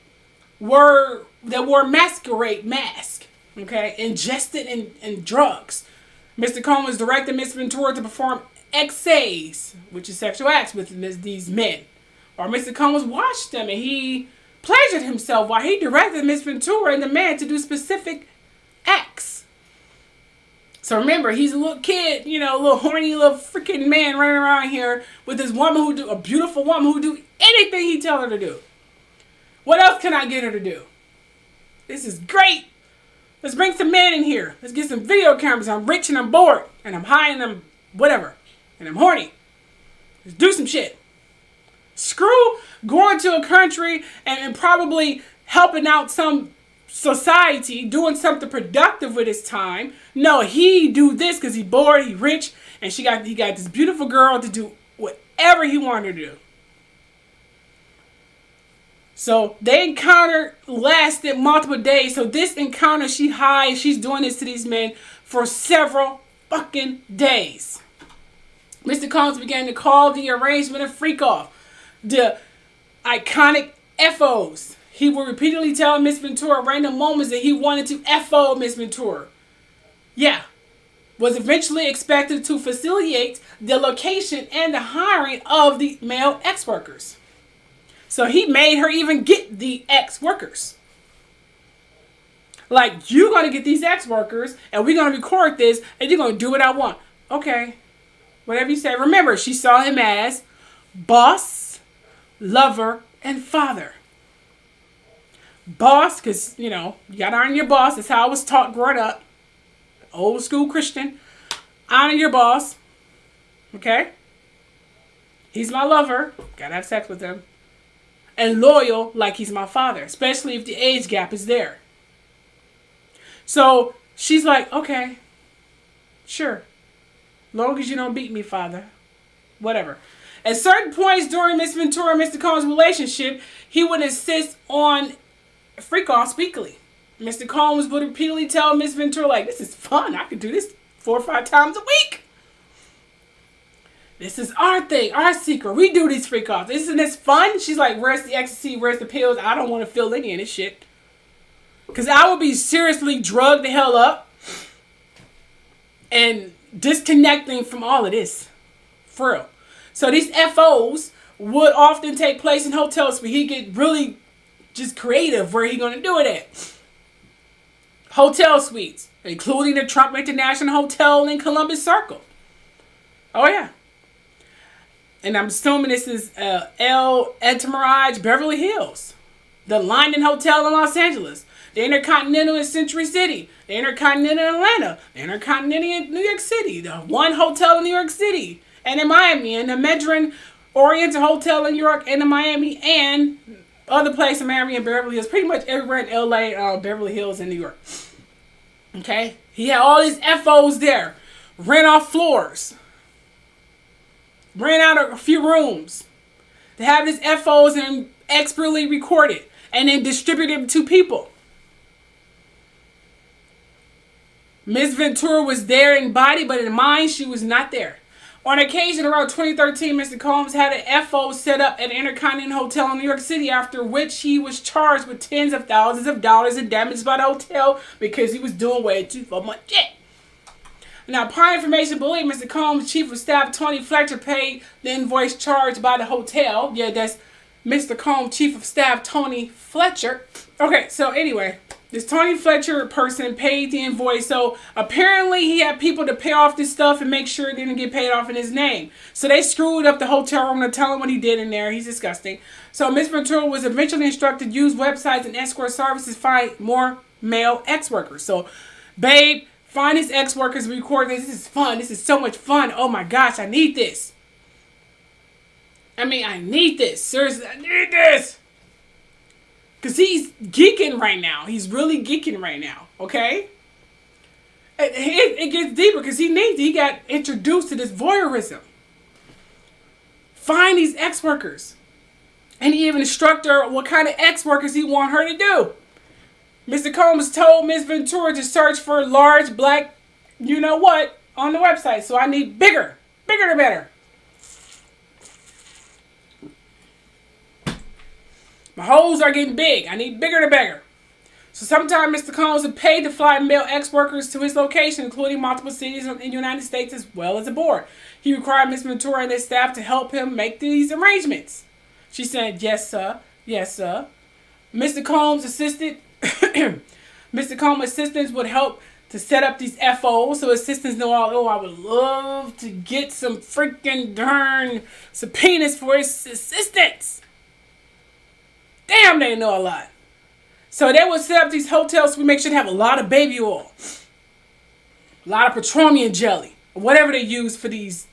wore masquerade mask, okay, ingested in drugs. Mr. Combs directed Miss Ventura to perform exes, which is sexual acts with these men. Or Mr. Combs watched them and he pleasured himself while he directed Miss Ventura and the man to do specific acts. So remember, he's a little kid, a little horny little freaking man running around here with this woman a beautiful woman who do anything he tell her to do. What else can I get her to do? This is great. Let's bring some men in here. Let's get some video cameras. I'm rich and I'm bored and I'm high and I'm whatever. And I'm horny. Let's do some shit. Screw going to a country and probably helping out some society, doing something productive with his time. No, he do this because he bored, he rich, and he got this beautiful girl to do whatever he wanted to do. So they encounter lasted multiple days. So this encounter, she's doing this to these men for several fucking days. Mr. Combs began to call the arrangement a freak off. The iconic FOs. He would repeatedly tell Miss Ventura at random moments that he wanted to FO Miss Ventura. Yeah. Was eventually expected to facilitate the location and the hiring of the male ex-workers. So he made her even get the ex-workers. Like, you're going to get these ex-workers and we're going to record this and you're going to do what I want. Okay. Whatever you say. Remember, she saw him as boss, lover, and father. Boss, because, you got to honor your boss. That's how I was taught growing up. Old school Christian. Honor your boss. Okay? He's my lover. Got to have sex with him. And loyal like he's my father. Especially if the age gap is there. So, she's like, okay. Sure. Long as you don't beat me, father. Whatever. At certain points during Miss Ventura and Mr. Combs' relationship, he would insist on freak-offs weekly. Mr. Combs would repeatedly tell Miss Ventura, like, this is fun. I could do this 4 or 5 times a week. This is our thing, our secret. We do these freak-offs. Isn't this fun? She's like, where's the ecstasy? Where's the pills? I don't want to feel any of this shit. Because I would be seriously drugged the hell up and disconnecting from all of this. For real. So these FOs would often take place in hotels where he get really just creative where he gonna do it at. Hotel suites, including the Trump International Hotel in Columbus Circle. Oh yeah. And I'm assuming this is El Entourage Beverly Hills. The London Hotel in Los Angeles. The Intercontinental in Century City. The Intercontinental in Atlanta. The Intercontinental in New York City. The One Hotel in New York City. And in Miami. And the Mediterranean Oriental Hotel in New York and in Miami. And other places in Miami and Beverly Hills. Pretty much everywhere in LA, Beverly Hills, and New York. Okay? He had all these FOs there. Rent off floors. Rent out a few rooms. To have these FOs and expertly record it. And then distribute it to people. Miss Ventura was there in body, but in mind, she was not there. On occasion, around 2013, Mr. Combs had an FO set up at an Intercontinental Hotel in New York City, after which he was charged with tens of thousands of dollars in damage by the hotel because he was doing way too much shit. Now, prior information believed Mr. Combs' Chief of Staff, Tony Fletcher, paid the invoice charged by the hotel. Yeah, that's Mr. Combs' Chief of Staff, Tony Fletcher. Okay, so anyway, This Tony Fletcher person paid the invoice. So apparently he had people to pay off this stuff and make sure it didn't get paid off in his name. So they screwed up the hotel room to tell him what he did in there. He's disgusting. So Miss Ventura was eventually instructed to use websites and escort services to find more male ex-workers. So, babe, find his ex-workers, record this. This is fun. This is so much fun. Oh my gosh, I need this. I need this. Seriously, I need this. Because he's geeking right now. He's really geeking right now. Okay? It gets deeper because he got introduced to this voyeurism. Find these ex-workers. And he even instructed her what kind of ex-workers he want her to do. Mr. Combs told Miss Ventura to search for large black you-know-what on the website. So I need bigger. Bigger the better. My holes are getting big. I need bigger the better. So sometimes Mr. Combs would pay to fly male ex-workers to his location, including multiple cities in the United States as well as abroad. He required Miss Ventura and his staff to help him make these arrangements. She said, yes, sir. Yes, sir. Mr. Combs assisted. Mr. Combs' assistants would help to set up these FOs so assistants know, I would love to get some freaking darn subpoenas for his assistants. Damn, they know a lot. So they would set up these hotels so we make sure to have a lot of baby oil. A lot of petroleum jelly. Whatever they use for these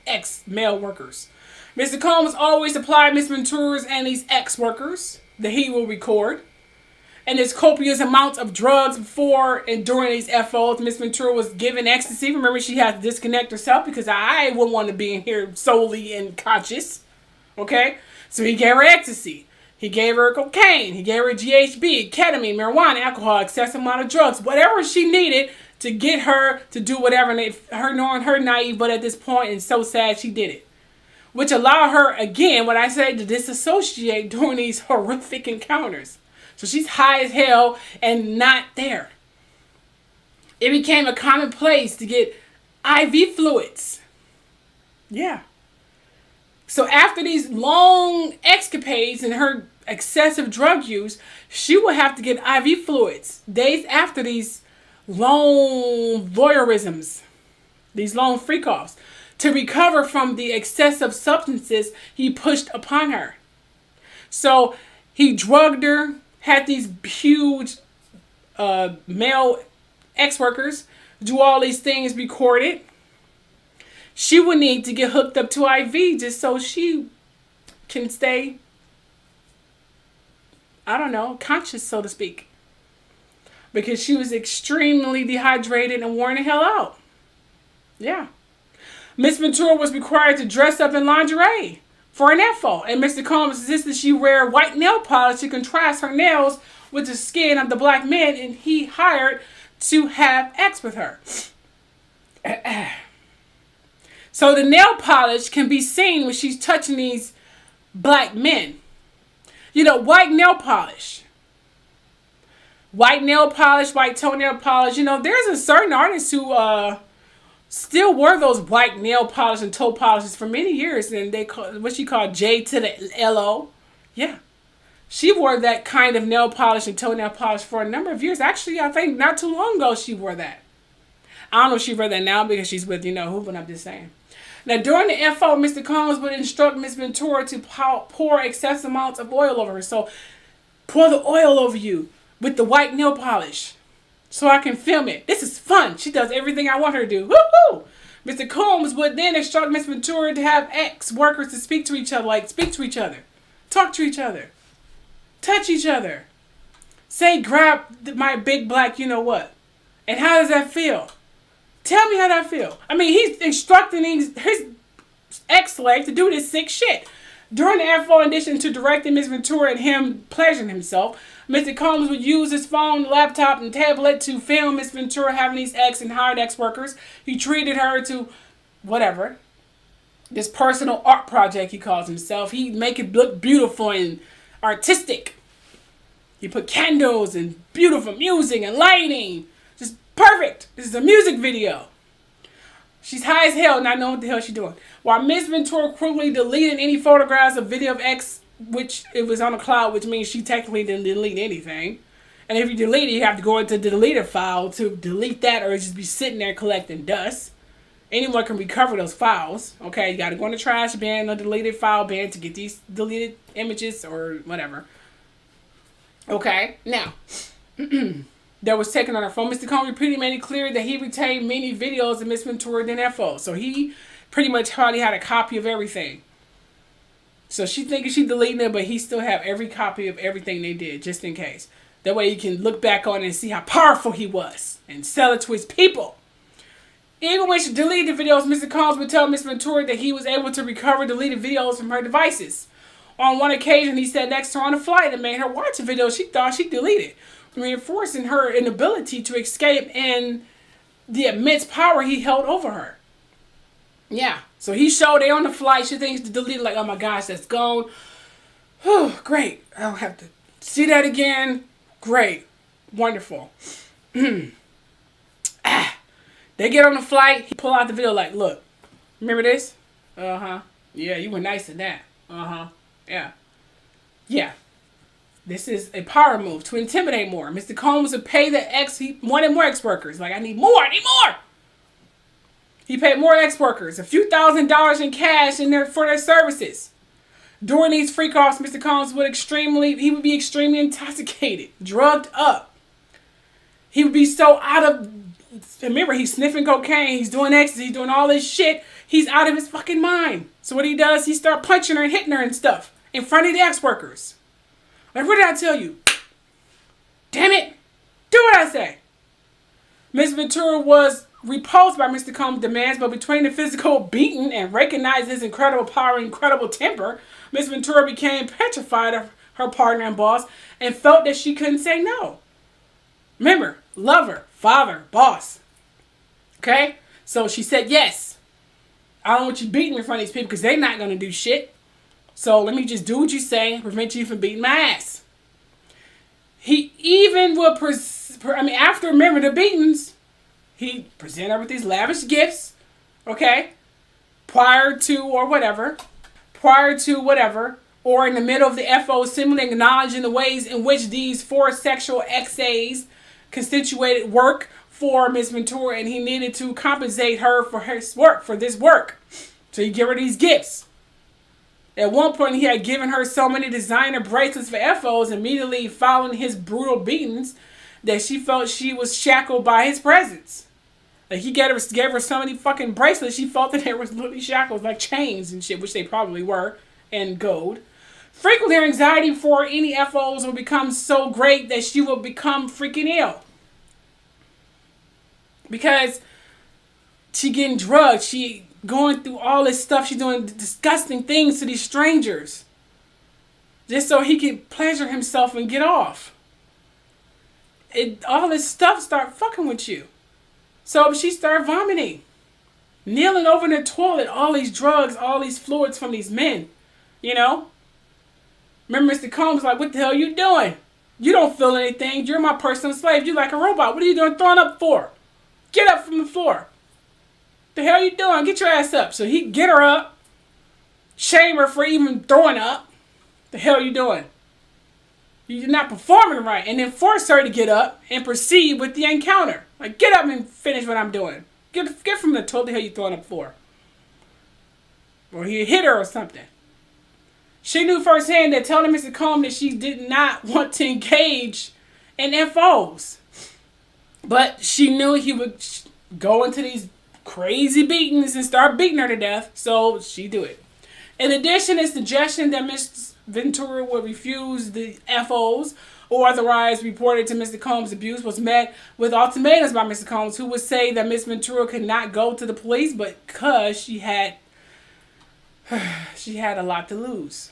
ex-male workers. Mr. Combs always supplied Miss Ventura's and these ex-workers that he will record. And there's copious amounts of drugs before and during these FOs. Miss Ventura was given ecstasy. Remember, she had to disconnect herself because I wouldn't want to be in here solely unconscious. Okay? So he gave her ecstasy. He gave her cocaine. He gave her GHB, ketamine, marijuana, alcohol, excessive amount of drugs. Whatever she needed to get her to do whatever. And her knowing her naive, but at this point, and so sad she did it. Which allowed her, again, what I say, to disassociate during these horrific encounters. So she's high as hell and not there. It became a commonplace to get IV fluids. Yeah. So after these long escapades and her excessive drug use, she would have to get IV fluids days after these long voyeurisms, these long freak-offs, to recover from the excessive substances he pushed upon her. So he drugged her, had these huge male ex-workers do all these things recorded. She would need to get hooked up to IV just so she can stay, conscious, so to speak. Because she was extremely dehydrated and worn the hell out. Yeah. Miss Ventura was required to dress up in lingerie for an FO. And Mr. Combs insisted she wear white nail polish to contrast her nails with the skin of the black men and he hired to have sex with her. So the nail polish can be seen when she's touching these black men. White nail polish. White nail polish, white toenail polish. There's a certain artist who still wore those white nail polish and toe polishes for many years. And they call what she called J to the L-O. Yeah. She wore that kind of nail polish and toenail polish for a number of years. Actually, I think not too long ago she wore that. I don't know if she wore that now because she's with, who, but I'm just saying. Now, during the FO, Mr. Combs would instruct Miss Ventura to pour excessive amounts of oil over her. So, pour the oil over you with the white nail polish so I can film it. This is fun. She does everything I want her to do. Woohoo! Mr. Combs would then instruct Miss Ventura to have ex-workers to speak to each other, talk to each other, touch each other, say, grab my big black you-know-what. And how does that feel? Tell me how that feel. He's instructing his ex-slave to do this sick shit. During the FO, in addition to directing Miss Ventura and him pleasuring himself, Mr. Combs would use his phone, laptop, and tablet to film Miss Ventura having these ex and hired ex-workers. He treated her to whatever. This personal art project, he calls himself. He'd make it look beautiful and artistic. He put candles and beautiful music and lighting. Just perfect. This is a music video. She's high as hell, not knowing what the hell she's doing. While Miss Ventura quickly deleted any photographs of video of X, which it was on the cloud, which means she technically didn't delete anything. And if you delete it, you have to go into the deleted file to delete that, or just be sitting there collecting dust. Anyone can recover those files. Okay, you got to go in the trash bin or deleted file bin to get these deleted images or whatever. Okay, now, that was taken on her phone. Mr. Combs repeatedly made it clear that he retained many videos of Miss Ventura than FO. So he pretty much probably had a copy of everything. So she thinking she deleting it, but he still have every copy of everything they did, just in case. That way he can look back on it and see how powerful he was and sell it to his people. Even when she deleted the videos, Mr. Combs would tell Miss Ventura that he was able to recover deleted videos from her devices. On one occasion, he sat next to her on a flight and made her watch a video she thought she deleted, reinforcing her inability to escape and the immense power he held over her. Yeah, so he showed her on the flight. She thinks to delete it, like, oh my gosh, that's gone. Whew, great. I don't have to see that again. Great. Wonderful. They get on the flight. He pull out the video like, look, remember this? Uh-huh. Yeah, you were nice in that. Uh-huh. Yeah. Yeah. This is a power move to intimidate more. Mr. Combs would pay the he wanted more ex-workers. Like, I need more. He paid more ex-workers, a few $1,000s in cash for their services. During these freak-offs, Mr. Combs would be extremely intoxicated, drugged up. He would be so remember, he's sniffing cocaine, he's doing ecstasy, he's doing all this shit. He's out of his fucking mind. So what he does, he start punching her and hitting her and stuff in front of the ex-workers. Like, what did I tell you? Damn it. Do what I say. Miss Ventura was repulsed by Mr. Combs' demands, but between the physical beating and recognizing his incredible power and incredible temper, Miss Ventura became petrified of her partner and boss and felt that she couldn't say no. Remember, lover, father, boss. Okay? So she said, yes. I don't want you beating me in front of these people because they're not going to do shit. So let me just do what you say and prevent you from beating my ass. He even would, after remember the beatings, he presented her with these lavish gifts, okay? Prior to whatever, or in the middle of the FO, simply acknowledging the ways in which these four sexual XAs constituted work for Miss Ventura, and he needed to compensate her for this work. So he gave her these gifts. At one point, he had given her so many designer bracelets for FOs immediately following his brutal beatings that she felt she was shackled by his presence. Like, he gave her so many fucking bracelets, she felt that there was literally shackles, like chains and shit, which they probably were, and gold. Frequently, her anxiety for any FOs would become so great that she would become freaking ill. Because she getting drugged, she going through all this stuff, she's doing disgusting things to these strangers. Just so he can pleasure himself and get off. All this stuff start fucking with you. So she started vomiting. Kneeling over in the toilet, all these drugs, all these fluids from these men. You know? Remember Mr. Combs like, what the hell are you doing? You don't feel anything. You're my personal slave. You're like a robot. What are you doing throwing up for? Get up from the floor. The hell are you doing? Get your ass up. So he get her up. Shame her for even throwing up. The hell are you doing? You're not performing right. And then force her to get up and proceed with the encounter. Like, get up and finish what I'm doing. Get from the toilet. The hell you throwing up for? Or he hit her or something. She knew firsthand that telling Mr. Combs that she did not want to engage in FOs. But she knew he would go into these crazy beatings and start beating her to death. So she do it. In addition, his suggestion that Miss Ventura would refuse the FOs or otherwise reported to Mr. Combs' abuse was met with ultimatums by Mr. Combs, who would say that Miss Ventura could not go to the police because she had a lot to lose.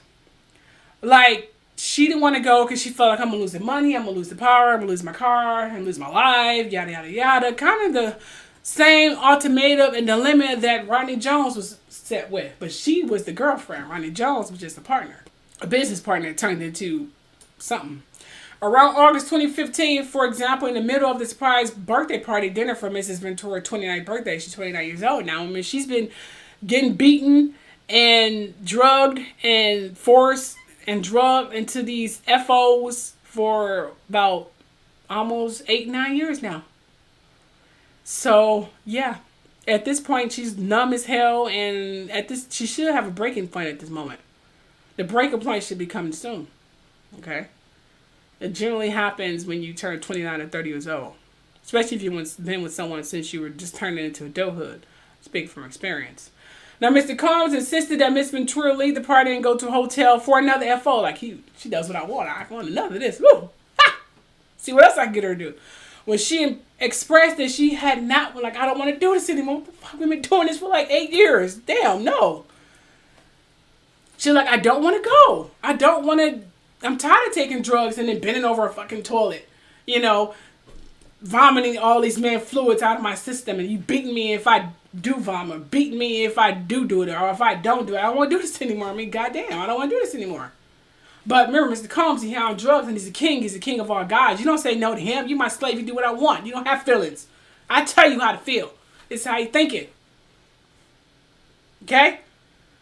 Like, she didn't want to go because she felt like, I'm going to lose the money, I'm going to lose the power, I'm going to lose my car, I'm going to lose my life, yada, yada, yada. Kind of the same ultimatum and dilemma that Rodney Jones was set with. But she was the girlfriend. Rodney Jones was just a partner. A business partner that turned into something. Around August 2015, for example, in the middle of the surprise birthday party dinner for Mrs. Ventura's 29th birthday, she's 29 years old now. I mean, she's been getting beaten and drugged and forced and drugged into these FOs for about almost 8-9 years now. So yeah, at this point she's numb as hell, and she should have a breaking point at this moment. The breaking point should be coming soon. Okay, it generally happens when you turn 29 or 30 years old, especially if you've been with someone since you were just turning into adulthood. Speak from experience. Now, Mr. Combs insisted that Miss Ventura leave the party and go to a hotel for another FO. Like, she does what I want. I want another of this. Woo! Ha! See what else I can get her to do. When she expressed that she had not, like, I don't want to do this anymore. What the fuck? We've been doing this for like 8 years. Damn, no. She's like, I don't want to go. I don't want to. I'm tired of taking drugs and then bending over a fucking toilet. You know, vomiting all these fluids out of my system, and you beating me if I do vomit, beating me if I do it, or if I don't do it. I don't want to do this anymore. I mean, goddamn, I don't want to do this anymore. But remember, Mr. Combs, he's on drugs, and he's a king. He's the king of all gods. You don't say no to him. You my slave. You do what I want. You don't have feelings. I tell you how to feel. It's how you think it. Okay?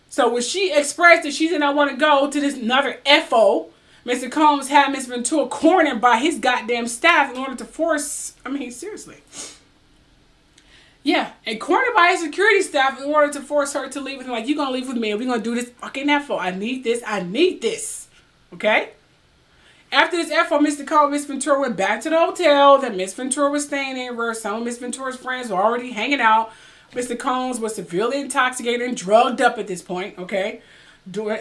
So when she expressed that she did not want to go to this another FO, Mr. Combs had Miss Ventura cornered by his goddamn staff in order to force, I mean, seriously. Yeah, and cornered by his security staff in order to force her to leave with him. Like, you gonna leave with me, and we're gonna do this fucking FO. I need this. Okay? After this FO, Mr. Combs and Miss Ventura went back to the hotel that Miss Ventura was staying in, where some of Miss Ventura's friends were already hanging out. Mr. Combs was severely intoxicated and drugged up at this point, okay?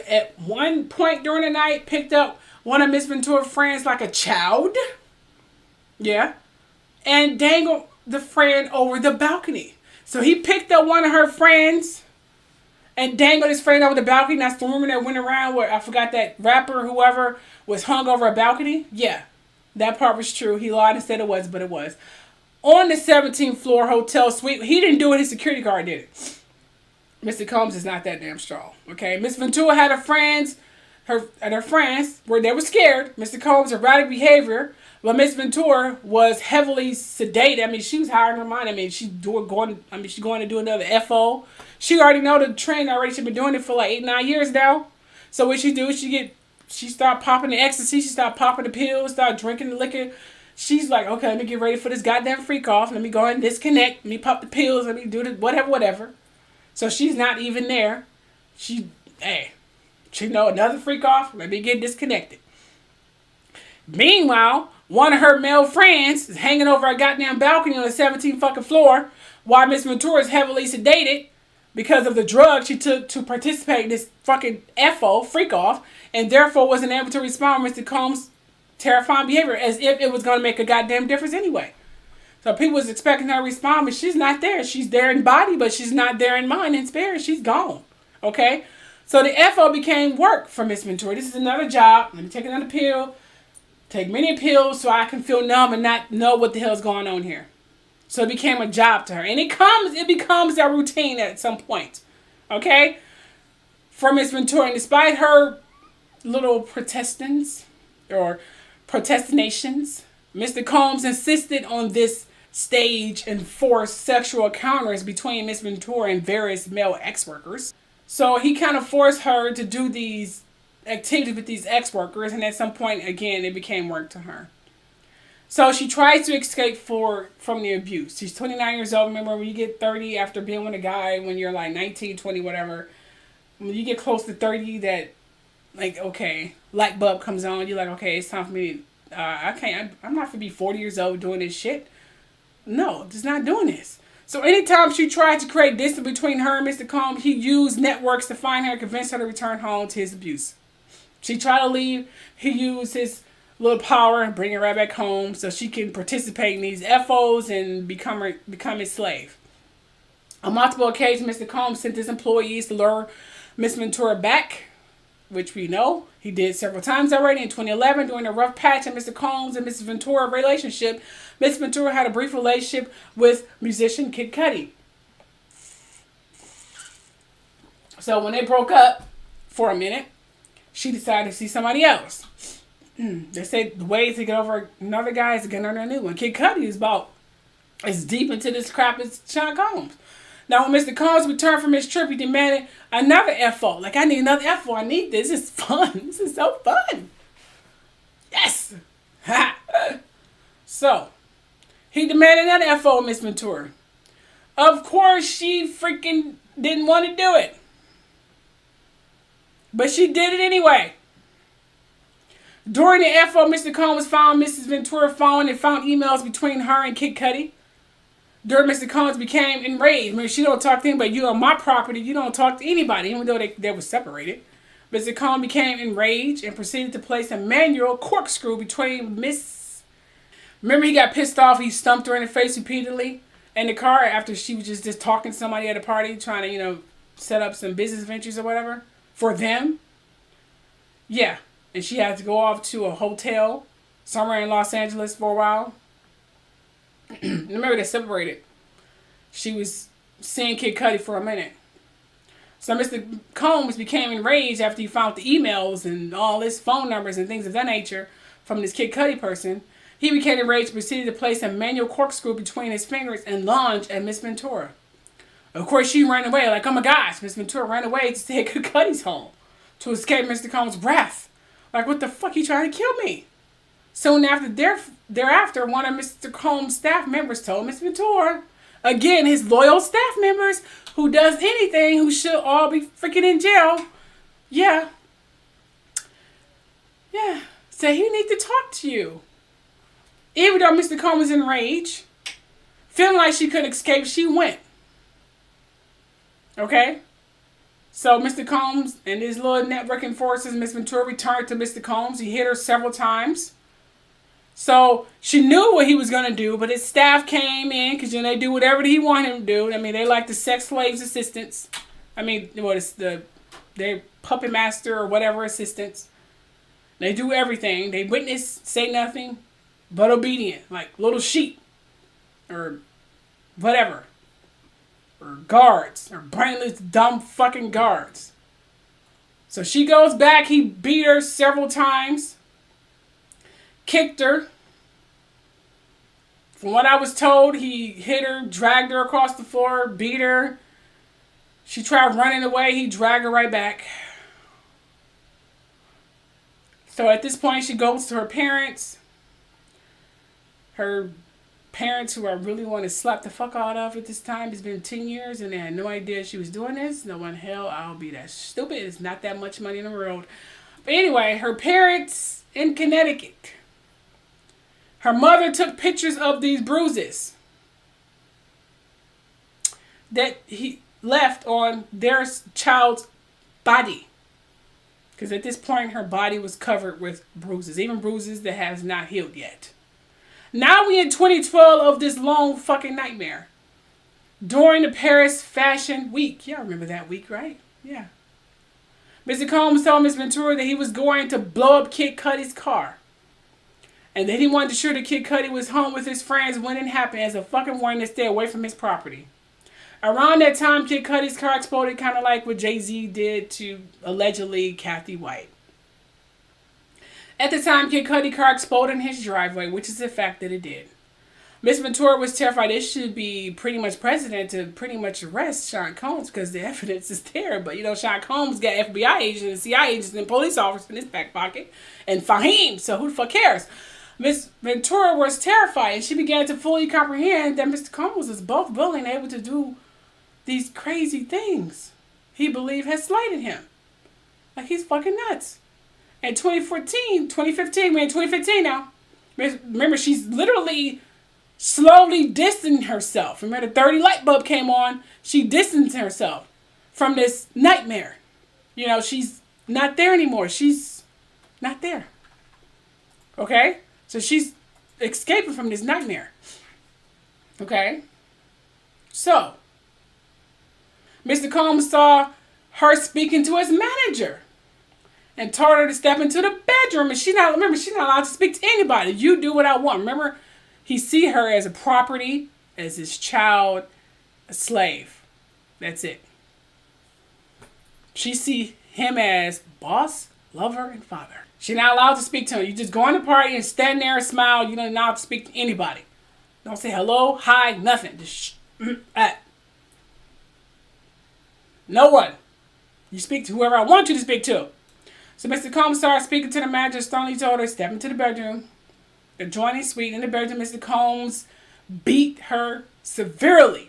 At one point during the night, picked up one of Miss Ventura's friends like a child. Yeah. And dangled the friend over the balcony. So he picked up one of her friends and dangled his friend over the balcony. That's the rumor that went around where, I forgot, that rapper, whoever, was hung over a balcony. Yeah. That part was true. He lied and said it was, but it was. On the 17th floor hotel suite. He didn't do it. His security guard did it. Mr. Combs is not that damn strong. Okay. Miss Ventura had her friends where they were scared. Mr. Combs' erratic behavior. But Miss Ventura was heavily sedated. I mean, she was higher in her mind. I mean, she's going to do another FO. She already know the train already. She's been doing it for like 8-9 years now. So what she do? She start popping the ecstasy. She start popping the pills. Start drinking the liquor. She's like, okay, let me get ready for this goddamn freak off. Let me go and disconnect. Let me pop the pills. Let me do the whatever. So she's not even there. She know another freak off. Let me get disconnected. Meanwhile, one of her male friends is hanging over a goddamn balcony on the 17th fucking floor while Miss Ventura is heavily sedated because of the drug she took to participate in this fucking FO, freak off, and therefore wasn't able to respond to Mr. Combs' terrifying behavior as if it was going to make a goddamn difference anyway. So people was expecting her to respond, but she's not there. She's there in body, but she's not there in mind and spirit. She's gone. Okay? So the FO became work for Miss Ventura. This is another job. Let me take another pill. Take many pills so I can feel numb and not know what the hell's going on here. So it became a job to her. And it becomes a routine at some point. Okay? For Miss Ventura. And despite her little protestations, Mr. Combs insisted on this stage and forced sexual encounters between Miss Ventura and various male ex-workers. So he kind of forced her to do these activities with these ex-workers, and at some point, again, it became work to her. So she tries to escape from the abuse. She's 29 years old. Remember, when you get 30 after being with a guy, when you're like 19, 20, whatever, when you get close to 30, that, like, okay, light bulb comes on. You're like, okay, it's time for me to, I'm not going to be 40 years old doing this shit. No, just not doing this. So anytime she tried to create distance between her and Mr. Combs, he used networks to find her and convince her to return home to his abuse. She tried to leave. He used his little power and bring her right back home so she can participate in these FOs and become his slave. On multiple occasions, Mr. Combs sent his employees to lure Miss Ventura back, which we know he did several times already. In 2011, during a rough patch in Mr. Combs and Miss Ventura relationship, Miss Ventura had a brief relationship with musician Kid Cudi. So when they broke up for a minute, she decided to see somebody else. They said the way to get over another guy is to get under a new one. Kid Cudi is about as deep into this crap as Sean Combs. Now, when Mr. Combs returned from his trip, he demanded another FO. Like, I need another FO. I need this. This is fun. This is so fun. Yes. So, he demanded another FO of Miss Ventura. Of course, she freaking didn't want to do it. But she did it anyway. During the FO, Mr. Combs found Mrs. Ventura phone and found emails between her and Kid Cudi. During Mr. Combs became enraged. I mean, she don't talk to anybody. You on my property, you don't talk to anybody, even though they were separated. Mr. Combs became enraged and proceeded to place a manual corkscrew between Miss... Remember, he got pissed off. He stumped her in the face repeatedly in the car after she was just talking to somebody at a party, trying to, set up some business ventures or whatever for them. Yeah. And she had to go off to a hotel somewhere in Los Angeles for a while. Remember, they separated. She was seeing Kid Cudi for a minute. So Mr. Combs became enraged after he found the emails and all his phone numbers and things of that nature from this Kid Cudi person. He became enraged and proceeded to place a manual corkscrew between his fingers and lunge at Miss Ventura. Of course, she ran away like, oh my gosh, Miss Ventura ran away to stay at Kid Cudi's home to escape Mr. Combs' wrath. Like, what the fuck, you trying to kill me? Soon after, thereafter, one of Mr. Combs' staff members told Miss Ventura, again, his loyal staff members, who does anything, who should all be freaking in jail, say he need to talk to you. Even though Mr. Combs was enraged, feeling like she couldn't escape, she went. Okay? So Mr. Combs and his little networking forces, Miss Ventura returned to Mr. Combs. He hit her several times. So she knew what he was going to do, but his staff came in because they do whatever he wanted him to do. I mean, they like the sex slaves assistants. I mean, they're puppet master or whatever assistants. They do everything. They witness, say nothing, but obedient, like little sheep or whatever. Or guards, or brainless, dumb fucking guards. So she goes back. He beat her several times. Kicked her. From what I was told, he hit her, dragged her across the floor, beat her. She tried running away. He dragged her right back. So at this point, she goes to her parents. Her parents, who I really want to slap the fuck out of at this time. It's been 10 years and they had no idea she was doing this. No one, hell, I'll be that stupid. It's not that much money in the world. But anyway, her parents in Connecticut. Her mother took pictures of these bruises that he left on their child's body. Because at this point, her body was covered with bruises. Even bruises that has not healed yet. Now we in 2012 of this long fucking nightmare. During the Paris Fashion Week. Y'all remember that week, right? Yeah. Mr. Combs told Miss Ventura that he was going to blow up Kid Cudi's car. And that he wanted to ensure that Kid Cudi was home with his friends when it happened as a fucking warning to stay away from his property. Around that time, Kid Cudi's car exploded, kind of like what Jay-Z did to, allegedly, Kathy White. At the time, Kid Cudi's car exploded in his driveway, which is the fact that it did. Miss Ventura was terrified this should be pretty much precedent to pretty much arrest Sean Combs because the evidence is there. But, Sean Combs got FBI agents and CIA agents and police officers in his back pocket. And Fahim, so who the fuck cares? Miss Ventura was terrified and she began to fully comprehend that Mr. Combs was both willing and able to do these crazy things he believed had slighted him. Like, he's fucking nuts. In 2015, we're in 2015 now. Remember, she's literally slowly distancing herself. Remember, the 30 light bulb came on. She distanced herself from this nightmare. She's not there anymore. She's not there. Okay? So she's escaping from this nightmare. Okay? So, Mr. Combs saw her speaking to his manager. And told her to step into the bedroom. And she's not allowed to speak to anybody. You do what I want. Remember, he see her as a property, as his child, a slave. That's it. She see him as boss, lover, and father. She's not allowed to speak to him. You just go in the party and stand there and smile. You don't allowed to speak to anybody. Don't say hello, hi, nothing. Just no one. You speak to whoever I want you to speak to. So Mr. Combs started speaking to the manager, sternly told her, step into the bedroom. adjoining suite in the bedroom. Mr. Combs beat her severely.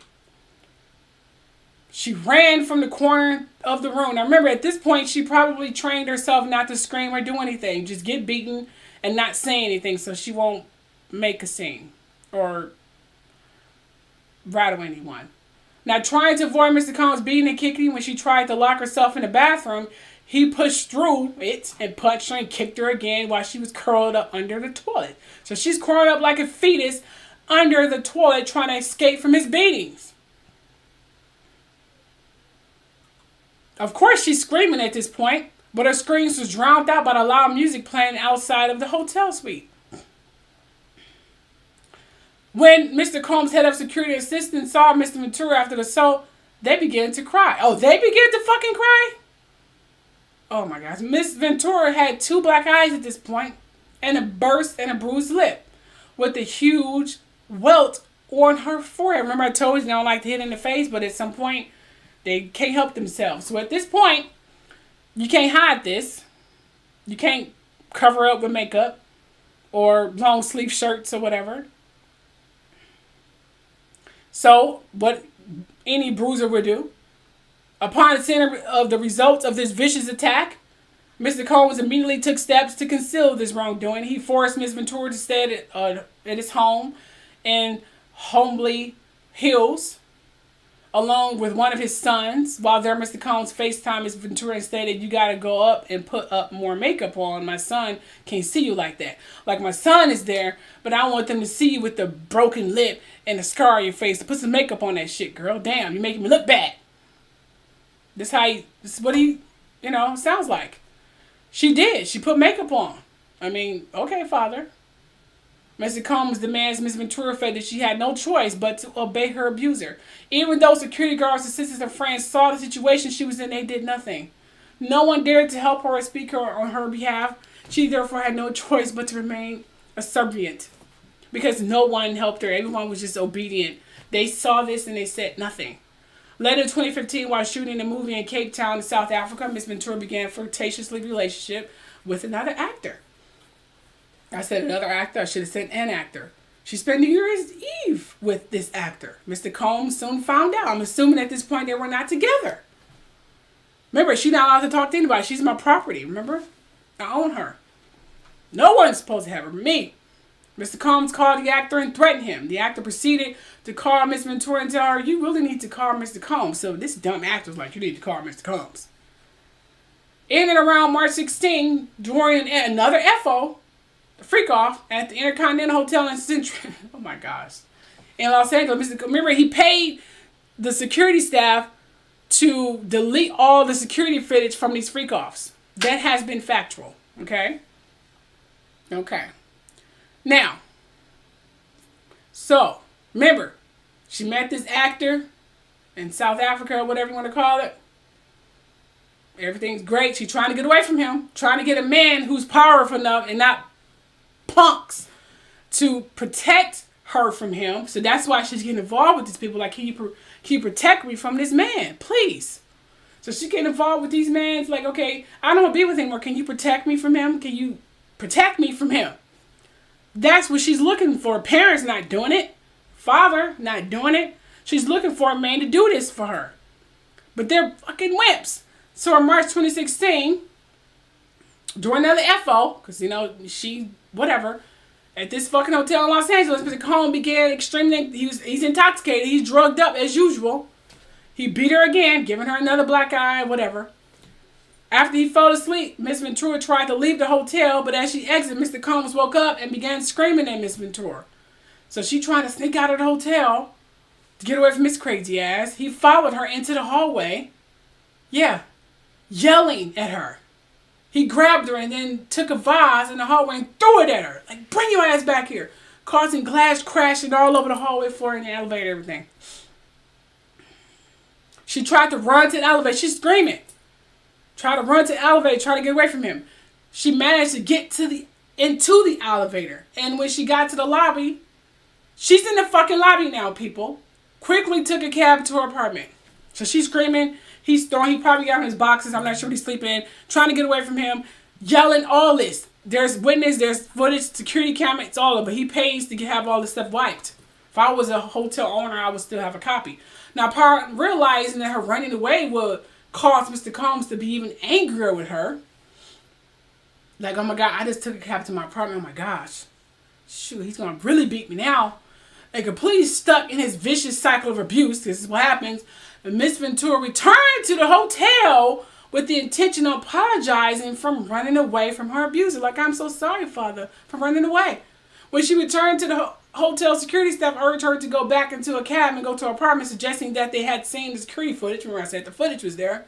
She ran from the corner of the room. Now remember, at this point, she probably trained herself not to scream or do anything. Just get beaten and not say anything so she won't make a scene or rattle anyone. Now, trying to avoid Mr. Combs beating and kicking when she tried to lock herself in the bathroom, he pushed through it and punched her and kicked her again while she was curled up under the toilet. So she's curled up like a fetus under the toilet trying to escape from his beatings. Of course, she's screaming at this point, but her screams was drowned out by the loud music playing outside of the hotel suite. When Mr. Combs' head of security assistant saw Mr. Ventura after the assault, they began to cry. Oh, they began to fucking cry? Oh my gosh. Miss Ventura had 2 black eyes at this point and a burst and a bruised lip with a huge welt on her forehead. Remember I told you they don't like to hit in the face, but at some point they can't help themselves. So at this point, you can't hide this. You can't cover up with makeup or long sleeve shirts or whatever. So what any bruiser would do, upon seeing of the results of this vicious attack, Mr. Combs immediately took steps to conceal this wrongdoing. He forced Miss Ventura to stay at his home in Homely Hills, along with one of his sons. While there, Mr. Combs FaceTimed Miss Ventura and stated, "You got to go up and put up more makeup on. My son can't see you like that. Like, my son is there, but I want them to see you with the broken lip and the scar on your face. Put some makeup on that shit, girl. Damn, you're making me look bad." This is what he, sounds like. She did. She put makeup on. I mean, okay, father. Mr. Combs demands Miss Ventura said that she had no choice but to obey her abuser. Even though security guards, assistants, and friends saw the situation she was in, they did nothing. No one dared to help her or speak on her behalf. She therefore had no choice but to remain a subservient. Because no one helped her. Everyone was just obedient. They saw this and they said nothing. Later in 2015, while shooting a movie in Cape Town in South Africa, Miss Ventura began a flirtatious relationship with another actor. I said another actor. I should have said an actor. She spent New Year's Eve with this actor. Mr. Combs soon found out. I'm assuming at this point they were not together. Remember, she's not allowed to talk to anybody. She's my property, remember? I own her. No one's supposed to have her. Me. Mr. Combs called the actor and threatened him. The actor proceeded to call Miss Ventura and tell her, "You really need to call Mr. Combs." So this dumb actor's like, "You need to call Mr. Combs." In and around March 16, during another FO, freak off at the Intercontinental Hotel in Central, oh my gosh, in Los Angeles. Remember, he paid the security staff to delete all the security footage from these freak offs. That has been factual. Okay. Now, so remember, she met this actor in South Africa or whatever you want to call it. Everything's great. She's trying to get away from him, trying to get a man who's powerful enough and not punks to protect her from him. So that's why she's getting involved with these people. Like, can you protect me from this man, please? So she getting involved with these men. It's like, okay, I don't want to be with him anymore. Can you protect me from him? Can you protect me from him? That's what she's looking for. Parents not doing it. Father not doing it. She's looking for a man to do this for her. But they're fucking wimps. So in March 2016, during another FO, because, whatever, at this fucking hotel in Los Angeles, Mr. Combs began he's intoxicated, he's drugged up as usual. He beat her again, giving her another black eye, whatever. After he fell asleep, Miss Ventura tried to leave the hotel, but as she exited, Mr. Combs woke up and began screaming at Miss Ventura. So she tried to sneak out of the hotel to get away from his crazy ass. He followed her into the hallway. Yeah, yelling at her. He grabbed her and then took a vase in the hallway and threw it at her. Like, "Bring your ass back here." Causing glass crashing all over the hallway floor and the elevator, everything. She tried to run to the elevator. She's screaming. Tried to run to the elevator, trying to get away from him. She managed to get into the elevator. And when she got to the lobby, she's in the fucking lobby now, people. Quickly took a cab to her apartment. So she's screaming. He probably got on his boxes. I'm not sure what he's sleeping in. Trying to get away from him. Yelling all this. There's witness, there's footage, security camera, it's all of it. He pays to have all this stuff wiped. If I was a hotel owner, I would still have a copy. Now, upon realizing that her running away would cause Mr. Combs to be even angrier with her. Like, oh my God, I just took a cab to my apartment. Oh my gosh. Shoot, he's going to really beat me now. And completely stuck in his vicious cycle of abuse. This is what happens. And Miss Ventura returned to the hotel with the intention of apologizing from running away from her abuser. Like, I'm so sorry, Father, for running away. When she returned to the hotel, security staff urged her to go back into a cab and go to her apartment, suggesting that they had seen the security footage. Remember I said the footage was there.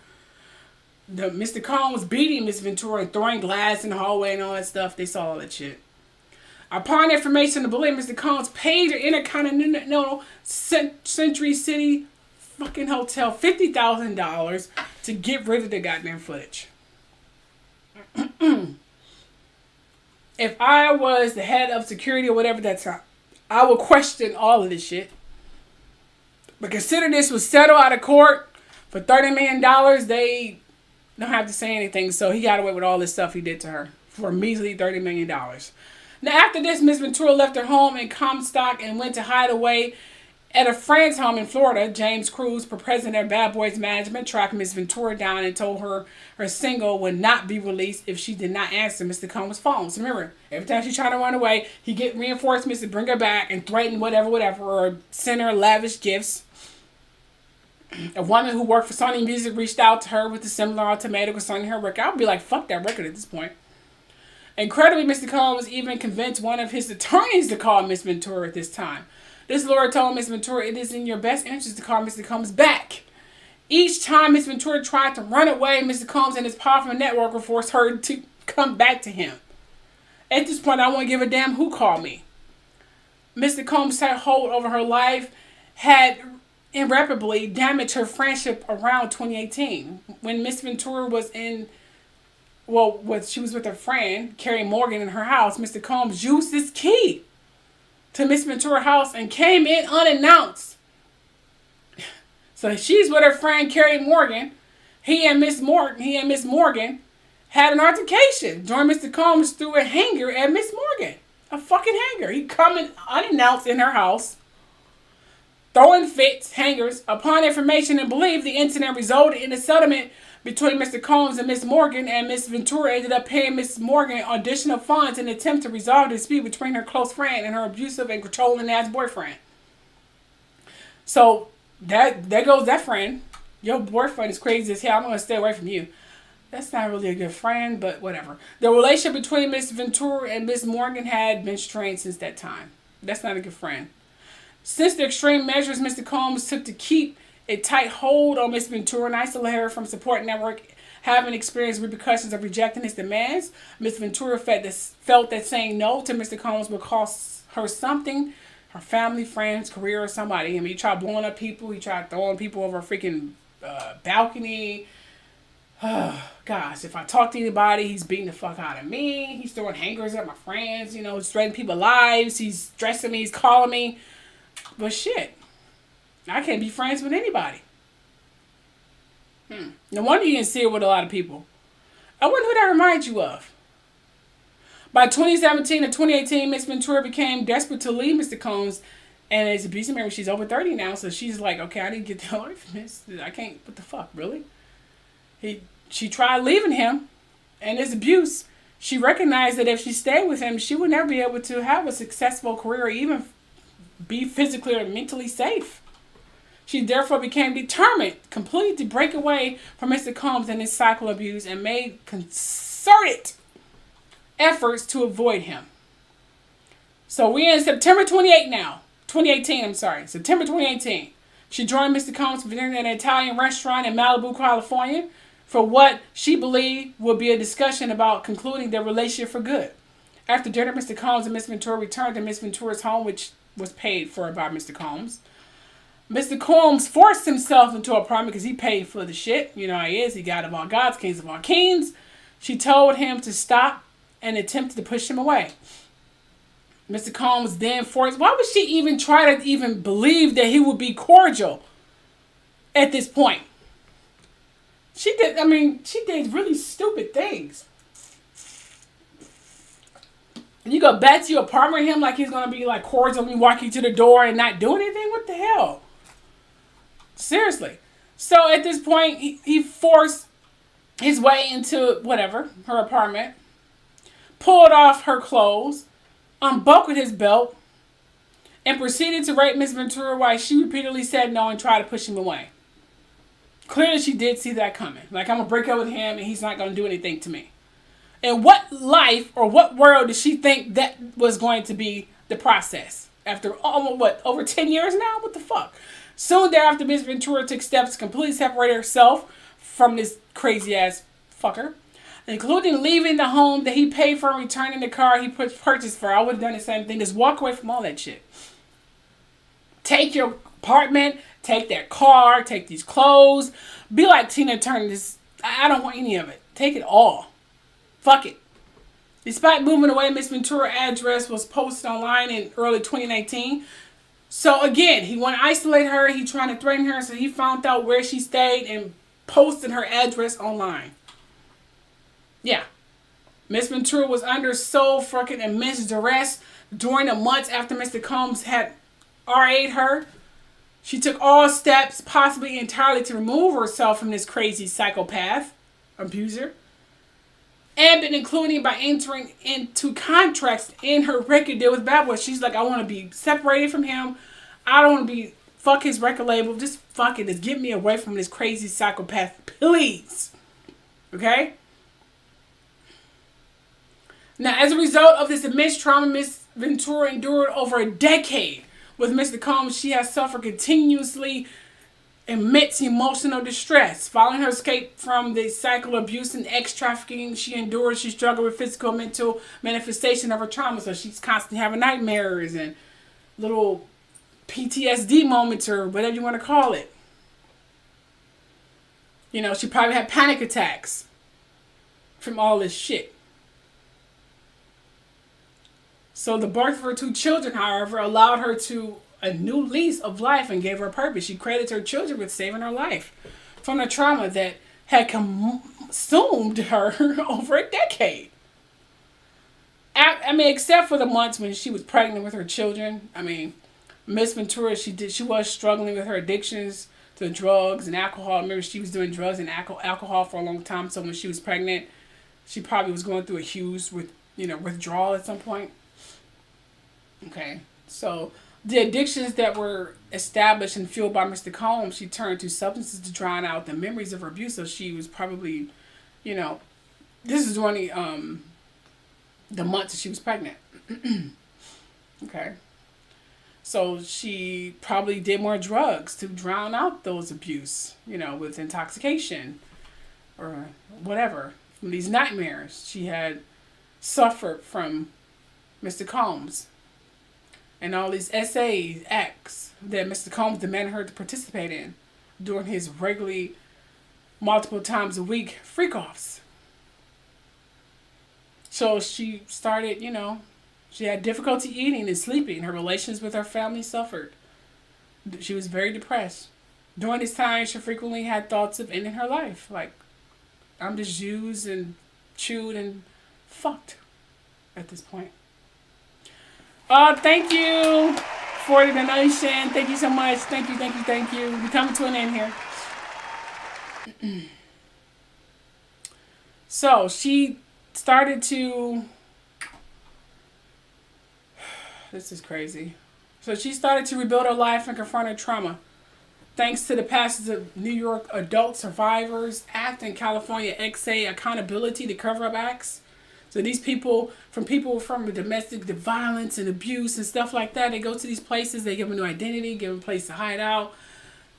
Mr. Combs was beating Miss Ventura and throwing glass in the hallway and all that stuff. They saw all that shit. Upon information to believe, Mr. Combs paid her Intercontinental Century City fucking hotel $50,000 to get rid of the goddamn footage. If I was the head of security or whatever that time, I would question all of this shit. But consider this was settled out of court for $30 million. They don't have to say anything. So he got away with all this stuff he did to her for a measly $30 million. Now, after this, Miss Ventura left her home in Comstock and went to hide away at a friend's home in Florida. James Cruz, president of Bad Boys Management, tracked Miss Ventura down and told her her single would not be released if she did not answer Mr. Combs' phone. So remember, every time she tried to run away, he get reinforcements to bring her back and threaten whatever, or send her lavish gifts. A woman who worked for Sony Music reached out to her with a similar ultimatum concerning her record. I would be like, fuck that record at this point. Incredibly, Mr. Combs even convinced one of his attorneys to call Miss Ventura at this time. This lawyer told Miss Ventura it is in your best interest to call Mr. Combs back. Each time Miss Ventura tried to run away, Mr. Combs and his powerful network would force her to come back to him. At this point, I won't give a damn who called me. Mr. Combs' tight hold over her life had irreparably damaged her friendship around 2018. When Miss Ventura was she was with her friend, Carrie Morgan, in her house, Mr. Combs used his key to Miss Ventura's house and came in unannounced. So she's with her friend Carrie Morgan. He and Miss Morgan had an altercation. During Mr. Combs threw a hanger at Miss Morgan. A fucking hanger. He coming unannounced in her house, throwing fits, hangers. Upon information and belief, the incident resulted in a settlement between Mr. Combs and Miss Morgan, and Miss Ventura ended up paying Miss Morgan additional funds in an attempt to resolve the dispute between her close friend and her abusive and controlling ass boyfriend. So there goes that friend. Your boyfriend is crazy as hell. I'm going to stay away from you. That's not really a good friend, but whatever. The relationship between Miss Ventura and Miss Morgan had been strained since that time. That's not a good friend. Since the extreme measures Mr. Combs took to keep a tight hold on Miss Ventura and isolate her from support network, having experienced repercussions of rejecting his demands, Miss Ventura felt that saying no to Mr. Combs would cost her something, her family, friends, career, or somebody. I mean, he tried blowing up people. He tried throwing people over a freaking balcony. Gosh, if I talk to anybody, he's beating the fuck out of me. He's throwing hangers at my friends, he's threatening people's lives. He's stressing me. He's calling me. But shit, I can't be friends with anybody. No wonder you didn't see it with a lot of people. I wonder who that reminds you of. By 2017 and 2018, Miss Ventura became desperate to leave Mr. Combs and his abusive. Remember, she's over 30 now, so she's like, okay, I need to get the hell away from this. I can't, what the fuck, really? She tried leaving him and his abuse. She recognized that if she stayed with him, she would never be able to have a successful career or even be physically or mentally safe. She therefore became determined completely to break away from Mr. Combs and his cycle of abuse and made concerted efforts to avoid him. So we're in September 2018, September 2018. She joined Mr. Combs for dinner at an Italian restaurant in Malibu, California, for what she believed would be a discussion about concluding their relationship for good. After dinner, Mr. Combs and Miss Ventura returned to Miss Ventura's home, which was paid for by Mr. Combs. Mr. Combs forced himself into her apartment because he paid for the shit. You know how he is. He got of all gods, kings of all kings. She told him to stop and attempted to push him away. Mr. Combs then forced... Why would she even try to even believe that he would be cordial at this point? She did really stupid things. And you go back to your apartment with him like he's going to be like cordial and walk you to the door and not do anything? What the hell? Seriously. So at this point, he forced his way into whatever, her apartment, pulled off her clothes, unbuckled his belt, and proceeded to rape Miss Ventura while she repeatedly said no and tried to push him away. Clearly she did see that coming. Like, I'm going to break up with him and he's not going to do anything to me. And what life or what world did she think that was going to be the process? After almost, over 10 years now? What the fuck? Soon thereafter, Miss Ventura took steps to completely separate herself from this crazy ass fucker, including leaving the home that he paid for and returning the car he purchased for. I would have done the same thing. Just walk away from all that shit. Take your apartment, take that car, take these clothes. Be like Tina Turner. I don't want any of it. Take it all. Fuck it. Despite moving away, Miss Ventura's address was posted online in early 2019. So again, he wanted to isolate her. He trying to threaten her. So he found out where she stayed and posted her address online. Yeah. Miss Ventura was under so fucking immense duress during the months after Mr. Combs had RA'd her. She took all steps, possibly entirely, to remove herself from this crazy psychopath abuser. And been including by entering into contracts in her record deal with Bad Boy. She's like, I want to be separated from him. I don't want to be, fuck his record label. Just fuck it. Just get me away from this crazy psychopath, please. Okay? Now, as a result of this immense trauma Miss Ventura endured over a decade with Mr. Combs, she has suffered continuously immense emotional distress. Following her escape from the cycle of abuse and ex-trafficking she endured, she struggled with physical and mental manifestation of her trauma. So she's constantly having nightmares and little PTSD moments or whatever you want to call it. You know, she probably had panic attacks from all this shit. So the birth of her 2 children, however, allowed her to a new lease of life and gave her purpose. She credited her children with saving her life from the trauma that had consumed her over a decade. I mean, except for the months when she was pregnant with her children. I mean, Miss Ventura, she was struggling with her addictions to drugs and alcohol. I remember she was doing drugs and alcohol for a long time. So when she was pregnant, she probably was going through a huge withdrawal at some point. Okay, so the addictions that were established and fueled by Mr. Combs, she turned to substances to drown out the memories of her abuse. So she was probably, this is during the months that she was pregnant. Okay. So she probably did more drugs to drown out those abuse, with intoxication or whatever. From these nightmares she had suffered from Mr. Combs. And all these essays, acts that Mr. Combs demanded her to participate in during his regularly multiple times a week freak-offs. So she started, she had difficulty eating and sleeping. Her relations with her family suffered. She was very depressed. During this time, she frequently had thoughts of ending her life. Like, I'm just used and chewed and fucked at this point. Thank you for the donation. Thank you so much. Thank you. We're coming to an end here. So she started to... This is crazy. So she started to rebuild her life and confront her trauma. Thanks to the passage of New York Adult Survivors Act and California XA Accountability to Cover-Up Acts. So these people from domestic violence and abuse and stuff like that, they go to these places, they give them a new identity, give them a place to hide out,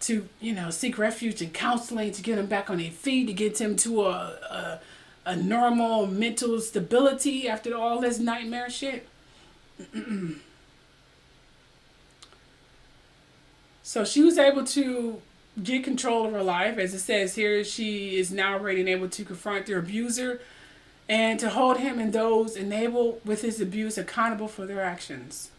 to, seek refuge and counseling, to get them back on their feet, to get them to a normal mental stability after all this nightmare shit. So she was able to get control of her life. As it says here, she is now ready and able to confront their abuser and to hold him and those enabled with his abuse accountable for their actions.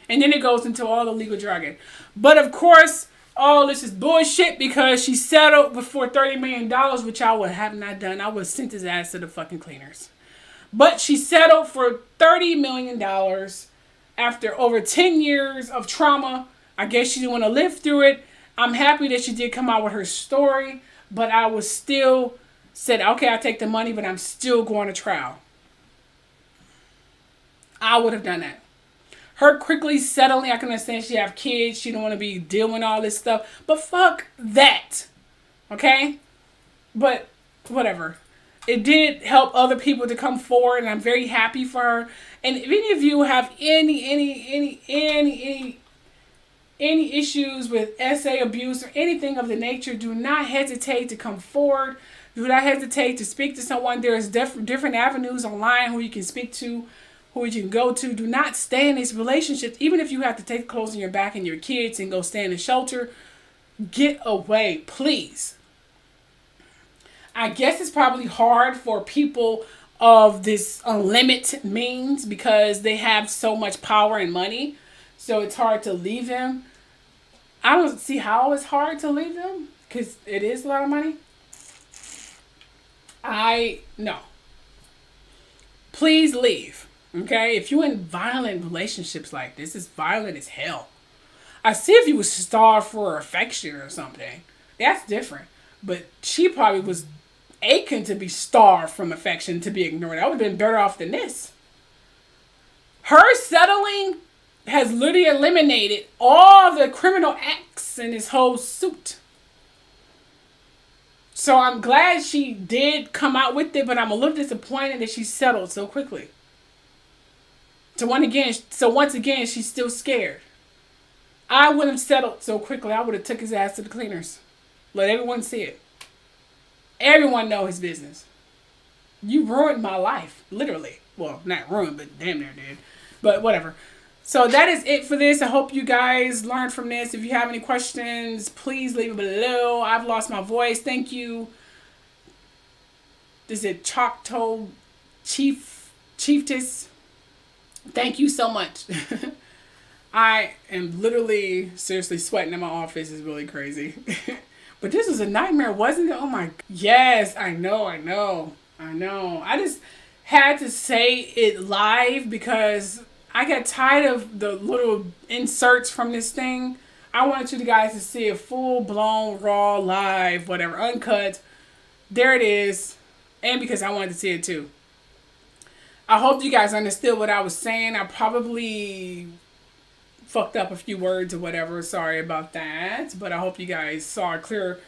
And then it goes into all the legal jargon. But of course, all this is bullshit because she settled before $30 million, which I would have not done. I would have sent his ass to the fucking cleaners. But she settled for $30 million after over 10 years of trauma. I guess she didn't want to live through it. I'm happy that she did come out with her story, but I was still said, okay, I'll take the money, but I'm still going to trial. I would have done that. Her quickly settling, I can understand she have kids. She don't want to be dealing with all this stuff. But fuck that. Okay? But whatever. It did help other people to come forward, and I'm very happy for her. And if any of you have any issues with SA abuse or anything of the nature, do not hesitate to come forward. Do not hesitate to speak to someone. There's different avenues online who you can speak to, who you can go to. Do not stay in these relationships. Even if you have to take clothes on your back and your kids and go stay in a shelter, get away, please. I guess it's probably hard for people of this unlimited means because they have so much power and money. So it's hard to leave him. I don't see how it's hard to leave him because it is a lot of money. No. Please leave. Okay? If you're in violent relationships like this, it's violent as hell. I see if you was starved for affection or something. That's different. But she probably was aching to be starved from affection, to be ignored. I would have been better off than this. Her settling has literally eliminated all the criminal acts in this whole suit. So I'm glad she did come out with it, but I'm a little disappointed that she settled so quickly. So once again, she's still scared. I wouldn't have settled so quickly. I would have took his ass to the cleaners. Let everyone see it. Everyone know his business. You ruined my life, literally. Well, not ruined, but damn near did. But whatever. So that is it for this. I hope you guys learned from this. If you have any questions, please leave it below. I've lost my voice. Thank you. Is it Choctaw Chiefess? Thank you so much. I am literally seriously sweating in my office. It's really crazy. But this was a nightmare, wasn't it? Oh my. Yes, I know. I just had to say it live because I got tired of the little inserts from this thing. I wanted you guys to see a full-blown, raw, live, whatever, uncut. There it is. And because I wanted to see it too. I hope you guys understood what I was saying. I probably fucked up a few words or whatever. Sorry about that. But I hope you guys saw a clear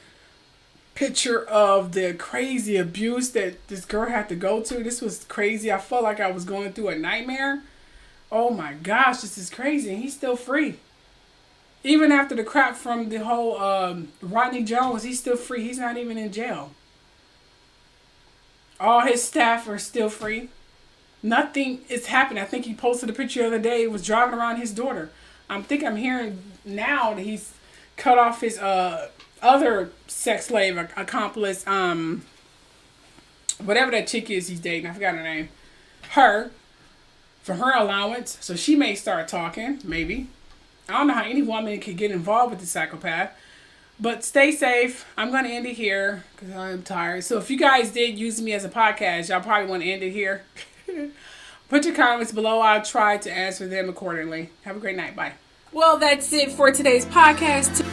picture of the crazy abuse that this girl had to go to. This was crazy. I felt like I was going through a nightmare. Oh my gosh, this is crazy. And he's still free. Even after the crap from the whole Rodney Jones, he's still free. He's not even in jail. All his staff are still free. Nothing is happening. I think he posted a picture the other day. He was driving around his daughter. I'm hearing now that he's cut off his other sex slave accomplice, whatever that chick is he's dating. I forgot her name. Her. For her allowance. So she may start talking. Maybe. I don't know how any woman could get involved with the psychopath. But stay safe. I'm going to end it here because I'm tired. So if you guys did use me as a podcast, y'all probably want to end it here. Put your comments below. I'll try to answer them accordingly. Have a great night. Bye. Well, that's it for today's podcast.